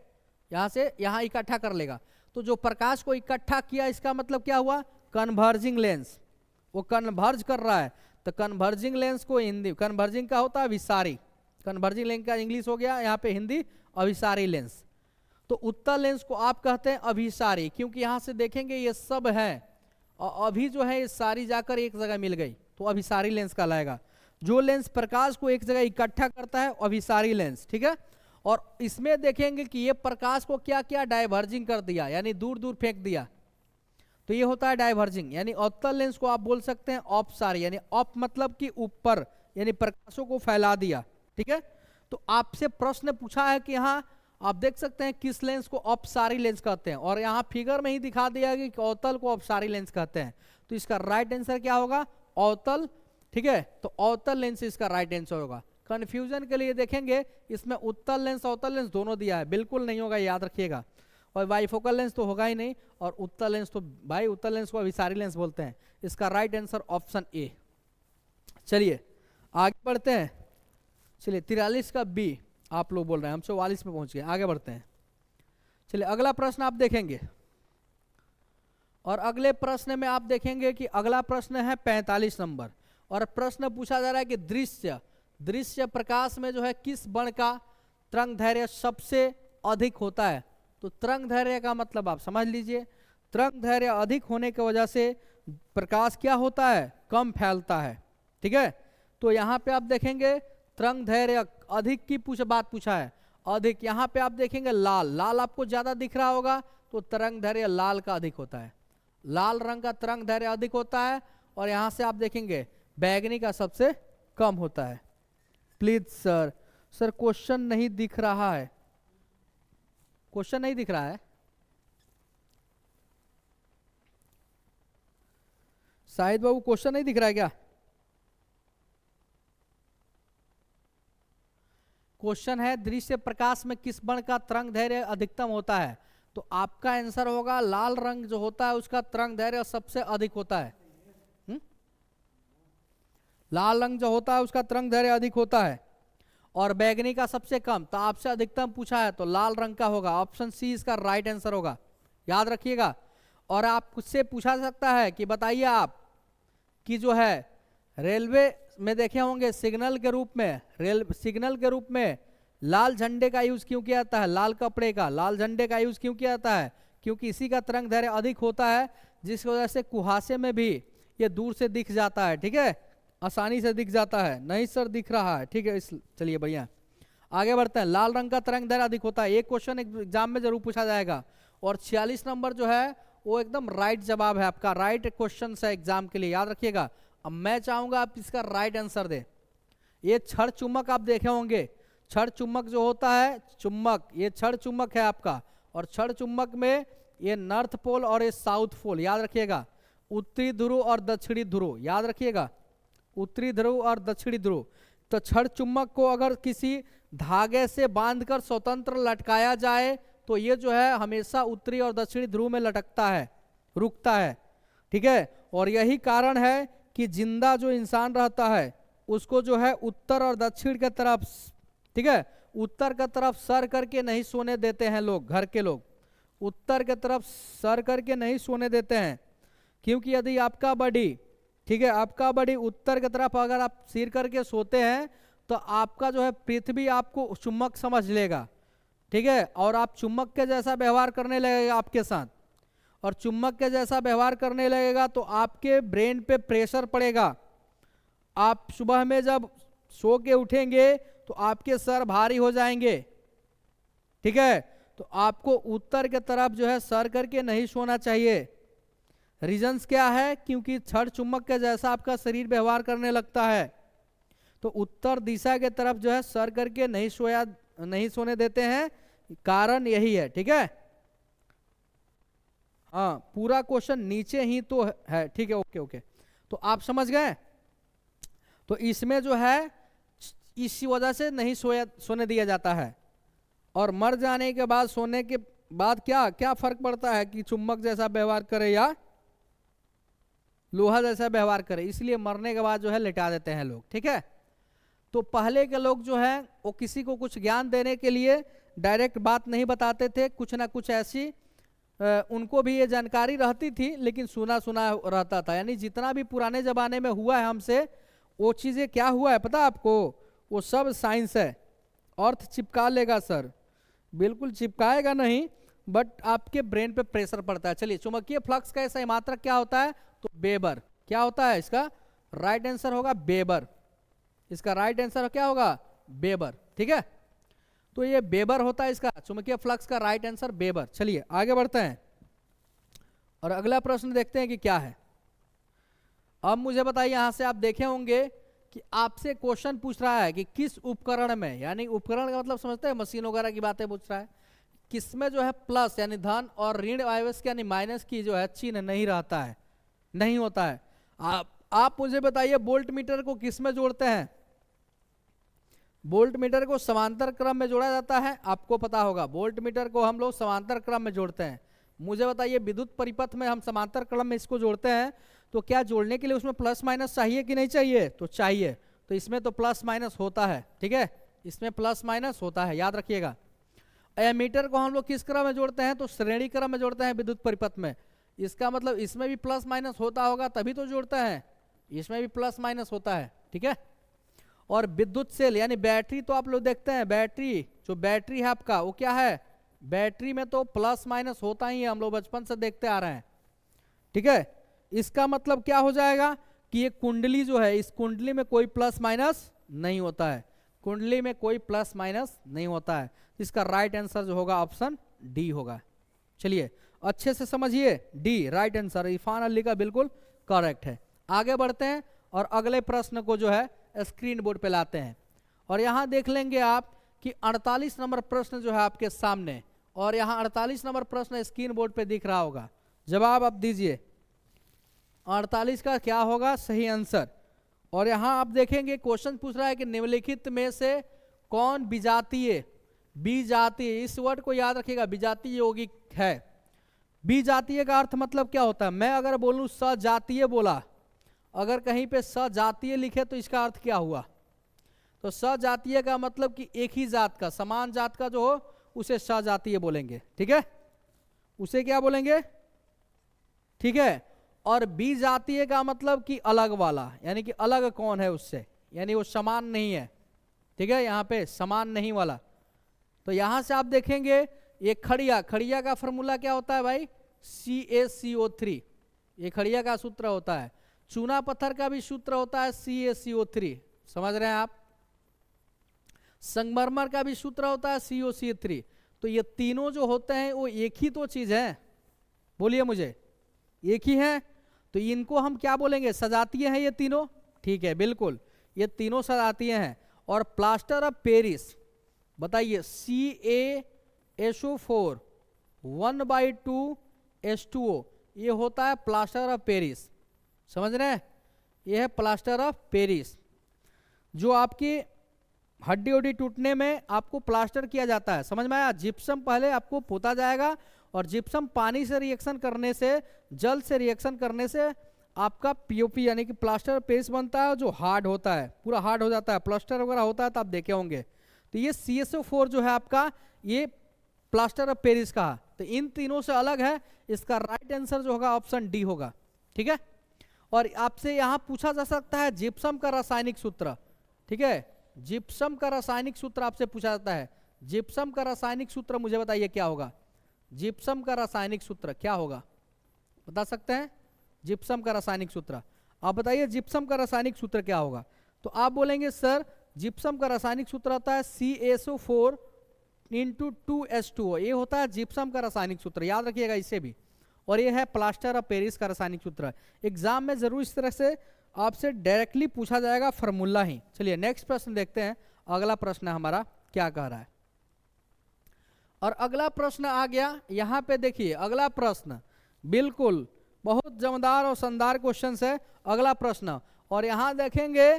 यहाँ से यहाँ इकट्ठा कर लेगा। तो जो प्रकाश को इकट्ठा किया इसका मतलब क्या हुआ, कन्वर्जिंग लेंस, वो कन्वर्ज कर रहा है। तो कन्वर्जिंग लेंस को हिंदी, कन्वर्जिंग का होता है अभिसारी, कन्वर्जिंग लेंस का इंग्लिश हो गया यहाँ पे हिंदी अभिसारी लेंस। तो उत्तल लेंस को आप कहते हैं अभिसारी, क्योंकि यहाँ से देखेंगे ये सब है और अभी जो है ये सारी जाकर एक जगह मिल गई, तो अभिसारी लेंस कहलाएगा। जो लेंस प्रकाश को एक जगह इकट्ठा करता है अभिसारी लेंस। ठीक है, और इसमें देखेंगे कि ये प्रकाश को क्या किया, डाइवर्जिंग कर दिया, यानी दूर दूर फेंक दिया, तो ये होता है डाइवर्जिंग। यानी अवतल लेंस को आप बोल सकते हैं अपसारी, यानी अप मतलब कि ऊपर, यानी प्रकाशों को फैला दिया। ठीक है, तो आपसे प्रश्न पूछा है कि यहाँ आप देख सकते हैं किस लेंस को अपसारी लेंस कहते हैं, और यहाँ फिगर में ही दिखा दिया कि अवतल को अपसारी लेंस कहते हैं। तो इसका राइट आंसर क्या होगा, अवतल। ठीक है, तो अवतल लेंस इसका राइट आंसर होगा। कंफ्यूजन के लिए देखेंगे इसमें उत्तल लेंस अवतल लेंस दोनों दिया है, बिल्कुल नहीं होगा, याद रखिएगा। और बाइफोकल लेंस तो होगा ही नहीं, और उत्तल लेंस तो भाई उत्तल लेंस को अभिसारी लेंस बोलते हैं। इसका राइट आंसर ऑप्शन ए। चलिए आगे बढ़ते हैं। चलिए 43 का बी आप लोग बोल रहे हैं, हम 44 में पहुंच गए, आगे बढ़ते हैं। चलिए अगला प्रश्न आप देखेंगे, और अगले प्रश्न में आप देखेंगे कि अगला प्रश्न है 45 नंबर, और प्रश्न पूछा जा रहा है कि दृश्य प्रकाश में जो है किस बण का तरंग दैर्घ्य सबसे अधिक होता है। तो तरंग दैर्घ्य का मतलब आप समझ लीजिए, तरंग दैर्घ्य अधिक होने की वजह से प्रकाश क्या होता है, कम फैलता है। ठीक है, तो यहाँ पे आप देखेंगे तरंग दैर्घ्य अधिक की बात पूछा है, अधिक। यहाँ पे आप देखेंगे लाल आपको ज्यादा दिख रहा होगा, तो तरंग दैर्घ्य लाल का अधिक होता है, लाल रंग का तरंग दैर्घ्य अधिक होता है। और यहाँ से आप देखेंगे बैगनी का सबसे कम होता है। प्लीज सर क्वेश्चन नहीं दिख रहा है, क्वेश्चन नहीं दिख रहा है, शाहिद बाबू क्वेश्चन नहीं दिख रहा है क्या? क्वेश्चन है दृश्य प्रकाश में किस बण का तरंग दैर्घ्य अधिकतम होता है। तो आपका आंसर होगा लाल रंग जो होता है उसका तरंग दैर्घ्य सबसे अधिक होता है। लाल रंग जो होता है उसका तरंग दैर्घ्य अधिक होता है, और बैगनी का सबसे कम। तो आपसे अधिकतम पूछा है तो लाल रंग का होगा, ऑप्शन सी इसका राइट आंसर होगा, याद रखिएगा। और आप उससे पूछा सकता है कि बताइए आप कि जो है रेलवे में देखे होंगे सिग्नल के रूप में लाल झंडे का यूज क्यों किया जाता है, लाल कपड़े का, लाल झंडे का यूज क्यों किया जाता है, क्योंकि इसी का तरंग दैर्घ्य अधिक होता है, जिस वजह से कुहासे में भी ये दूर से दिख जाता है। ठीक है, आसानी से दिख जाता है। नहीं सर दिख रहा है, ठीक है, चलिए बढ़िया, आगे बढ़ते हैं। लाल रंग का तरंग दैर्घ्य अधिक होता है, एक क्वेश्चन एग्जाम में जरूर पूछा जाएगा। और 46 नंबर जो है वो एकदम राइट जवाब है आपका, राइट क्वेश्चन है एग्जाम के लिए, याद रखिएगा। अब मैं चाहूंगा आप इसका राइट आंसर दें। ये छड़ चुम्बक आप देखे होंगे, छड़ चुम्बक जो होता है चुम्बक, ये छड़ चुम्बक है आपका, और छड़ चुम्बक में ये नॉर्थ पोल और ये साउथ पोल, याद रखिएगा। उत्तरी ध्रुव और दक्षिणी ध्रुव, याद रखिएगा, उत्तरी ध्रुव और दक्षिणी ध्रुव। तो छड़ चुम्बक को अगर किसी धागे से बांधकर स्वतंत्र लटकाया जाए तो ये जो है हमेशा उत्तरी और दक्षिणी ध्रुव में लटकता है, रुकता है। ठीक है, और यही कारण है कि जिंदा जो इंसान रहता है उसको जो है उत्तर और दक्षिण के तरफ, ठीक है, उत्तर की तरफ सर करके नहीं सोने देते हैं लोग, घर के लोग उत्तर की तरफ सर करके नहीं सोने देते हैं, क्योंकि यदि आपका बॉडी, ठीक है, आपका बॉडी उत्तर की तरफ अगर आप सिर करके सोते हैं तो आपका जो है पृथ्वी आपको चुम्बक समझ लेगा, ठीक है, और आप चुम्बक के जैसा व्यवहार करने लगेगा आपके साथ, और चुम्बक के जैसा व्यवहार करने लगेगा तो आपके ब्रेन पे प्रेशर पड़ेगा। आप सुबह में जब सो के उठेंगे तो आपके सर भारी हो जाएंगे, ठीक है, तो आपको उत्तर के तरफ जो है सर करके नहीं सोना चाहिए। रीजंस क्या है? क्योंकि छड़ चुम्बक के जैसा आपका शरीर व्यवहार करने लगता है, तो उत्तर दिशा के तरफ जो है सर करके नहीं सोने देते हैं, कारण यही है, ठीक है। हाँ, पूरा क्वेश्चन नीचे ही तो है, ठीक है, ओके ओके, तो आप समझ गए। तो इसमें जो है इसी वजह से नहीं सोने दिया जाता है। और मर जाने के बाद, सोने के बाद क्या क्या फर्क पड़ता है कि चुम्बक जैसा व्यवहार करे या लोहा जैसा व्यवहार करे, इसलिए मरने के बाद जो है लिटा देते हैं लोग, ठीक है। तो पहले के लोग जो है वो किसी को कुछ ज्ञान देने के लिए डायरेक्ट बात नहीं बताते थे, कुछ ना कुछ ऐसी उनको भी ये जानकारी रहती थी, लेकिन सुना सुना रहता था। यानी जितना भी पुराने जमाने में हुआ है हमसे, वो चीज़ें क्या हुआ है पता आपको, वो सब साइंस है। अर्थ चिपका लेगा सर, बिल्कुल चिपकाएगा नहीं, बट आपके ब्रेन पे प्रेशर पड़ता है। चलिए, चुंबकीय फ्लक्स का सही मात्रक क्या होता है? तो वेबर। क्या होता है इसका? राइट आंसर होगा वेबर। इसका राइट आंसर क्या होगा? वेबर, ठीक है। तो ये वेबर होता है इसका चुंबकीय फ्लक्स का राइट आंसर वेबर। चलिए आगे बढ़ते हैं और अगला प्रश्न देखते हैं कि क्या है। अब मुझे बताइए, यहां से आप देखे होंगे कि आपसे क्वेश्चन पूछ रहा है कि किस उपकरण में, यानी उपकरण का मतलब समझते हैं, मशीन वगैरह की बातें पूछ रहा है, किसमें जो है प्लस यानी धन और ऋण आवेश यानी माइनस की जो है चिन्ह नहीं रहता है, नहीं होता है। आप मुझे बताइए वोल्ट मीटर को किस में जोड़ते हैं? वोल्ट मीटर को समांतर क्रम में जोड़ा जाता है, आपको पता होगा। वोल्ट मीटर को हम लोग समांतर क्रम में जोड़ते हैं। मुझे बताइए विद्युत परिपथ में हम समांतर क्रम में इसको जोड़ते हैं, तो क्या जोड़ने के लिए उसमें प्लस माइनस चाहिए कि नहीं चाहिए? तो चाहिए। तो इसमें तो प्लस माइनस होता है, ठीक है, इसमें प्लस माइनस होता है, याद रखिएगा। एमीटर को हम लोग किस क्रम में जोड़ते हैं? तो श्रेणी क्रम में जोड़ते हैं विद्युत परिपथ में। इसका मतलब इसमें भी प्लस माइनस होता होगा तभी तो जोड़ते हैं, इसमें भी प्लस माइनस होता है, ठीक है। और विद्युत सेल यानी बैटरी, तो आप लोग देखते हैं बैटरी, जो बैटरी है आपका वो क्या है? बैटरी में तो प्लस माइनस होता ही है, हम लोग बचपन से देखते आ रहे हैं, ठीक है। इसका मतलब क्या हो जाएगा कि ये कुंडली जो है, इस कुंडली में कोई प्लस माइनस नहीं होता है, कुंडली में कोई प्लस माइनस नहीं होता है। इसका राइट आंसर जो होगा ऑप्शन डी होगा। चलिए अच्छे से समझिए, D right answer, Irfan Ali का बिल्कुल करेक्ट है। आगे बढ़ते हैं और अगले प्रश्न को जो है स्क्रीन बोर्ड पे लाते हैं और यहाँ देख लेंगे आप कि 48 नंबर प्रश्न जो है आपके सामने, और यहाँ 48 नंबर प्रश्न स्क्रीन बोर्ड पे दिख रहा होगा। जवाब आप दीजिए 48 का क्या होगा सही आंसर। और यहाँ आप देखेंगे क्वेश्चन पूछ रहा है कि निम्नलिखित में से कौन विजातीय, विजातीय, इस वर्ड को याद रखिएगा, विजातीय यौगिक है। विजातीय का अर्थ मतलब क्या होता है? मैं अगर बोलूं सजातीय बोला, अगर कहीं पे सजातीय लिखे तो इसका अर्थ क्या हुआ? तो सजातीय का मतलब कि एक ही जात का, समान जात का जो हो उसे सजातीय बोलेंगे, ठीक है, उसे क्या बोलेंगे, ठीक है। और विजातीय का मतलब कि अलग वाला, यानी कि अलग कौन है उससे, यानी वो समान नहीं है, ठीक है, यहाँ पे समान नहीं वाला। तो यहां से आप देखेंगे ये खड़िया, खड़िया का फॉर्मूला क्या होता है भाई? CaCO3, ये खड़िया का सूत्र होता है। चूना पत्थर का भी सूत्र होता है CaCO3, समझ रहे हैं आप। संगमरमर का भी सूत्र होता है COCO3। तो ये तीनों जो होते हैं वो एक ही तो चीज है, बोलिए मुझे, एक ही है। तो इनको हम क्या बोलेंगे? सजातीय हैं ये तीनों, ठीक है, बिल्कुल ये तीनों सजातीय हैं। और प्लास्टर ऑफ पेरिस बताइए, CaSO4 1/2 H2O, ये होता है प्लास्टर ऑफ पेरिस, समझ रहे हैं, ये है प्लास्टर ऑफ पेरिस, जो आपकी हड्डी उड्डी टूटने में आपको प्लास्टर किया जाता है, समझ में आया। जिप्सम पहले आपको पोता जाएगा और जिप्सम पानी से रिएक्शन करने से, जल से रिएक्शन करने से आपका पीओपी यानी कि प्लास्टर पेरिस बनता है जो हार्ड होता है, पूरा हार्ड हो जाता है, प्लास्टर वगैरह होता है तो आप देखे होंगे। तो ये CSO4 जो है आपका ये प्लास्टर ऑफ पेरिस का, तो इन तीनों से अलग है। इसका राइट आंसर जो होगा ऑप्शन डी होगा, ठीक है। और आपसे यहाँ पूछा जा सकता है जिप्सम का रासायनिक सूत्र, ठीक है, जिप्सम का रासायनिक सूत्र आपसे पूछा जाता है। जिप्सम का रासायनिक सूत्र मुझे बताइए क्या होगा, जिप्सम का रासायनिक सूत्र क्या होगा, बता सकते हैं? जिप्सम का रासायनिक सूत्र आप बताइए, जिप्सम का रासायनिक सूत्र क्या होगा? तो आप बोलेंगे सर जिप्सम का रासायनिक सूत्र होता है CaSO4 × 2H2O, ये होता है जिप्सम का रासायनिक सूत्र, याद रखिएगा इसे भी। और ये है प्लास्टर ऑफ पेरिस का रासायनिक सूत्र। एग्जाम में जरूर इस तरह से आपसे डायरेक्टली पूछा जाएगा फॉर्मूला ही। चलिए नेक्स्ट प्रश्न देखते हैं, अगला प्रश्न हमारा क्या कह रहा है। और अगला प्रश्न आ गया यहाँ पे, देखिए अगला प्रश्न बिल्कुल बहुत जमदार और शानदार क्वेश्चन है अगला प्रश्न। और यहाँ देखेंगे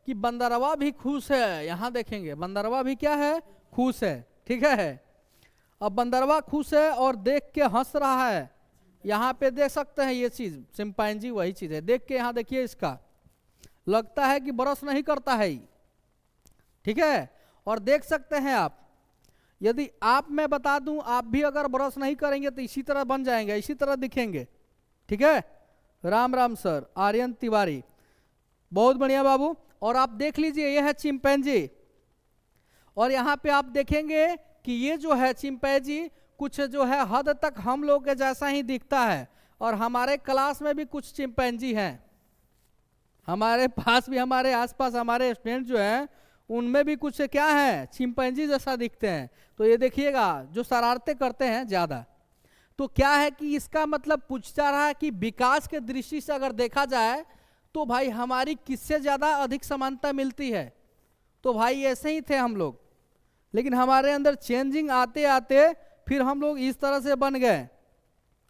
कि बंदरवा भी खुश है, यहाँ देखेंगे बंदरवा भी क्या है, खुश है, ठीक है। अब बंदरवा खुश है और देख के हंस रहा है, यहाँ पे देख सकते हैं ये चीज, चिंपैंजी वही चीज है, देख के यहाँ देखिए इसका लगता है कि ब्रश नहीं करता है, ठीक है। और देख सकते हैं आप, यदि आप मैं बता दूं आप भी अगर ब्रश नहीं करेंगे तो इसी तरह बन जाएंगे, इसी तरह दिखेंगे, ठीक है। राम राम सर, आर्यन तिवारी, बहुत बढ़िया बाबू। और आप देख लीजिए ये है चिंपैंजी, और यहाँ पे आप देखेंगे कि ये जो है चिंपैंजी कुछ जो है हद तक हम लोग के जैसा ही दिखता है। और हमारे क्लास में भी कुछ चिंपैंजी हैं, हमारे पास भी, हमारे आसपास हमारे स्टूडेंट जो हैं उनमें भी कुछ क्या है, चिंपैंजी जैसा दिखते हैं। तो ये देखिएगा जो शरारतें करते हैं ज्यादा। तो क्या है कि इसका मतलब पूछ जा रहा है कि विकास के दृष्टि से अगर देखा जाए तो भाई हमारी किससे ज्यादा अधिक समानता मिलती है? तो भाई ऐसे ही थे हम लोग, लेकिन हमारे अंदर चेंजिंग आते आते फिर हम लोग इस तरह से बन गए,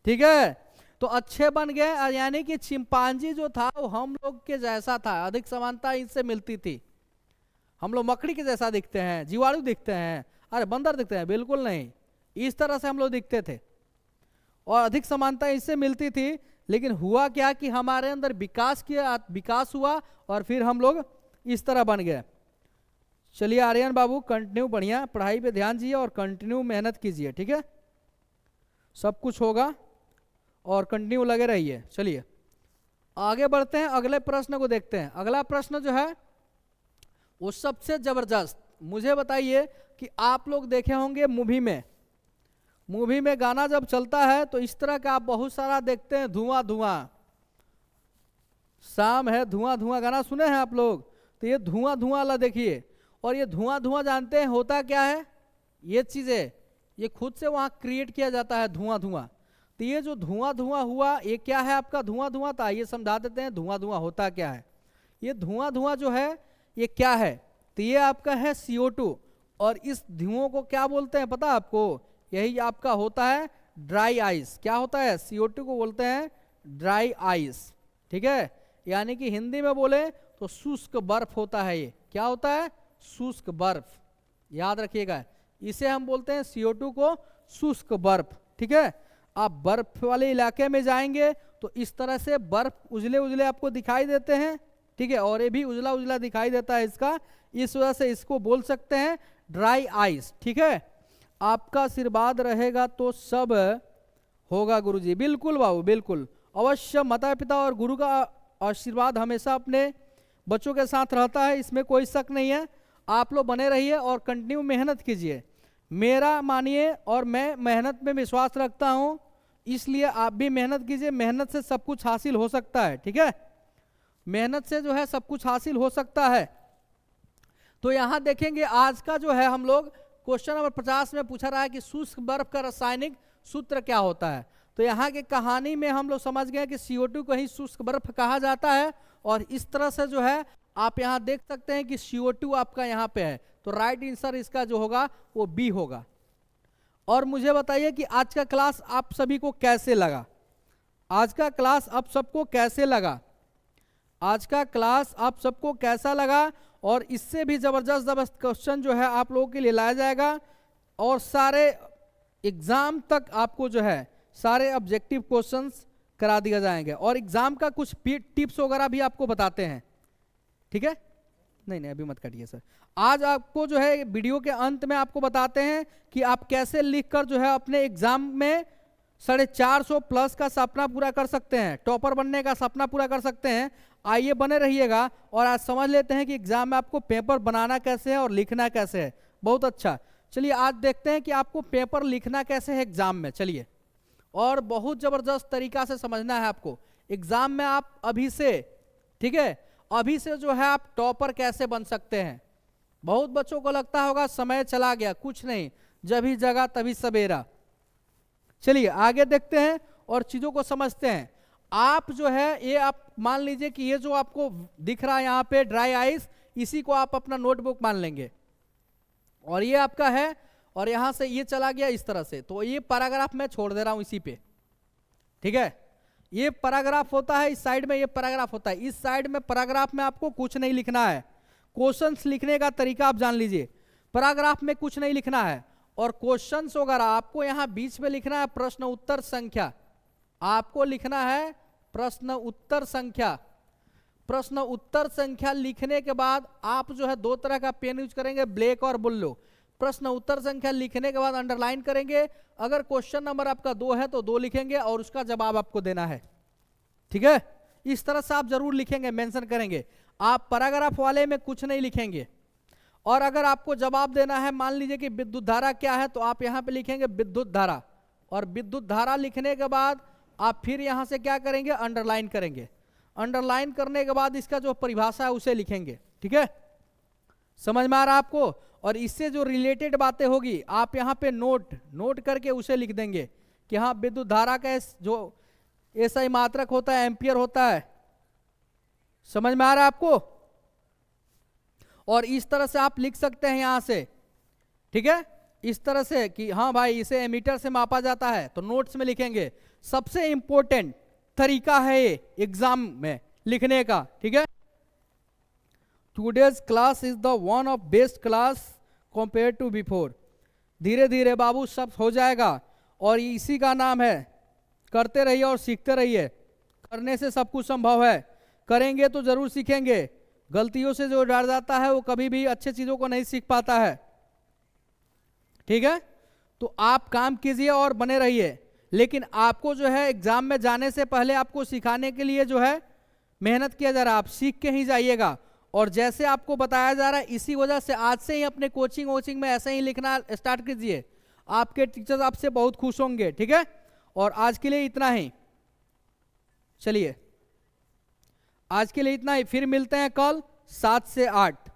ठीक है। तो अच्छे बन गए, यानी कि चिंपांजी जो था वो हम लोग के जैसा था, अधिक समानता इससे मिलती थी। हम लोग मकड़ी के जैसा दिखते हैं, जीवाणु दिखते हैं, अरे बंदर दिखते हैं, बिल्कुल नहीं, इस तरह से हम लोग दिखते थे और अधिक समानता इससे मिलती थी। लेकिन हुआ क्या कि हमारे अंदर विकास हुआ और फिर हम लोग इस तरह बन गए। चलिए आर्यन बाबू कंटिन्यू, बढ़िया पढ़ाई पे ध्यान दीजिए और कंटिन्यू मेहनत कीजिए, ठीक है, सब कुछ होगा और कंटिन्यू लगे रहिए। चलिए आगे बढ़ते हैं, अगले प्रश्न को देखते हैं। अगला प्रश्न जो है वो सबसे जबरदस्त, मुझे बताइए कि आप लोग देखे होंगे मूवी में गाना जब चलता है तो इस तरह का आप बहुत सारा देखते हैं, धुआं धुआं, शाम है धुआं धुआं, गाना सुने हैं आप लोग? तो ये धुआं धुआं वाला देखिए, और ये धुआं धुआं जानते हैं होता क्या है? ये चीजें ये खुद से वहां क्रिएट किया जाता है धुआं धुआं। तो ये जो धुआं धुआं हुआ ये क्या है आपका धुआं धुआं था, ये समझा देते हैं धुआं धुआं होता क्या है। ये धुआं धुआं जो है ये क्या है? तो ये आपका है CO2, और इस धुओं को क्या बोलते हैं पता आपको? यही आपका होता है ड्राई आइस। क्या होता है? CO2 को बोलते हैं ड्राई आइस, ठीक है। यानी कि हिंदी में बोले तो शुष्क बर्फ होता है। ये क्या होता है? शुष्क बर्फ, याद रखिएगा, इसे हम बोलते हैं CO2 को शुष्क बर्फ, ठीक है। आप बर्फ वाले इलाके में जाएंगे तो इस तरह से बर्फ उजले उजले आपको दिखाई देते हैं, ठीक है, और ये भी उजला उजला दिखाई देता है इसका, इस वजह से इसको बोल सकते हैं ड्राई आइस, ठीक है। आपका आशीर्वाद रहेगा तो सब होगा गुरुजी। बिल्कुल बाबू, बिल्कुल अवश्य, माता पिता और गुरु का आशीर्वाद हमेशा अपने बच्चों के साथ रहता है, इसमें कोई शक नहीं है। आप लोग बने रहिए और कंटिन्यू मेहनत कीजिए, मेरा मानिए, और मैं मेहनत में विश्वास रखता हूं, इसलिए आप भी मेहनत कीजिए। मेहनत से सब कुछ हासिल हो सकता है, ठीक है, मेहनत से जो है सब कुछ हासिल हो सकता है। तो यहां देखेंगे आज का जो है हम लोग क्वेश्चन नंबर 50 में पूछा रहा है कि शुष्क बर्फ का रासायनिक सूत्र क्या होता है। तो यहाँ की कहानी में हम लोग समझ गए कि CO2 को ही शुष्क बर्फ कहा जाता है, और इस तरह से जो है आप यहाँ देख सकते हैं कि CO2 आपका यहाँ पे है, तो राइट आंसर इसका जो होगा वो बी होगा। और मुझे बताइए कि आज का क्लास आप सभी को कैसे लगा? आज का क्लास आप सबको कैसे लगा? आज का क्लास आप सबको कैसा लगा? और इससे भी जबरदस्त क्वेश्चन जो है आप लोगों के लिए लाया जाएगा, और सारे एग्जाम तक आपको जो है सारे ऑब्जेक्टिव क्वेश्चंस करा दिया जाएंगे और एग्जाम का कुछ टिप्स वगैरह भी आपको बताते हैं, ठीक है। नहीं अभी मत काटिए सर। आज आपको जो है वीडियो के अंत में आपको बताते हैं कि आप कैसे लिखकर जो है अपने एग्जाम में 450 प्लस का सपना पूरा कर सकते हैं, टॉपर बनने का सपना पूरा कर सकते हैं। आइए बने रहिएगा और आज समझ लेते हैं कि एग्जाम में आपको पेपर बनाना कैसे है और लिखना कैसे है। बहुत अच्छा, चलिए आज देखते हैं कि आपको पेपर लिखना कैसे है एग्जाम में। चलिए, और बहुत जबरदस्त तरीका से समझना है आपको एग्जाम में। आप अभी से, ठीक है, अभी से जो है आप टॉपर कैसे बन सकते हैं। बहुत बच्चों को लगता होगा समय चला गया, कुछ नहीं, जब ही जगा तभी सवेरा। चलिए आगे देखते हैं और चीजों को समझते हैं। आप जो है ये आप मान लीजिए कि ये जो आपको दिख रहा है यहाँ पे ड्राई आइस, इसी को आप अपना नोटबुक मान लेंगे और ये आपका है और यहां से ये चला गया इस तरह से। तो ये पैराग्राफ मैं छोड़ दे रहा हूं इसी पे, ठीक है। ये पैराग्राफ होता है, इस साइड में ये पैराग्राफ होता है, इस साइड में पैराग्राफ में आपको कुछ नहीं लिखना है। क्वेश्चंस लिखने का तरीका आप जान लीजिए, पैराग्राफ में कुछ नहीं लिखना है और क्वेश्चंस वगैरह आपको यहां बीच में लिखना है प्रश्न उत्तर संख्या। आपको लिखना है प्रश्न उत्तर संख्या। प्रश्न उत्तर संख्या लिखने के बाद आप जो है दो तरह का पेन यूज करेंगे, ब्लैक और ब्लू। प्रश्न उत्तर संख्या लिखने के बाद अंडरलाइन करेंगे। अगर क्वेश्चन नंबर आपका 2 है तो 2 लिखेंगे और उसका जवाब आपको देना है, ठीक है। इस तरह से आप जरूर लिखेंगे, मेंशन करेंगे। आप पैराग्राफ वाले में कुछ नहीं लिखेंगे। और अगर आपको जवाब देना है, मान लीजिए कि विद्युत धारा क्या है, तो आप यहां पे लिखेंगे विद्युत धारा। और विद्युत धारा लिखने के बाद आप फिर यहां से क्या करेंगे, अंडरलाइन करेंगे। अंडरलाइन करने के बाद इसका जो परिभाषा है उसे लिखेंगे, ठीक है। समझ में आ रहा है आपको। और इससे जो रिलेटेड बातें होगी आप यहाँ पे नोट करके उसे लिख देंगे कि हाँ विद्युत धारा का जो ऐसा ही मात्रक होता है, एम्पियर होता है। समझ में आ रहा है आपको। और इस तरह से आप लिख सकते हैं यहां से, ठीक है, इस तरह से कि हाँ भाई इसे एमीटर से मापा जाता है, तो नोट्स में लिखेंगे। सबसे इंपॉर्टेंट तरीका है ये एग्जाम में लिखने का, ठीक है। Today's class is the one of best class compared to before। धीरे धीरे बाबू सब हो जाएगा और इसी का नाम है करते रहिए और सीखते रहिए। करने से सब कुछ संभव है, करेंगे तो जरूर सीखेंगे। गलतियों से जो डर जाता है वो कभी भी अच्छे चीजों को नहीं सीख पाता है, ठीक है। तो आप काम कीजिए और बने रहिए। लेकिन आपको जो है एग्जाम में जाने से पहले आपको सिखाने के लिए जो है मेहनत किया जा रहा है, आप सीख के ही जाइएगा। और जैसे आपको बताया जा रहा है इसी वजह से आज से ही अपने कोचिंग में ऐसे ही लिखना स्टार्ट कीजिए। आपके टीचर्स आपसे बहुत खुश होंगे, ठीक है। और आज के लिए इतना ही, चलिए आज के लिए इतना ही। फिर मिलते हैं कल 7 से 8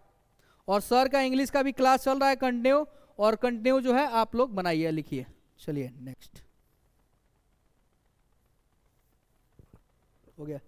और सर का इंग्लिश का भी क्लास चल रहा है कंटिन्यू, और कंटिन्यू जो है आप लोग बनाइए, लिखिए। चलिए नेक्स्ट हो गया।